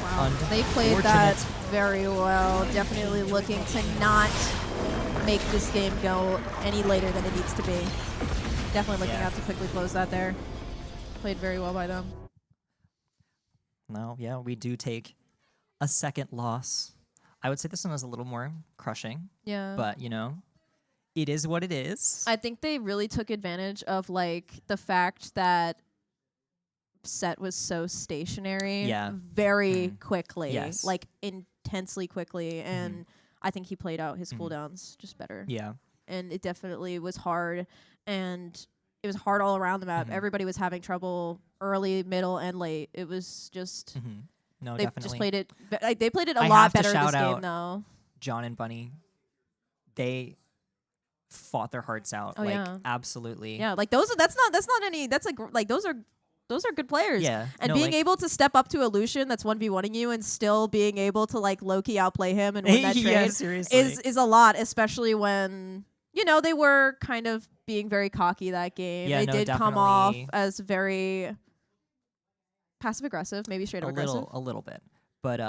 Wow, they played that very well. Definitely looking to not make this game go any later than it needs to be. Definitely looking out to quickly close that there. Played very well by them. No, yeah, we do take a second loss. I would say this one was a little more crushing. Yeah. But, you know, it is what it is. I think they really took advantage of, like, the fact that Set was so stationary very quickly. Yes. Like, intensely quickly. And I think he played out his cooldowns just better. Yeah. And it definitely was hard. And it was hard all around the map. Everybody was having trouble early, middle, and late. It was just... No, they definitely. just played it. They played it a lot better this game, though. John and Bunny, they fought their hearts out. Oh, like, yeah. absolutely. Yeah, like those. That's not any. That's like those are good players. Yeah, and no, being like, able to step up to a Lucian that's 1v1ing you and still being able to like low-key outplay him and win that trade is a lot, especially when you know they were kind of being very cocky that game. Yeah, they no, did come off as very passive aggressive, maybe straight up aggressive. A little bit, but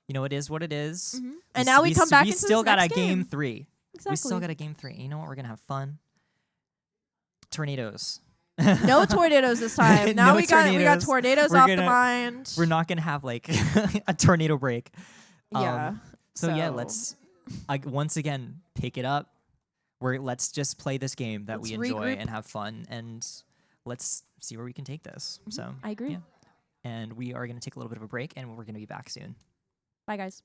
you know, it is what it is. And now we come back. We into still this got a next game 3. Exactly. We still got a game 3. You know what? We're gonna have fun. Tornadoes. No tornadoes this time. Now No we got tornadoes off the mind. We're not gonna have like a tornado break. Yeah. So yeah, let's once again pick it up. Let's just play this game that we enjoy and have fun, and let's see where we can take this. So I agree. Yeah. And we are going to take a little bit of a break, and we're going to be back soon. Bye, guys.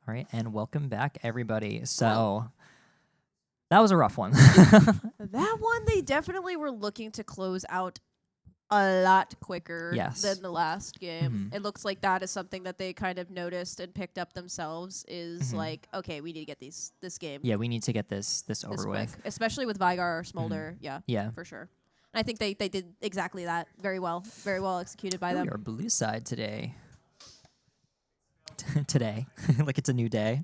All right, and welcome back, everybody. So that was a rough one. That one, they definitely were looking to close out a lot quicker than the last game. It looks like that is something that they kind of noticed and picked up themselves is like, okay, we need to get this game. Yeah, we need to get this over quick. with. Especially with Vigar or Smolder. Yeah. For sure. And I think they did exactly that very well. Very well executed by them. We are blue side today. Today. Like it's a new day.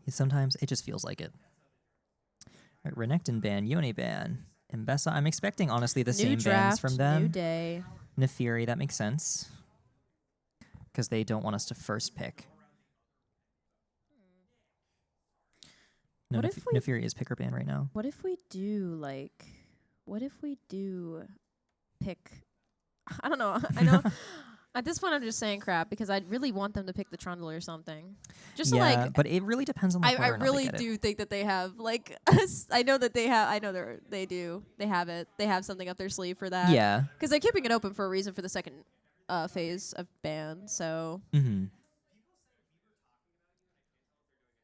Sometimes it just feels like it. All right, Renekton ban, Yone ban, Mbessa. I'm expecting, honestly, the same bans from them. New day. Nefiri, that makes sense. Because they don't want us to first pick. No, What if we- Nefiri is picker ban right now. What if we do pick? I don't know. I know. At this point, I'm just saying crap because I really want them to pick the Trundle or something. Just yeah, like, but it really depends on I whether or not they really get it. do think that they have like. I know that they have. I know they do. They have it. They have something up their sleeve for that. Yeah. Because they're keeping it open for a reason for the second phase of ban. So. Mm-hmm.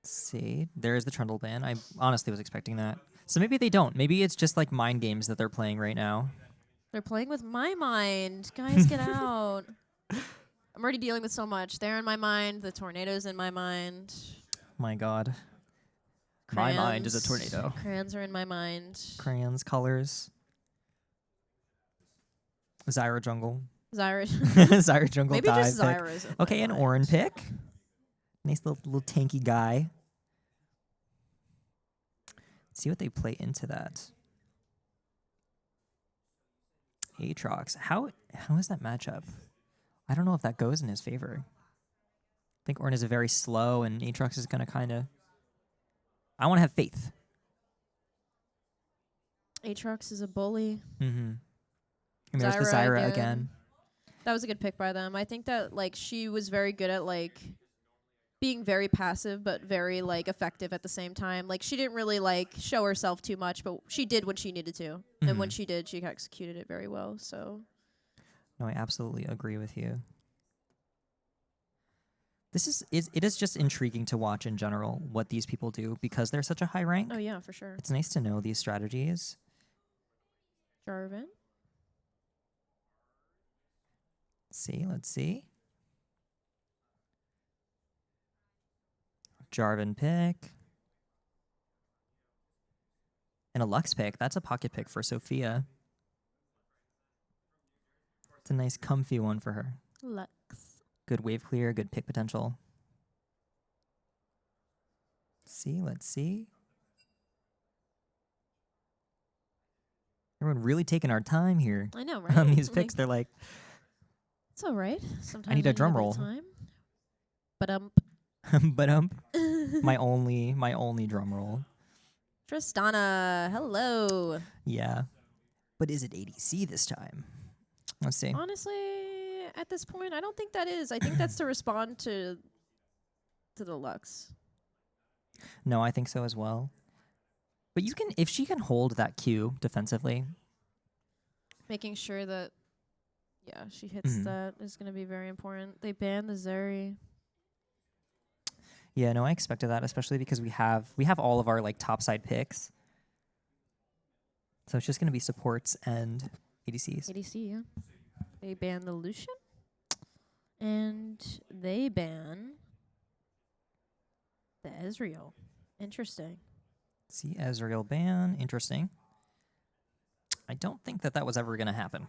See, there's the Trundle ban. I honestly was expecting that. So maybe they don't. Maybe it's just like mind games that they're playing right now. They're playing with my mind. Guys, get out. I'm already dealing with so much. They're in my mind. The tornado's in my mind. My God. My mind is a tornado. Crayons are in my mind. Crayons, colors. Zyra jungle. Zyra. Zyra jungle Maybe dive just pick. Zyra's in Okay, my an mind. Orin pick. Nice little tanky guy. Let's see what they play into that. Aatrox. How is that matchup? I don't know if that goes in his favor. I think Orin is very slow, and Aatrox is going to kind of... I want to have faith. Aatrox is a bully. Mm-hmm. And there's the Zyra again. That was a good pick by them. I think that like she was very good at like being very passive but very like effective at the same time. Like she didn't really like show herself too much, but she did when she needed to. And when she did, she executed it very well. So No, I absolutely agree with you. It is just intriguing to watch in general what these people do because they're such a high rank. Oh yeah, for sure. It's nice to know these strategies. Jarvan. Let's see. Jarvan pick. And a Lux pick. That's a pocket pick for Sophia. It's a nice comfy one for her. Lux. Good wave clear, good pick potential. Let's see. Everyone really taking our time here. I know, right? On these Like, picks, they're like, it's all right. Sometimes I need a drum roll. Time. But my only drum roll. Tristana, hello. Yeah. But is it ADC this time? Let's see. Honestly, at this point, I don't think that is. I think that's to respond to the Lux. No, I think so as well. But you can, if she can hold that Q defensively. Making sure that, yeah, she hits that is going to be very important. They banned the Zeri. Yeah, no, I expected that, especially because we have all of our like top side picks. So it's just going to be supports and ADCs. ADC, yeah. They ban the Lucian. And they ban the Ezreal. Interesting. See, Ezreal ban. Interesting. I don't think that was ever going to happen.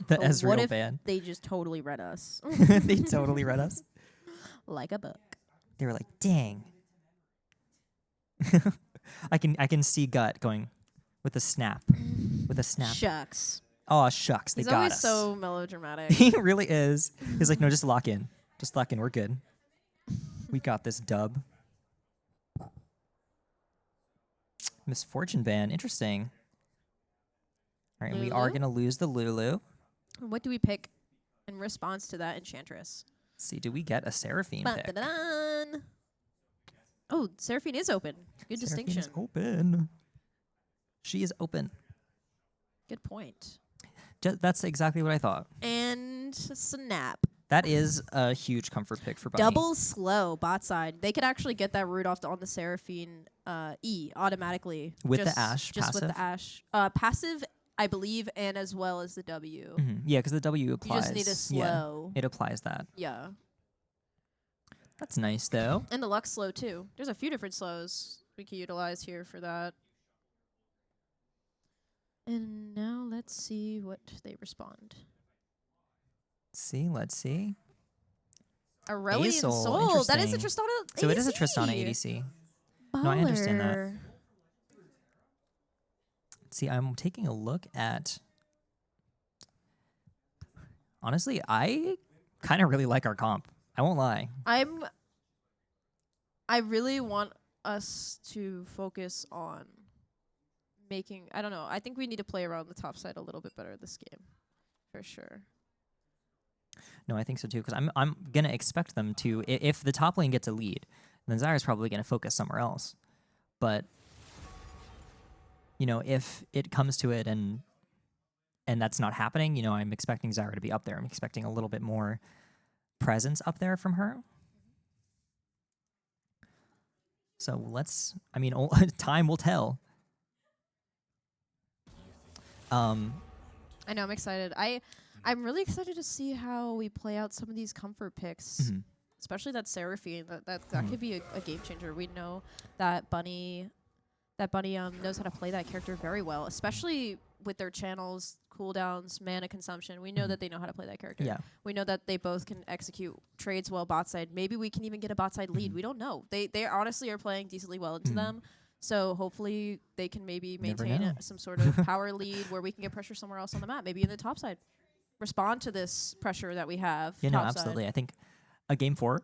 The Ezreal what if ban. they just totally read us? They totally read us. Like a book. They were like, dang. I can see Gut going with a snap. With a snap. Shucks. Oh, shucks. They He's got always us. so melodramatic. He really is. He's like, no, just lock in. Just lock in. We're good. We got this dub. Misfortune ban. Interesting. All right, we are Lulu? going to lose the Lulu. What do we pick in response to that Enchantress? Let's see, do we get a Seraphine pick? Ba-da-dun. Oh, Seraphine is open. Good distinction. Seraphine's open. She is open. Good point. That's exactly what I thought. And Snap. That is a huge comfort pick for Bunny. Double slow bot side. They could actually get that root off on the Seraphine E automatically With the Ashe just with passive? the Ashe passive, I believe, and as well as the W. Yeah, because the W applies. You just need a slow. Yeah, it applies that. Yeah. That's nice though. And the Lux slow too. There's a few different slows we can utilize here for that. And now let's see what they respond. Let's see. Aurelian Soul, Soul. That is a interesting. Tristana ADC. So it is a Tristana ADC. No, I understand that. Baller. See, I'm taking a look at. Honestly, I kind of really like our comp. I won't lie. I really want us to focus on making. I don't know. I think we need to play around the top side a little bit better this game, for sure. No, I think so too. Because I'm gonna expect them to. If the top lane gets a lead, then Zyra's probably gonna focus somewhere else. But you know, if it comes to it and that's not happening, you know, I'm expecting Zyra to be up there. I'm expecting a little bit more presence up there from her. So let's. I mean, time will tell. I know. I'm excited. I'm really excited to see how we play out some of these comfort picks, especially that Seraphine. That could be a game changer. We know that Bunny knows how to play that character very well, especially with their channels, cooldowns, mana consumption. We know that they know how to play that character. Yeah. We know that they both can execute trades well bot side. Maybe we can even get a bot side lead. We don't know. They honestly are playing decently well into them. So hopefully they can maybe maintain some sort of power lead where we can get pressure somewhere else on the map, maybe in the top side. Respond to this pressure that we have. You know, top absolutely. Side. I think a game 4.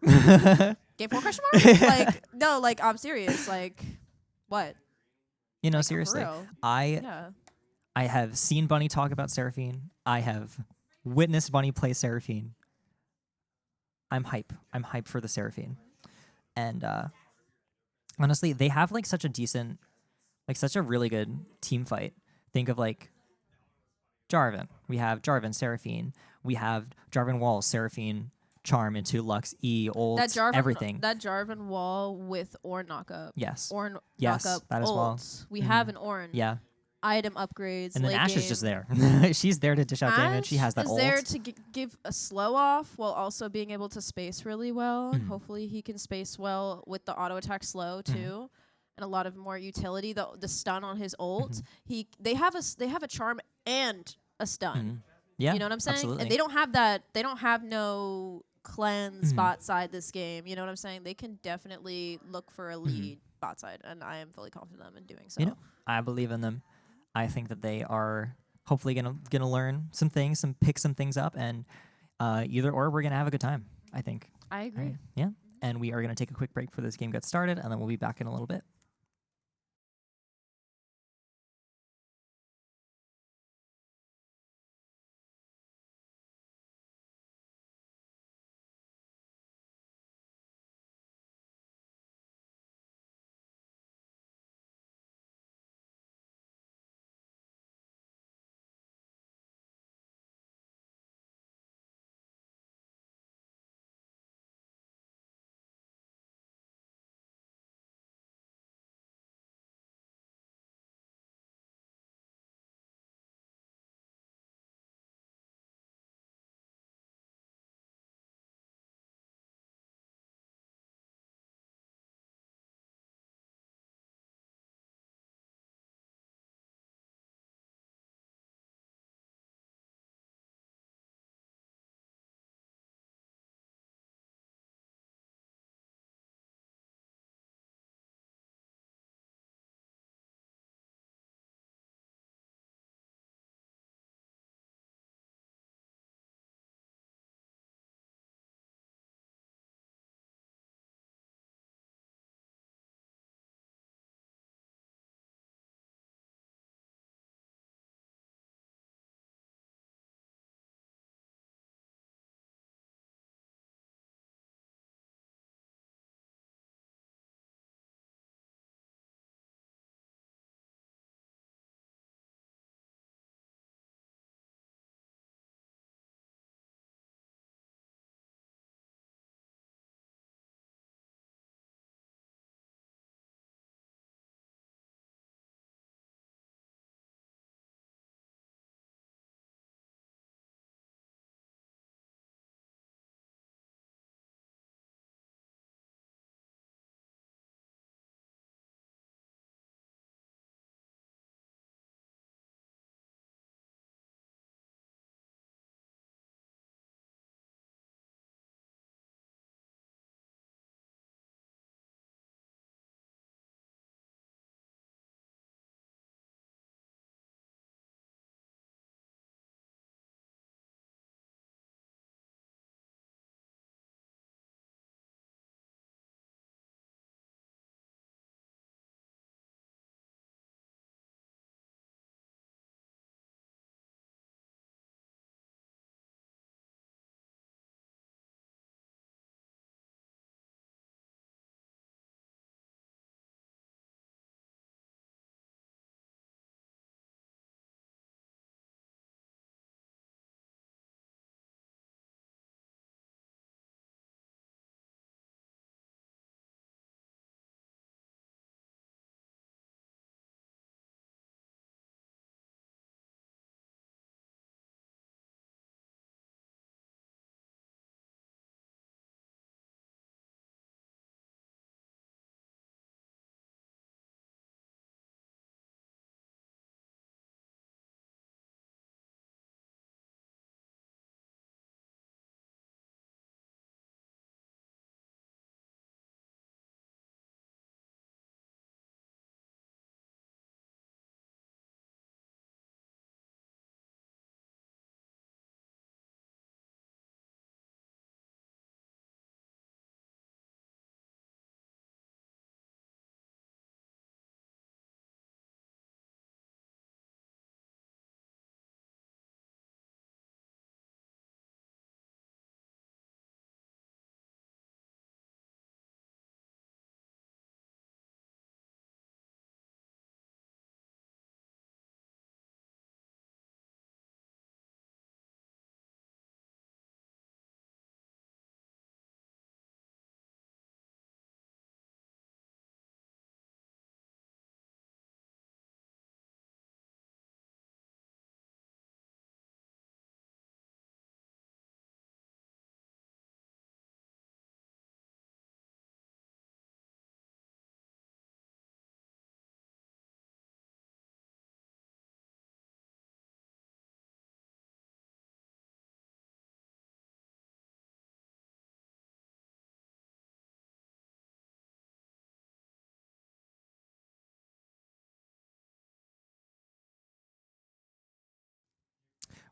Game 4 question mark? Like, no, like, I'm serious. Like, what? You know, Like, seriously. for real. I have seen Bunny talk about Seraphine. I have witnessed Bunny play Seraphine. I'm hype. I'm hype for the Seraphine. And honestly, they have like such a decent, like such a really good team fight. Think of like Jarvan. We have Jarvan, Seraphine. We have Jarvan Wall, Seraphine, Charm into Lux, E, ult, everything. That Jarvan wall with Ornn knockup. Yes. Ornn Yes, knockup. that as well. Ults. We have an Ornn. Yeah. Item upgrades. And then late Ashe game. is just there. She's there to dish out damage. She has that is ult. there to give a slow off while also being able to space really well. Hopefully he can space well with the auto attack slow too. And a lot of more utility. The stun on his ult. They have a charm and a stun. Yeah. You know what I'm saying? Absolutely. And they don't have that. They don't have no cleanse bot side this game. You know what I'm saying? They can definitely look for a lead bot side, and I am fully confident in doing so. You know, I believe in them. I think that they are hopefully gonna learn some things, pick some things up, and either or we're gonna have a good time. I think. I agree. Right. Yeah. And we are gonna take a quick break before this game gets started, and then we'll be back in a little bit.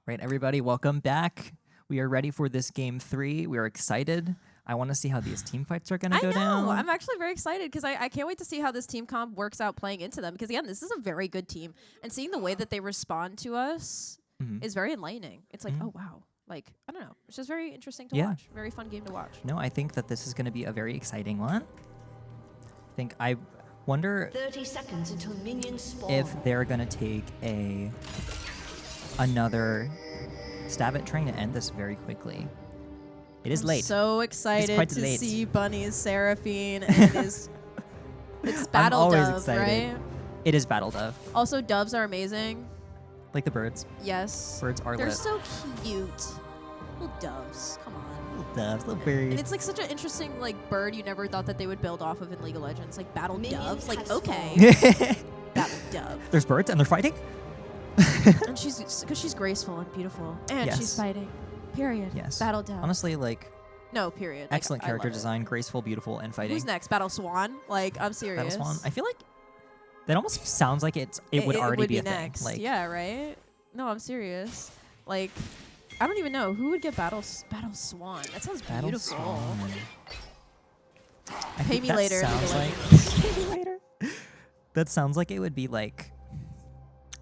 Right, everybody, welcome back. We are ready for this game 3. We are excited. I want to see how these team fights are going to go down. I'm actually very excited because I can't wait to see how this team comp works out playing into them. Because, again, this is a very good team. And seeing the way that they respond to us is very enlightening. It's like, oh, wow. Like, I don't know. It's just very interesting to watch. Very fun game to watch. No, I think that this is going to be a very exciting one. I wonder 30 seconds until minions spawn. if they're going to take another stab at trying to end this very quickly. It is late. So excited to late. see Bunny's Seraphine and it's Battle I'm always Dove, excited. right? It is Battle Dove. Also, doves are amazing. Like the birds. Yes. Birds are They're lit. so cute. Little doves. Come on. Little doves, little birds. And it's like such an interesting like bird you never thought that they would build off of in League of Legends. Like Battle Doves. Like, okay. Battle Dove. There's birds and they're fighting? And because she's graceful and beautiful. And she's fighting. Period. Yes. Battle Dove. Honestly, like... No, period. Excellent I character love it. design, graceful, beautiful, and fighting. Who's next? Battle Swan? Like, I'm serious. Battle Swan. I feel like that almost sounds like it would already would be a next. thing. Like, yeah, right? No, I'm serious. Like, I don't even know who would get Battle Swan. That sounds Battle beautiful. Swan. Pay me later. Sounds like pay me later. That sounds like it would be like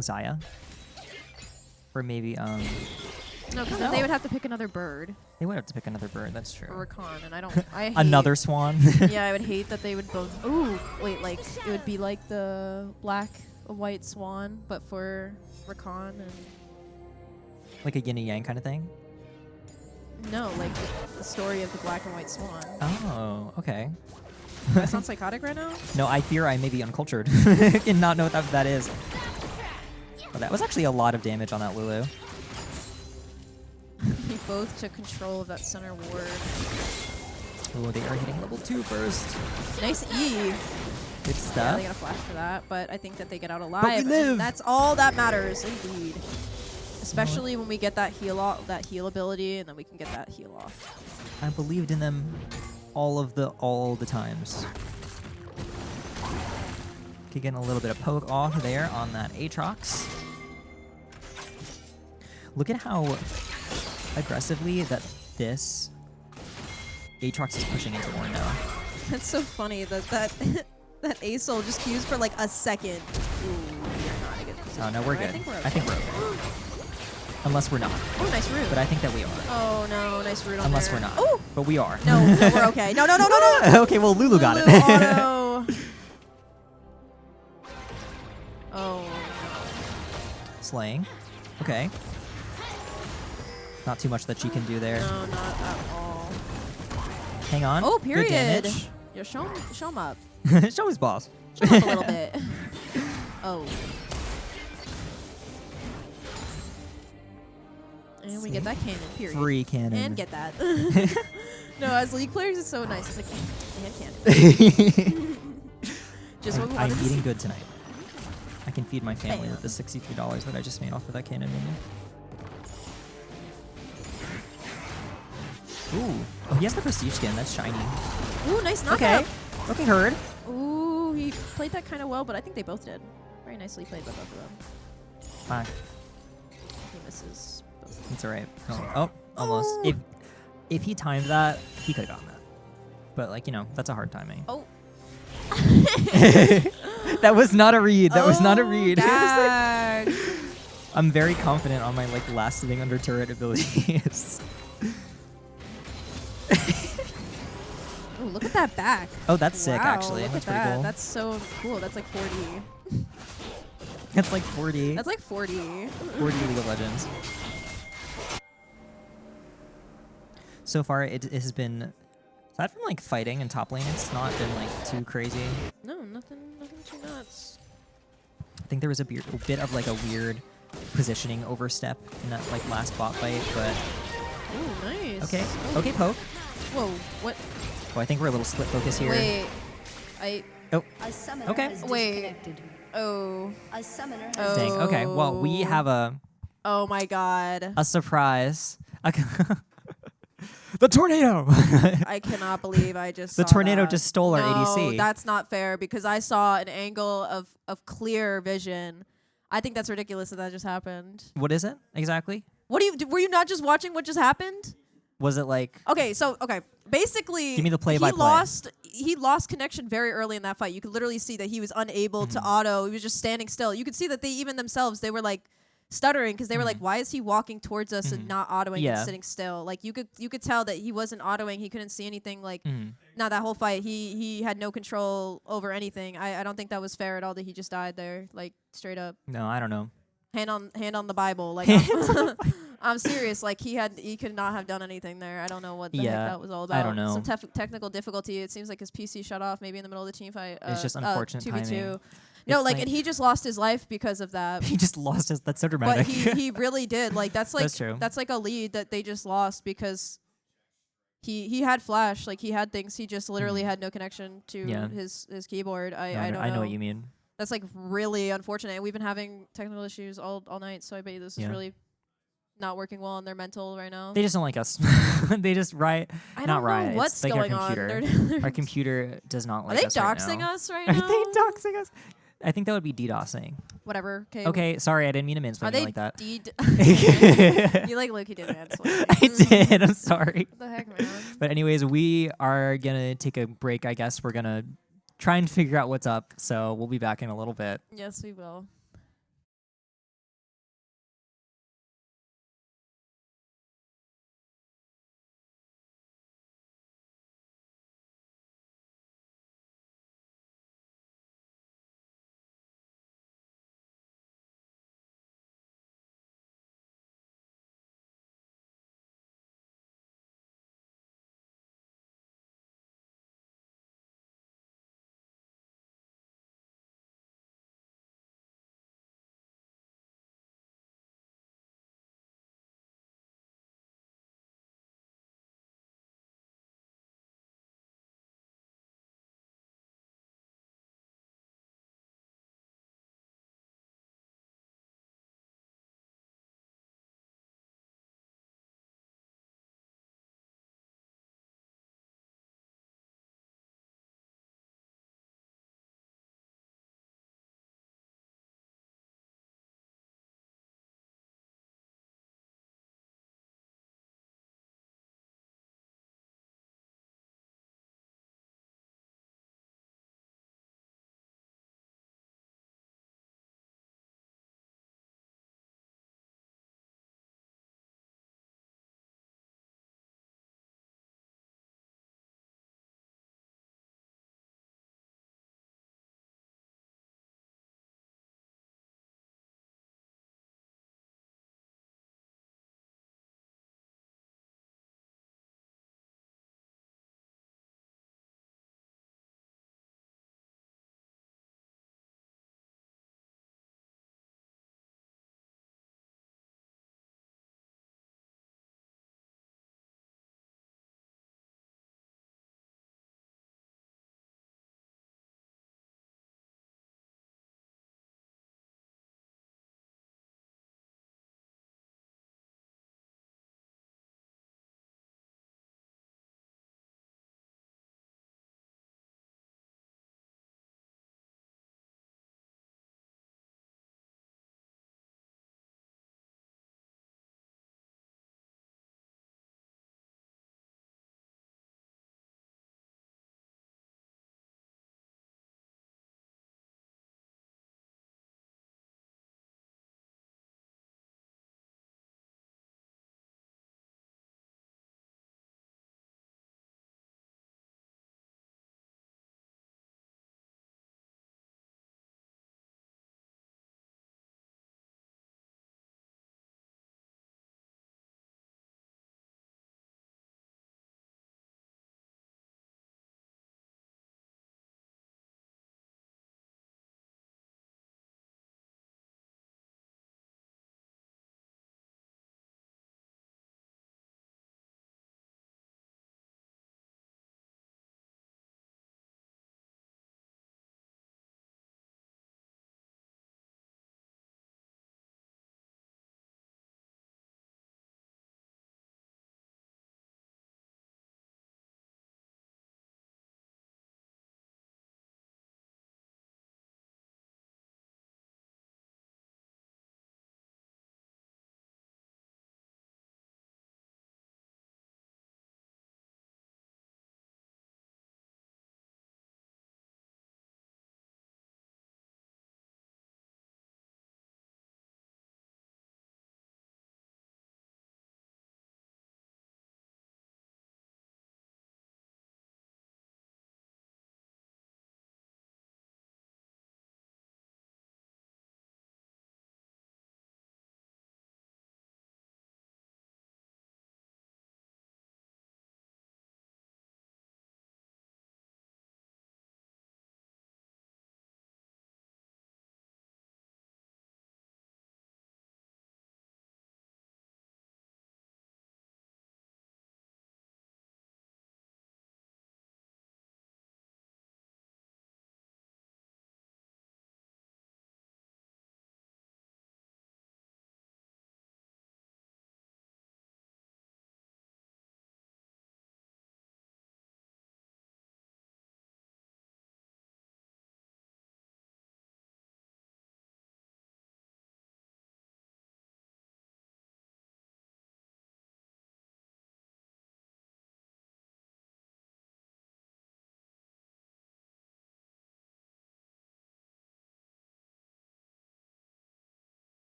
Zaya, or maybe No, because then they would have to pick another bird. They would have to pick another bird. That's true. Or Rakan, and I hate another swan. Yeah, I would hate that they would both. Ooh, wait, like it would be like the black and white swan, but for Rakan and. Like a yin and yang kind of thing. No, like the story of the black and white swan. Oh, okay. That sounds psychotic right now? No, I fear I may be uncultured and not know what that is. Oh, that was actually a lot of damage on that Lulu. We both took control of that center ward. Oh, they are hitting level 2 first. Nice E. Good Yeah, stuff. they got a flash for that, but I think that they get out alive. But we live. And that's all that matters, indeed. Especially when we get that heal ability, and then we can get that heal off. I believed in them all the times. Okay, getting a little bit of poke off there on that Aatrox. Look at how aggressively that this Aatrox is pushing into Ornn now. That's so funny that that Asol just queues for like a second. Ooh, you're not in a good position. Oh no, we're good. I think we're okay. Unless we're not. Oh, nice root. But I think that we are. Oh no, nice root on Unless there. we're not. Oh! But we are. No, no, we're okay. No, no, no, no, no! Okay, well, Lulu got it. Auto. Oh. Slaying. Okay. Not too much that she can do there. No, not at all. Hang on. Oh, period. Good damage. Yeah, show him up. Show his boss. Show him up a little bit. Oh. And we get that cannon, period. Free cannon. And get that. No, as League players, it's so nice. It's like, and cannon. Just what we wanted I'm to eating see. good tonight. I can feed my family with the $63 that I just made off of that cannon minion. Ooh. Oh, he has the prestige skin. That's shiny. Ooh, nice knockup. Okay. Looking hard. Ooh, he played that kind of well, but I think they both did. Very nicely played by both of them. Fuck. He misses both. It's alright. Oh, almost. Oh. If he timed that, he could have gotten that. But, like, you know, that's a hard timing. Oh. That was not a read. That was not a read. Dag. I'm very confident on my, like, last living under turret abilities. Ooh, look at that back. Oh, that's sick, Wow, actually. Look That's at pretty that. cool. That's so cool. That's like 40. That's like 40. That's like 40. 40 League of Legends. So far, it has been, aside from like fighting and top lane, it's not been like too crazy. No, nothing too nuts. I think there was a bit of like a weird positioning overstep in that like last bot fight, but Ooh, nice. okay, Oh. okay, poke. Whoa, what? Oh, I think we're a little split focus here. Wait, Oh, A summoner okay. has Wait. disconnected. Oh. A summoner has Oh. Dang. Okay, well we have Oh my god. a surprise. The tornado. I cannot believe I just The saw tornado that. just stole our No, ADC. that's not fair because I saw an angle of clear vision. I think that's ridiculous that just happened. What is it exactly? What do you? Were you not just watching what just happened? Was it like? Okay, basically, Give me the play-by-play. He lost connection very early in that fight. You could literally see that he was unable to auto. He was just standing still. You could see that they were like stuttering because they were like, why is he walking towards us and not autoing and sitting still? Like you could tell that he wasn't autoing. He couldn't see anything. Like not that whole fight. He had no control over anything. I don't think that was fair at all that he just died there. Like straight up. No, I don't know. Hand on the Bible. Like I'm serious. Like he could not have done anything there. I don't know what the heck that was all about. I don't know. Some technical difficulty. It seems like his PC shut off maybe in the middle of the team fight. It's just unfortunate 2v2. timing. No, like, and he just lost his life because of that. He just lost his. That's so dramatic. But he really did. Like that's like That's true. That's like a lead that they just lost because he had flash. Like he had things. He just literally had no connection to his keyboard. I don't know. I know what you mean. That's like really unfortunate. And we've been having technical issues all night, so I bet you this is really not working well on their mental right now. They just don't like us. They just riot. I not don't riot. know what's it's like going our computer. on. Our computer does not like Are they us right doxing now. us right now? Are they doxing us? I think that would be DDoSing. Whatever. Okay, sorry, I didn't mean to mansplain Are they like that. You like Loki did mansplain. I did. I'm sorry. What the heck, man? But anyways, we are gonna take a break. I guess we're gonna try and figure out what's up. So we'll be back in a little bit. Yes, we will.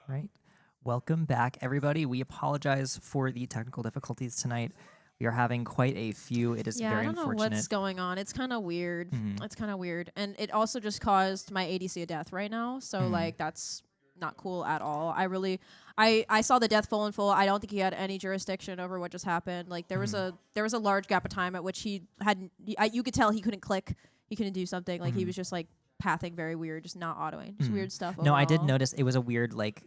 Right. Welcome back, everybody. We apologize for the technical difficulties tonight. We are having quite a few. It is Yeah, very I don't know unfortunate. what's going on. It's kind of weird. Mhm. It's kind of weird. And it also just caused my ADC a death right now. So, like, that's not cool at all. I saw the death full and full. I don't think he had any jurisdiction over what just happened. Like, there was a large gap of time at which he hadn't, you could tell he couldn't click. He couldn't do something. Like, he was just, like, pathing very weird, just not autoing. Just weird stuff No, I did overall. notice it was a weird, like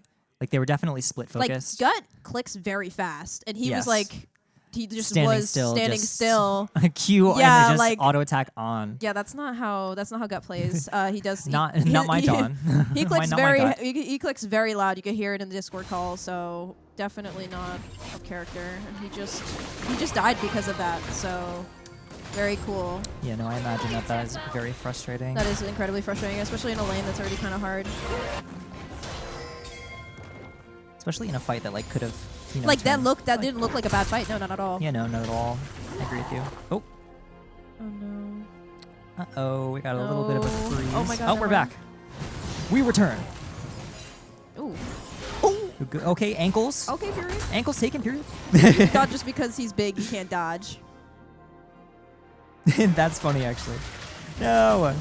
they were definitely split focused. Like, Gut clicks very fast. And he was, like, he just standing was still, standing just still. A Q and Yeah, then just like auto attack on. Yeah, that's not how Gut plays. He does Not my John. He Why clicks not my very Gut? he clicks very loud. You can hear it in the Discord call. So definitely not of character. And he just died because of that. So very cool. Yeah, no, I imagine that is very frustrating. That is incredibly frustrating, especially in a lane that's already kind of hard. Especially in a fight that like could have, Like turned- that didn't look like a bad fight. No, not at all. Yeah, no, not at all. I agree with you. Oh. Oh no. Uh-oh, we got a little bit of a No. freeze. Oh my God, Oh, we're never mind. back. We return. Ooh. Okay, ankles. Okay, period. Ankles taken, period. Not just because he's big, he can't dodge. That's funny, actually. No.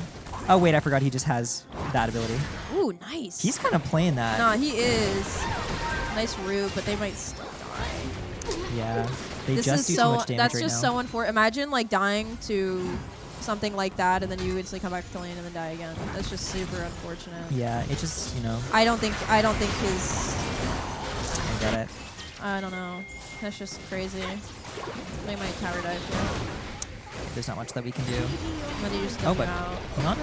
Oh, wait, I forgot he just has that ability. Ooh, nice. He's kind of playing that. Nah, he is. Nice root, but they might still die. Yeah. They This just is do so too much damage that's right just now. so unfortunate. Imagine like dying to something like that, and then you instantly come back to the lane and then die again. That's just super unfortunate. Yeah, it just, I don't think his. I get it. I don't know. That's just crazy. They might tower dive here. There's not much that we can do. And then you just Oh, come but out. hang on.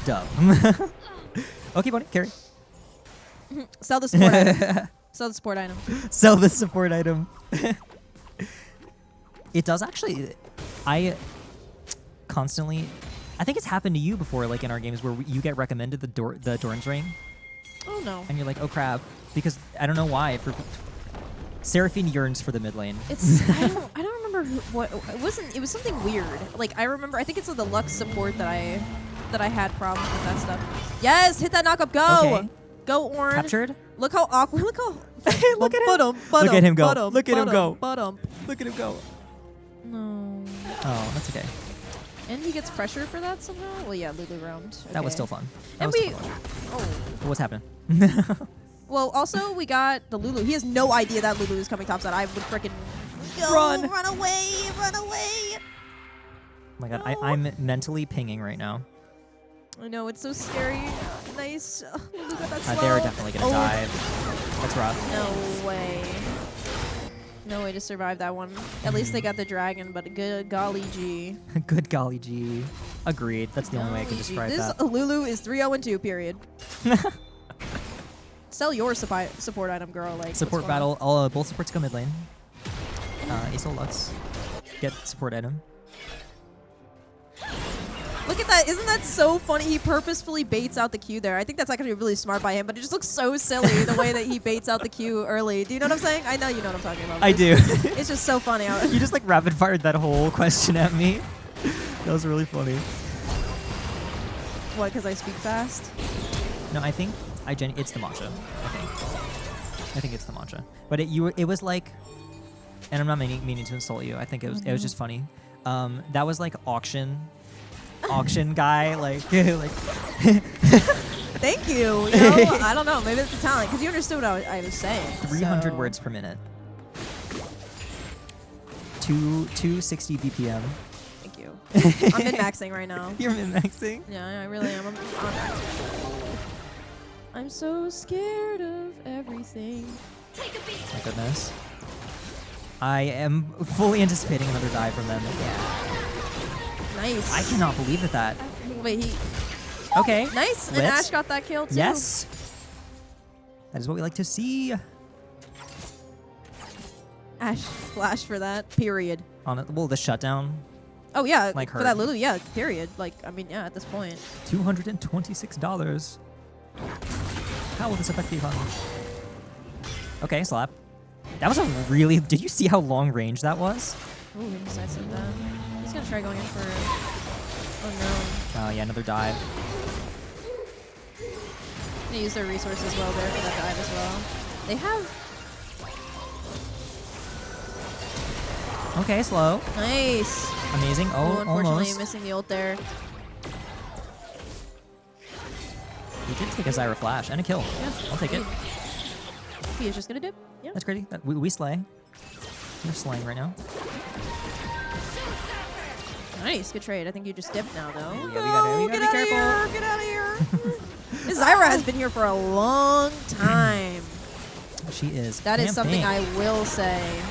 Dub. Okay, buddy, carry. Sell the support item. Sell the support item. Sell the support item. It does actually. I think it's happened to you before, like in our games where you get recommended the Doran's Ring, Oh no. and you're like, oh crap, because I don't know why. Seraphine yearns for the mid lane. It's I don't remember what it was something weird. Like I think it's the Lux support that I had problems with that stuff. Yes, hit that knockup, go. Okay. Go Orin. Captured. Look how awkward. Look how Look at him. Look at him go. Look at him go. Look at him go. No. Oh, that's okay. And he gets pressure for that somehow? Well, yeah, Lulu roamed. That was Okay. still fun. And That was we still fun. oh. What's happening? Well, also we got the Lulu. He has no idea that Lulu is coming topside. I would frickin' Run away, run away. Oh my god, I'm mentally pinging right now. I know, it's so scary. Nice. Lulu got that slow. They're definitely gonna dive. That's rough. No way. No way to survive that one. At least they got the dragon, but good golly gee. Good golly gee. Agreed. That's the only way I can describe This that. Lulu is 3-0-2, period. Sell your support item, girl. Like Support what's going on? battle. All both supports go mid lane. Ace Lux. Get support item. Look at that. Isn't that so funny? He purposefully baits out the Q there. I think that's actually really smart by him, but it just looks so silly the way that he baits out the Q early. Do you know what I'm saying? I know you know what I'm talking about. I do. It's just so funny. You just like rapid fired that whole question at me. That was really funny. What, because I speak fast? No, I think it's the matcha. I think it's the matcha. But it was like, and I'm not meaning to insult you. I think it was just funny. That was like auction guy, like Thank you. You know, I don't know. Maybe it's the talent, because you understood what I was saying. 300 so. words per minute. 260 BPM. Thank you. I'm min-maxing right now. You're min-maxing? Yeah, I really am. I'm so scared of everything. My goodness. I am fully anticipating another dive from them. Yeah. Nice. I cannot believe that. Wait, he... Okay. Nice. And Lit. Ash got that kill, too. Yes. That is what we like to see. Ash flash for that, period. Well, the shutdown. Oh, yeah. Like for her. that Lulu, yeah, period. Like, I mean, yeah, at this point. $226. How will this affect the economy? Okay, slap. That was a really... Did you see how long range that was? Ooh, he decided that. He's gonna try going in for... Oh, no. Oh, yeah, another dive. They use their resources well there for that dive as well. They have... Okay, slow. Nice. Amazing. Oh, unfortunately, almost. missing the ult there. He did take a Zyra flash and a kill. Yeah. I'll take it. He is just gonna dip. Yeah. That's crazy. We slay. We're slaying right now. Nice, good trade. I think you just dipped now, though. Yeah, we gotta be careful. Get out of here! This Zyra has been here for a long time. She is. That is something I camping. will say.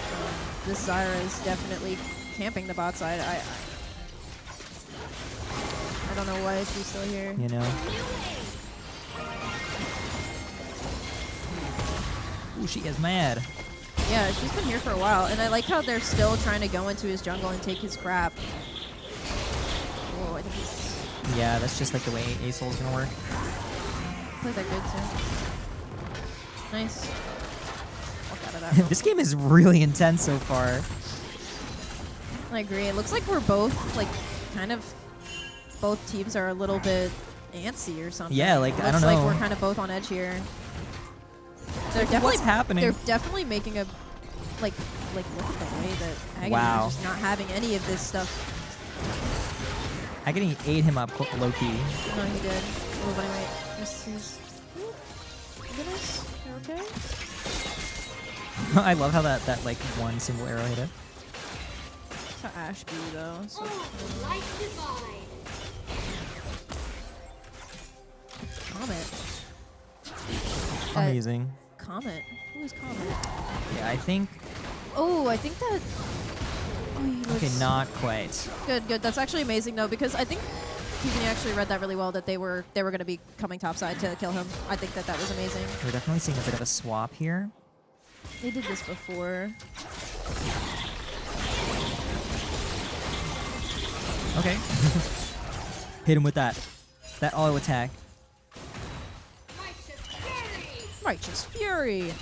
This Zyra is definitely camping the bot side. I don't know why she's still here. You know. Ooh, she is mad. Yeah, she's been here for a while, and I like how they're still trying to go into his jungle and take his crap. Whoa, I think he's... Yeah, that's just like the way A-Soul's gonna work. Played that good, too. Nice. Walk out of that. This game is really intense so far. I agree. It looks like we're both, like, kind of... Both teams are a little bit antsy or something. Yeah, like, I don't know. Looks like we're kind of both on edge here. They're definitely, what's happening? They're definitely making a, like look at the way that Agony Wow. is just not having any of this stuff. Agony ate him up low key. No, he did. Oh, but anyway, this is. Goodness, you're okay. I love how that like one single arrow hit it. That's how Ash be though. So. Comet. Amazing. Comet. Who is Comet? Yeah, I think. Oh, I think that. Oh, he Okay, looks not quite. good. Good. That's actually amazing though, because I think Keegan actually read that really well. That they were going to be coming topside to kill him. I think that was amazing. We're definitely seeing a bit of a swap here. They did this before. Okay. Hit him with that auto attack. Righteous Fury.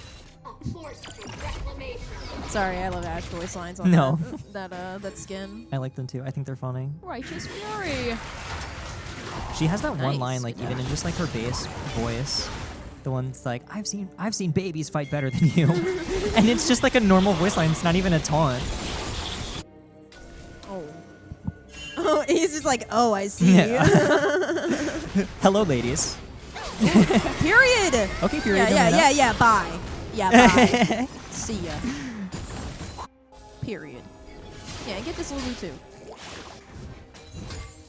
Sorry, I love Ash voice lines on that skin. I like them too. I think they're funny. Righteous Fury. She has that one Nice, line, like good even in Ash. just like her bass voice, the one's like, "I've seen babies fight better than you," and it's just like a normal voice line. It's not even a taunt. Oh, he's just like, oh, I see. Yeah. Hello, ladies. Period. Okay, period. Yeah. Bye. Yeah, bye. See ya. Period. Yeah, get this Lulu too.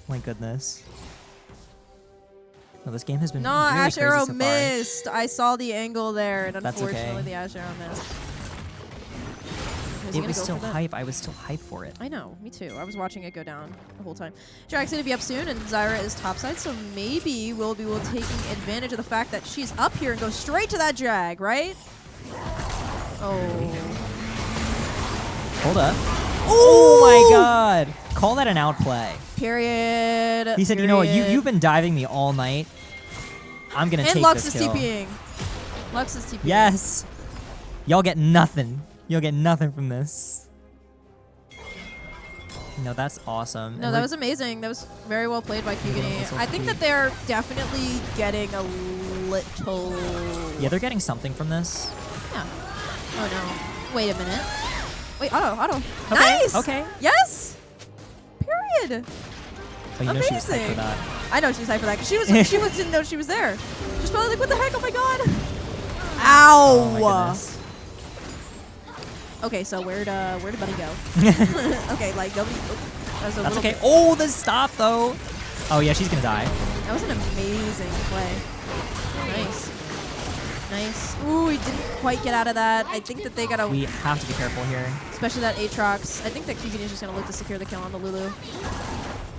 My goodness. Well, this game has been No, really Ash crazy Arrow so far. missed. I saw the angle there, and That's unfortunately, okay. the Ash Arrow missed. It was still hype. I was still hype for it. I know, me too. I was watching it go down the whole time. Drax's gonna be up soon, and Zyra is topside, so maybe we'll be taking advantage of the fact that she's up here and go straight to that drag, right? Oh. Hold up. Oh my god. Call that an outplay. Period. He said, you know what, you've been diving me all night. I'm going to take Lux this is kill. TPing. Lux is TPing. Yes. Y'all get nothing. You'll get nothing from this. No, that's awesome. No, that was amazing. That was very well played by Kugani. I think that they're definitely getting a little... Yeah, they're getting something from this. Yeah. Oh, no. Wait a minute. Wait, auto. Okay, Nice! okay. Yes! Period. Oh, you know she was hyped for that. I know she's hyped for that, because she didn't know she was there. She's probably like, what the heck? Oh, my God. Ow! Oh, my goodness. Okay, so where'd Buddy go? Okay, like nobody. That's okay. Oh, the stop though. Oh yeah, she's gonna die. That was an amazing play. Nice. Ooh, he didn't quite get out of that. I think that they gotta. We have to be careful here. Especially that Aatrox. I think that Keegan is just gonna look to secure the kill on the Lulu.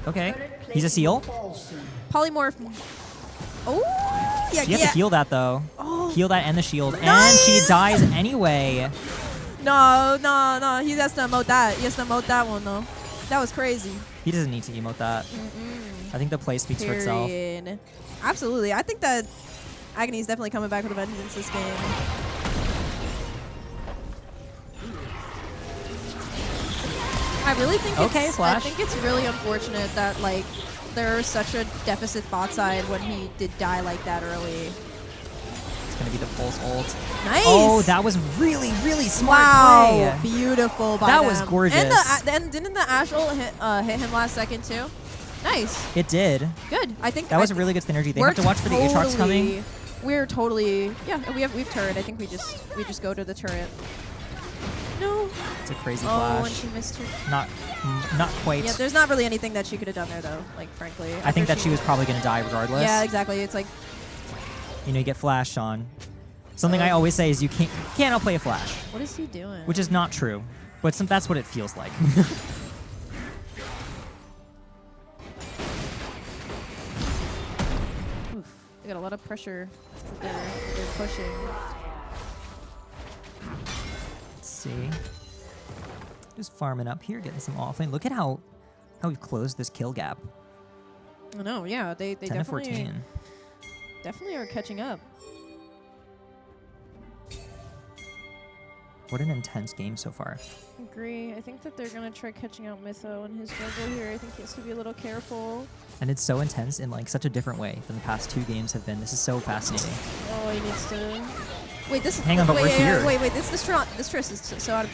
Okay, he's a seal. Polymorph. Oh, yeah. You have to heal that though. Oh. Heal that and the shield, Nice! and she dies anyway. No. He has to emote that. He has to emote that one though. That was crazy. He doesn't need to emote that. I think the play speaks for itself. Absolutely. I think that Agony is definitely coming back with a vengeance this game. I really think I think it's really unfortunate that like there's such a deficit bot side when he did die like that early. going to be the pulse ult. Nice. Oh, that was really, really smart Wow, play. beautiful by That them. was gorgeous. And didn't the Ashe ult hit him last second too? Nice. It did. Good. I think That was a really good synergy. They have to watch for the Aatrox coming. We're totally we've turret. I think we just go to the turret. No. It's a crazy Oh, flash. and she missed her. Not quite. Yeah, there's not really anything that she could have done there though. Like frankly. I think that she was probably going to die regardless. Yeah, exactly. It's like You know, you get flashed on. Something I always say is you can't outplay a flash. What is he doing? Which is not true, but that's what it feels like. Oof, they got a lot of pressure. They're pushing. Let's see. Just farming up here, getting some offlane. Look at how we've closed this kill gap. I know. Yeah, they 10 to definitely 14. definitely are catching up. What an intense game so far. Agree. I think that they're gonna try catching out Mytho and his jungle here. I think he has to be a little careful. And it's so intense in like such a different way than the past 2 games have been. This is so fascinating. Oh, he needs to. Wait, this. Hang on, but wait, we're yeah, here. Wait. This Triss is so out of.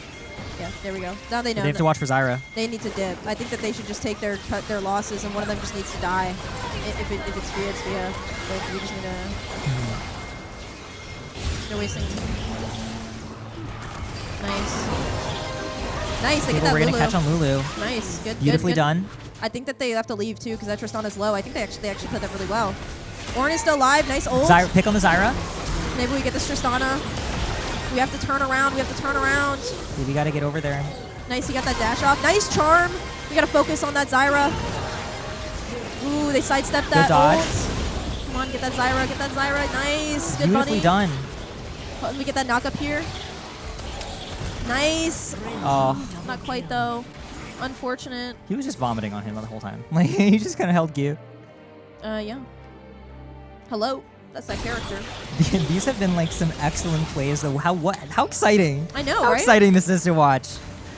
Yeah, there we go. Now they know. They have to watch for Zyra. They need to dip. I think that they should just cut their losses, and one of them just needs to die. If it's Fia, it's Fia. But we just need to. They're wasting. Nice. Nice. They get that We're Lulu. gonna catch on Lulu. Nice. Good. Beautifully good. done. I think that they have to leave too because that Tristana's low. I think they actually played that really well. Ornn is still alive. Nice ult. Zyra, pick on the Zyra. Maybe we get this Tristana. We have to turn around. Yeah, we gotta get over there. Nice. He got that dash off. Nice charm. We gotta focus on that Zyra. Ooh, they sidestepped that dodge. ult. Come on, get that Zyra. Get that Zyra. Nice. Good Beautifully bunny. done. Let me get that knock up here. Nice. Oh. Not quite though. Unfortunate. He was just vomiting on him the whole time. Like he just kind of held Q. Yeah. Hello. That's that character. These have been like some excellent plays though. How exciting. I know, How right? exciting this is to watch.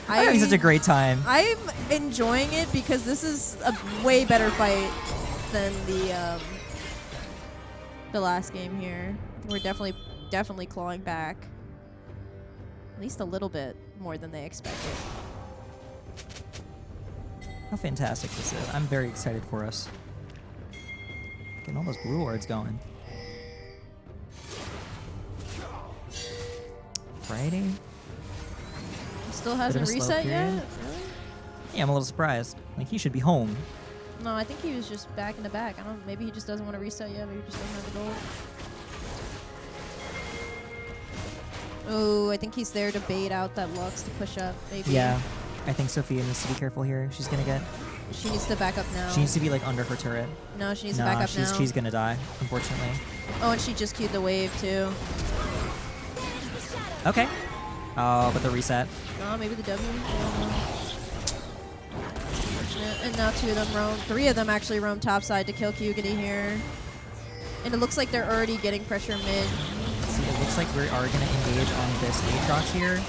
I'm having such a great time. I'm enjoying it because this is a way better fight than the last game here. We're definitely clawing back. At least a little bit more than they expected. How fantastic this is. I'm very excited for us. Getting all those blue wards going. Friday? Still hasn't reset yet? Really? Yeah, I'm a little surprised. Like, he should be home. No, I think he was just back in the back. I don't. Maybe he just doesn't want to reset yet. Maybe he just doesn't have the gold. Oh, I think he's there to bait out that Lux to push up. Maybe. Yeah, I think Sophia needs to be careful here. She's gonna get. She needs to back up now. She needs to be like under her turret. No, she needs to back up now. She's gonna die, unfortunately. Oh, and she just queued the wave too. Okay. Oh, but the reset. Oh, maybe the W. And now 2 of them roam. 3 of them actually roam topside to kill Kyugani here. And it looks like they're already getting pressure mid. See, it looks like we are going to engage on this Aatrox here.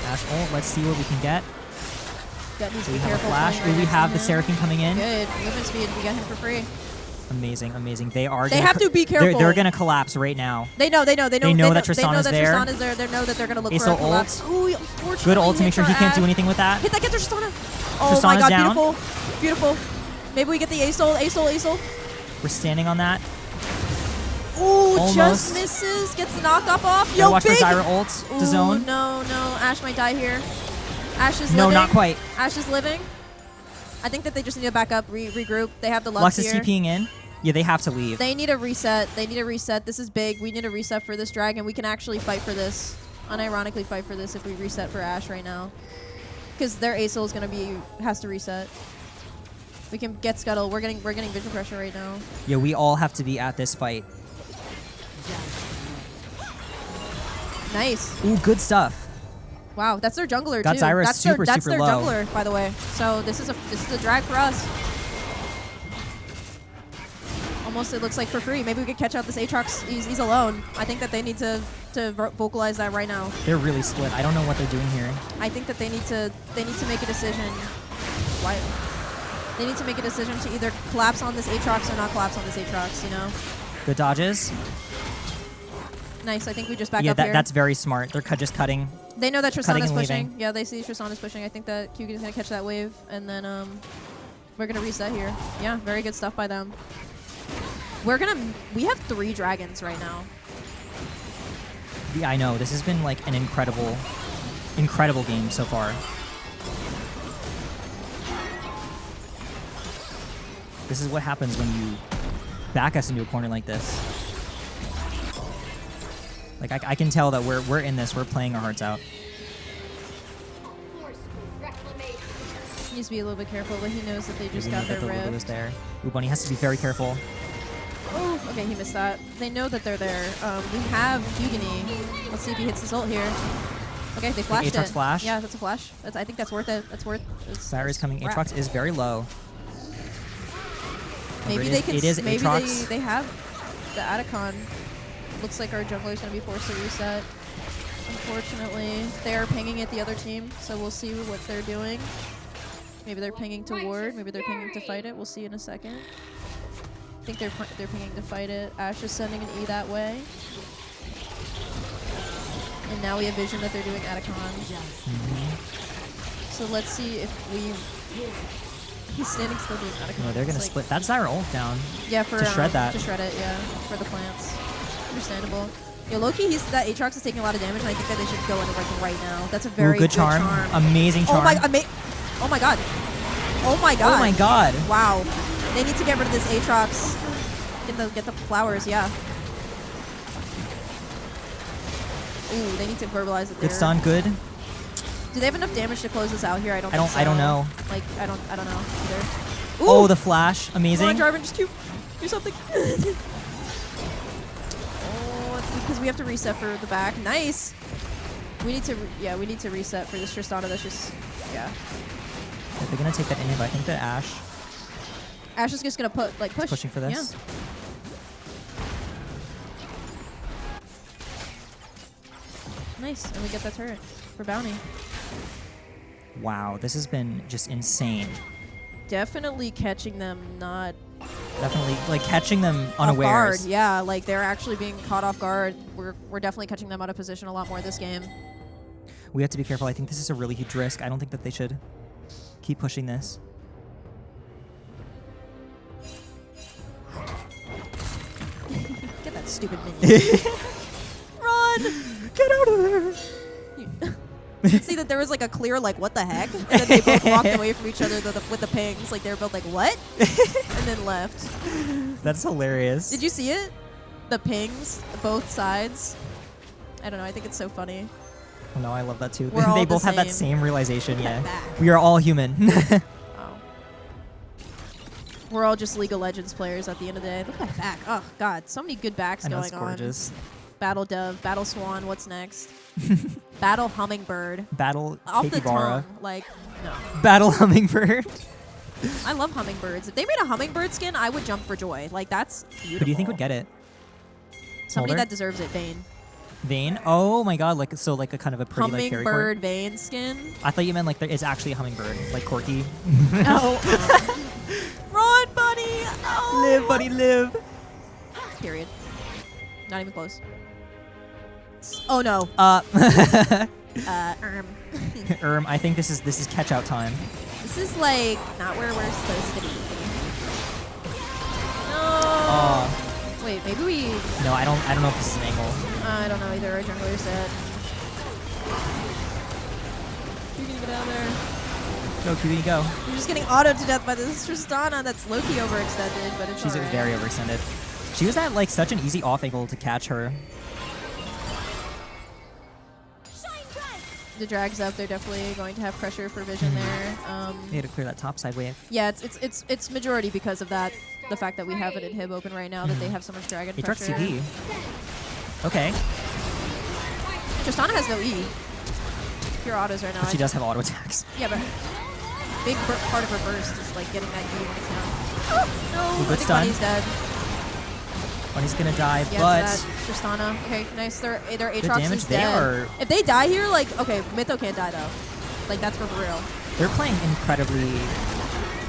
Ash ult, let's see what we can get. So we have a flash. We have the Seraphine coming in. Good. Movement speed. We got him for free. Amazing, amazing. They are. They have to be careful. They're going to collapse right now. They know that Tristana's there. They know that Tristana's there. They know that they're going to look Ace for a ult. collapse. Ooh, unfortunately, Good ult to make sure he can't do anything with that. Hit that, get the Tristana. Oh Tristana's my god, down. beautiful. Beautiful. Maybe we get the Ace ult. We're standing on that. Ooh, Almost. just misses. Gets the knockoff off. Gotta Yo, watch big. for Zyra ult to zone. No. Ash might die here. Ash is No, living. not quite. Ash is living. I think that they just need to back up, regroup. They have the Lux Lux is here. TPing in. Yeah, they have to leave. They need a reset. This is big. We need a reset for this dragon. We can actually fight for this. Unironically fight for this if we reset for Ash right now. Because their Ace ult is has to reset. We can get Scuttle. We're getting vision pressure right now. Yeah, we all have to be at this fight. Nice. Ooh, good stuff. Wow, that's their jungler Got too. Zyra That's super their low. jungler, by the way. So this is a drag for us. Almost, it looks like for free. Maybe we could catch out this Aatrox. He's alone. I think that they need to vocalize that right now. They're really split. I don't know what they're doing here. I think that they need to make a decision. Why? They need to make a decision to either collapse on this Aatrox or not collapse on this Aatrox. You know. Good dodges. Nice. I think we just back Yeah, up here. that's very smart. They're just cutting. They know that cutting Tristana's and pushing. leaving. Yeah, they see Tristana's pushing. I think that Kyugin's gonna catch that wave, and then we're gonna reset here. Yeah, very good stuff by them. We have 3 dragons right now. Yeah, I know. This has been like an incredible game so far. This is what happens when you back us into a corner like this. Like I can tell that we're in this. We're playing our hearts out. He needs to be a little bit careful, but he knows that they just We got know their that the logo is rift. there. Ooh, Bunny has to be very careful. Oh, okay, he missed that. They know that they're there. We have Hugini. Let's see if he hits his ult here. Okay, they flashed it. Aatrox flash? Yeah, that's a flash. I think that's worth it. That's worth it. Cyrus coming. wrap. Aatrox is very low. Maybe However, they can. It is Maybe Aatrox. they have the Atacon. Looks like our jungler's gonna be forced to reset. Unfortunately, they are pinging at the other team, so we'll see what they're doing. Maybe they're pinging to ward. Maybe they're pinging to fight it. We'll see in a second. I think they're pinging to fight it. Ash is sending an E that way. And now we have vision that they're doing Atacon. So let's see if we... He's standing still doing Atacon. No, they're gonna It's like- split. That's Zyra ult down. Yeah, for to shred that. To shred it, yeah, for the plants. Understandable. Yo, Loki, that Aatrox is taking a lot of damage, and I think that they should go in like right now. That's a very Ooh, good charm. Amazing charm. Oh my god! Oh my god! Oh my god! Oh my god! Wow! They need to get rid of this Aatrox. Get the flowers, yeah. Ooh, they need to verbalize it there. Good stun. Good. Do they have enough damage to close this out here? I don't I think don't so. know. Like I don't know either. Oh, the flash. Amazing. Come on, Jarvan, just do something. Because we have to reset for the back. Nice. We need to we need to reset for this Tristana. That's just If they're gonna take that inhib, I think that Ash is just gonna push. pushing for this. Yeah. Nice, and we get that turret for bounty. Wow, this has been just insane. Definitely catching them not Definitely, like catching them off guard. unawares. Yeah, like they're actually being caught off guard. We're definitely catching them out of position a lot more this game. We have to be careful. I think this is a really huge risk. I don't think that they should keep pushing this. Get that stupid minion. Run! Get out of there! You can see that there was like a clear like what the heck, and then they both walked away from each other with the pings. Like they were both like what, and then left. That's hilarious. Did you see it? The pings, both sides. I don't know. I think it's so funny. Oh, no, I love that too. We're all They the both have that same. same realization. Look at Yeah, that. we are all human. Oh. We're all just League of Legends players at the end of the day. Look at that back. Oh god, so many good backs I know, going it's gorgeous. on. Battle Dove, Battle Swan. What's next? Battle Hummingbird. Battle Off the capybara. tongue, like no. Battle hummingbird. I love hummingbirds. If they made a hummingbird skin, I would jump for joy. Like that's beautiful. Who do you think would get it? Somebody Smolder? that deserves it, Vayne. Vayne? Oh my god, like so like a kind of a pretty like fairy court. Hummingbird Vayne skin. I thought you meant like there is actually a hummingbird, like Corky. Oh. Run, buddy! Oh. Live, buddy, live. Period. Not even close. Oh no. I think this is catch out time. This is like not where we're supposed to be. No. Wait, maybe we. No, I don't know if this is an angle. I don't know either. Our jungler's dead. You're gonna get out of there. Go, Cutie, go. You're just getting autoed to death by this Tristana. That's Loki overextended, but it's She's alright. very overextended. She was at like such an easy off angle to catch her. The drag's up. They're definitely going to have pressure for vision there. They had to clear that top side wave. Yeah, it's majority because of that. The fact that we have an inhib open right now, that they have so much dragon Aatrox pressure. TP. Okay. Tristana has no E. Pure autos right now. But she does have auto attacks. Yeah, but big part of her burst is like getting that E when it's down. Oh, no, Ooh, I good think stun. Bunny's dead. Bunny's gonna die, Yeah, but that Tristana. Okay, nice. Their Aatrox damage is they dead. are- If they die here, like okay, Mytho can't die though. Like that's for real. they're playing incredibly.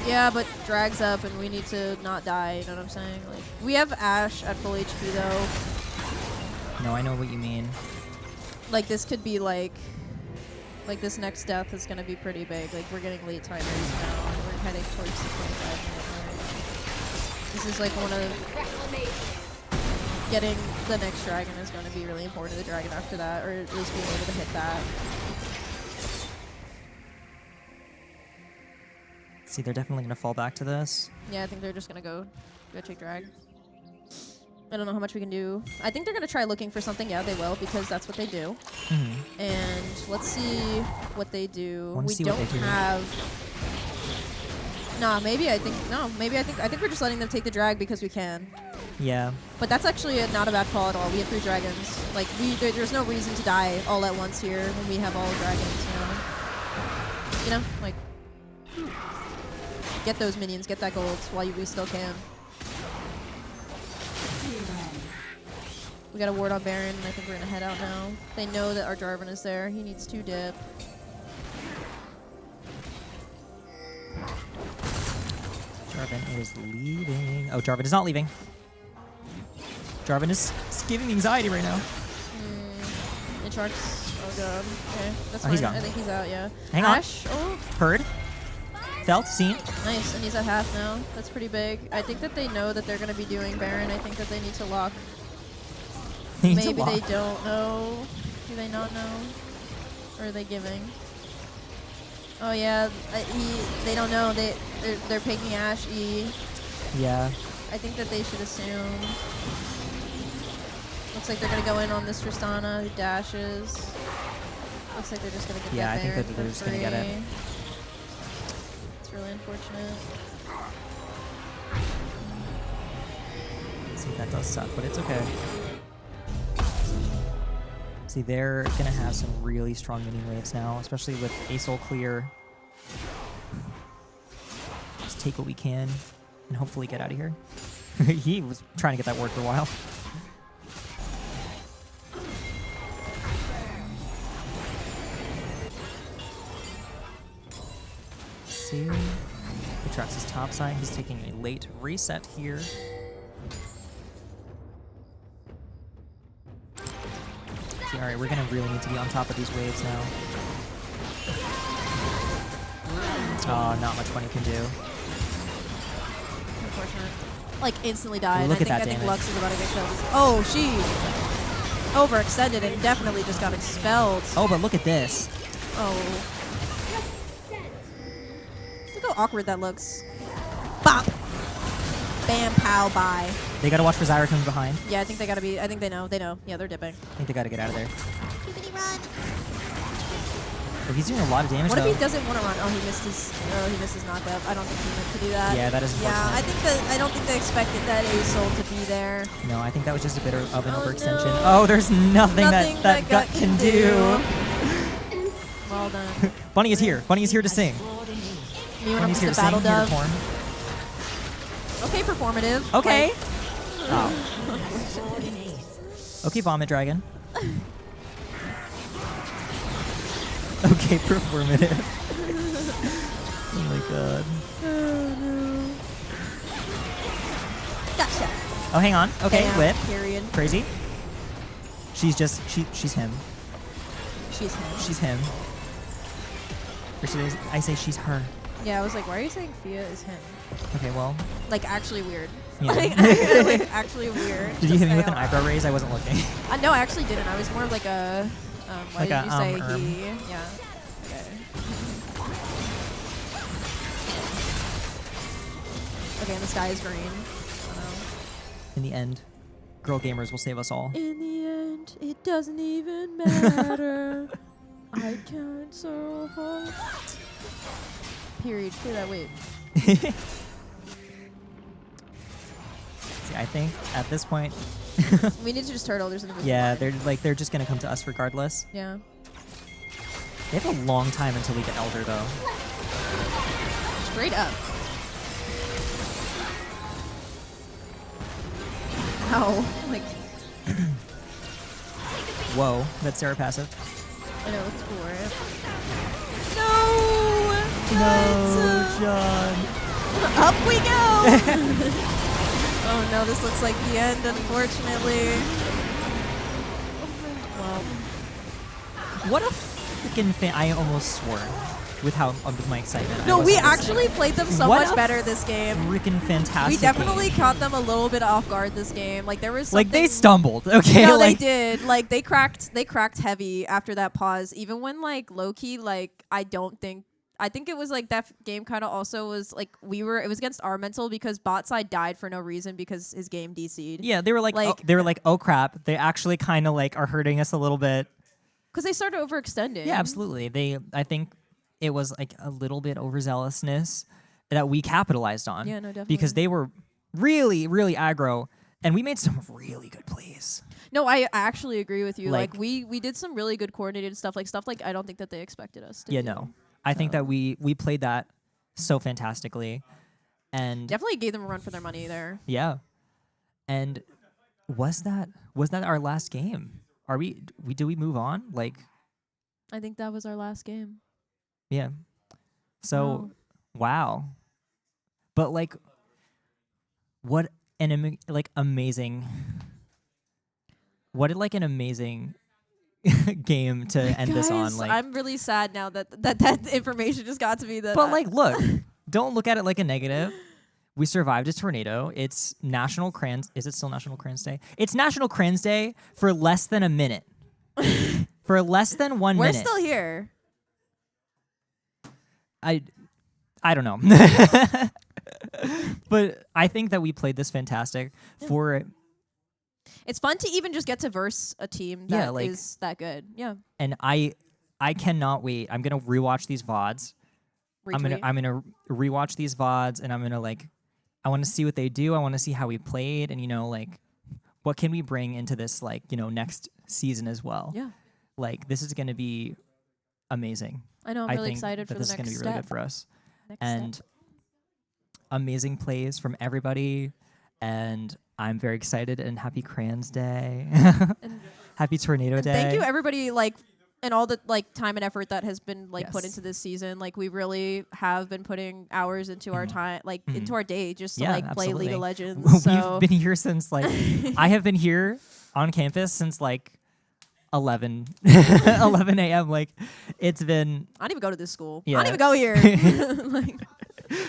Yeah, but drag's up and we need to not die. You know what I'm saying? Like we have Ash at full HP though. No, I know what you mean. Like, this could be like this next death is going to be pretty big. Like, we're getting late timers now, and we're heading towards the 25-minute mark. This is like one of... Getting the next dragon is going to be really important to the dragon after that, or at least being able to hit that. See, they're definitely going to fall back to this. Yeah, I think they're just going to go take drag. I don't know how much we can do. I think they're going to try looking for something. Yeah, they will, because that's what they do. Mm-hmm. And let's see what they do. We don't have... Nah, maybe I think we're just letting them take the drag because we can. Yeah. But that's actually not a bad call at all. We have 3 dragons. Like, there's no reason to die all at once here when we have all dragons, you know? Like, get those minions, get that gold while we still can. We got a ward on Baron, and I think we're gonna head out now. They know that our Jarvan is there. He needs 2 dip. Jarvan is leaving. Oh, Jarvan is not leaving. Jarvan is giving me anxiety right now. Sharks. Oh god. Okay, that's fine. He's gone. I think he's out. Yeah. Hang Ash. on. Oh. Heard. Felt. Seen. Nice, and he's at half now. That's pretty big. I think that they know that they're going to be doing Baron. I think that they need to lock. Maybe they don't know. Do they not know? Or are they giving? Oh yeah, they don't know. They're picking Ash E. Yeah. I think that they should assume. Looks like they're gonna go in on this Tristana who dashes. Looks like they're just gonna get that I think Baron that they're just gonna get it. It's really unfortunate. See, that does suck, but it's okay. See, they're gonna have some really strong minion waves now, especially with ASOL clear. Just take what we can and hopefully get out of here. He was trying to get that ward for a while. See, Atrax is top side. He's taking a late reset here. See, all right, we're gonna really need to be on top of these waves now. Oh, not much one he can do. Unfortunate. Like, instantly died. Look at that I think damage. Lux is about to get killed. Oh, she overextended and definitely just got expelled. Oh, but look at this. Oh. Look how awkward that looks. Bop! Bam, pow, bye. They gotta watch for Zyra coming behind. Yeah, I think they gotta be, I think they know. They know. Yeah, they're dipping. I think they gotta get out of there. Run. Oh, he's doing a lot of damage What though. if he doesn't want to run? Oh, he missed his knockup. I don't think he meant to do that. Yeah, that is unfortunate. I don't think they expected that ASOL to be there. No, I think that was just a bit of an overextension. No. Oh, there's nothing that gut can do. Well done. Bunny is here. Bunny is here to sing. Bunny's here to sing, here to perform. Okay, performative. Okay. Like, oh. Okay, Vomit Dragon. Okay, performative. Oh my god. Oh no. Gotcha. Oh, hang on. Okay, Bam, whip. period. Crazy. She's just, she's him. She's him. She's him. Or should I say she's her. Yeah, I was like, why are you saying Fia is him? Okay, well. Like, actually weird. Yeah. like, actually weird. Did you hit me with an eyebrow raise? I wasn't looking. No, I actually didn't. I was more of like a, why like did you say he? Yeah. Okay. Okay, and the sky is green. In the end, girl gamers will save us all. In the end, it doesn't even matter. I can't so hard. Period. Say that, wait. See, I think at this point... we need to just turtle. There's an invisible Yeah, line. they're just gonna come to us regardless. Yeah. They have a long time until we get Elder, though. Straight up. Ow. Like... Whoa, that's Sarah passive. I know, it's cool, right? No, John. Up we go! Oh no, this looks like the end, unfortunately. What a freaking fan! I almost swore with my excitement. No, I was we almost actually played them so What much a better this game. freaking fantastic. We definitely game. caught them a little bit off guard this game. Like there was Like they something- stumbled. Okay, No, like they did. Like they cracked heavy after that pause. Even when like low key, like I think it was like that game kind of also was like it was against our mental because bot side died for no reason because his game DC'd. yeah, they were like oh crap, they actually kind of like are hurting us a little bit. Because they started overextending. Yeah, absolutely. I think it was like a little bit overzealousness that we capitalized on. Yeah, no, definitely. Because they were really, really aggro, and we made some really good plays. No, I actually agree with you. Like- Like we did some really good coordinated stuff. Like I don't think that they expected us to Yeah, do. no. I think that we played that so fantastically. And Definitely gave them a run for their money there. yeah. And was that our last game? Are we move on? Like I think that was our last game. yeah. So wow. But like what an amazing game to end this on. Guys, Like I'm really sad now that information just got to me. But like look, don't look at it like a negative. We survived a tornado. It's National Crayons. Is it still National Crayons Day? It's National Crayons Day for less than a minute. For less than 1 we're minute. still here. I don't know. But I think that we played this fantastic for It's fun to even just get to verse a team that like- is that good. Yeah. and I cannot wait. I'm going to rewatch these VODs. Retweet. I'm going to rewatch these VODs and I'm going to I want to see what they do. I want to see how we played and what can we bring into this next season as well. Yeah. Like this is going to be amazing. I know, I'm really think excited that for this the is going to next be really good step. for us. Next And step. amazing plays from everybody. And I'm very excited and happy Crayons Day. Happy Tornado Day. Thank you everybody and all the time and effort that has been put Yes. into this season. Like we really have been putting hours into our time, into our day just to Yeah, play League absolutely. of Legends. So We've been here since I have been here on campus since 11 a.m. Like it's been I don't even go to this school. Yeah. I don't even go here.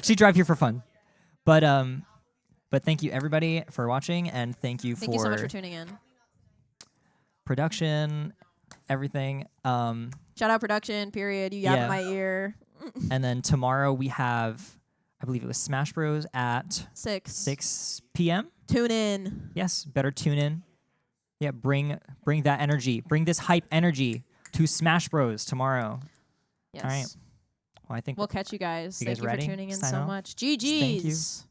she drive here for fun. But thank you everybody for watching and thank you Thank you so much for tuning in. Production, everything. Shout out production, period. You yap in my ear. And then tomorrow we have, I believe it was Smash Bros at 6 p.m. Tune in. Yes, better tune in. Yeah, bring that energy. Bring this hype energy to Smash Bros tomorrow. Yes. All right. Well, I think We'll catch you guys. You Thank guys you ready? for tuning in Sign so off? much. Thank you. GG's.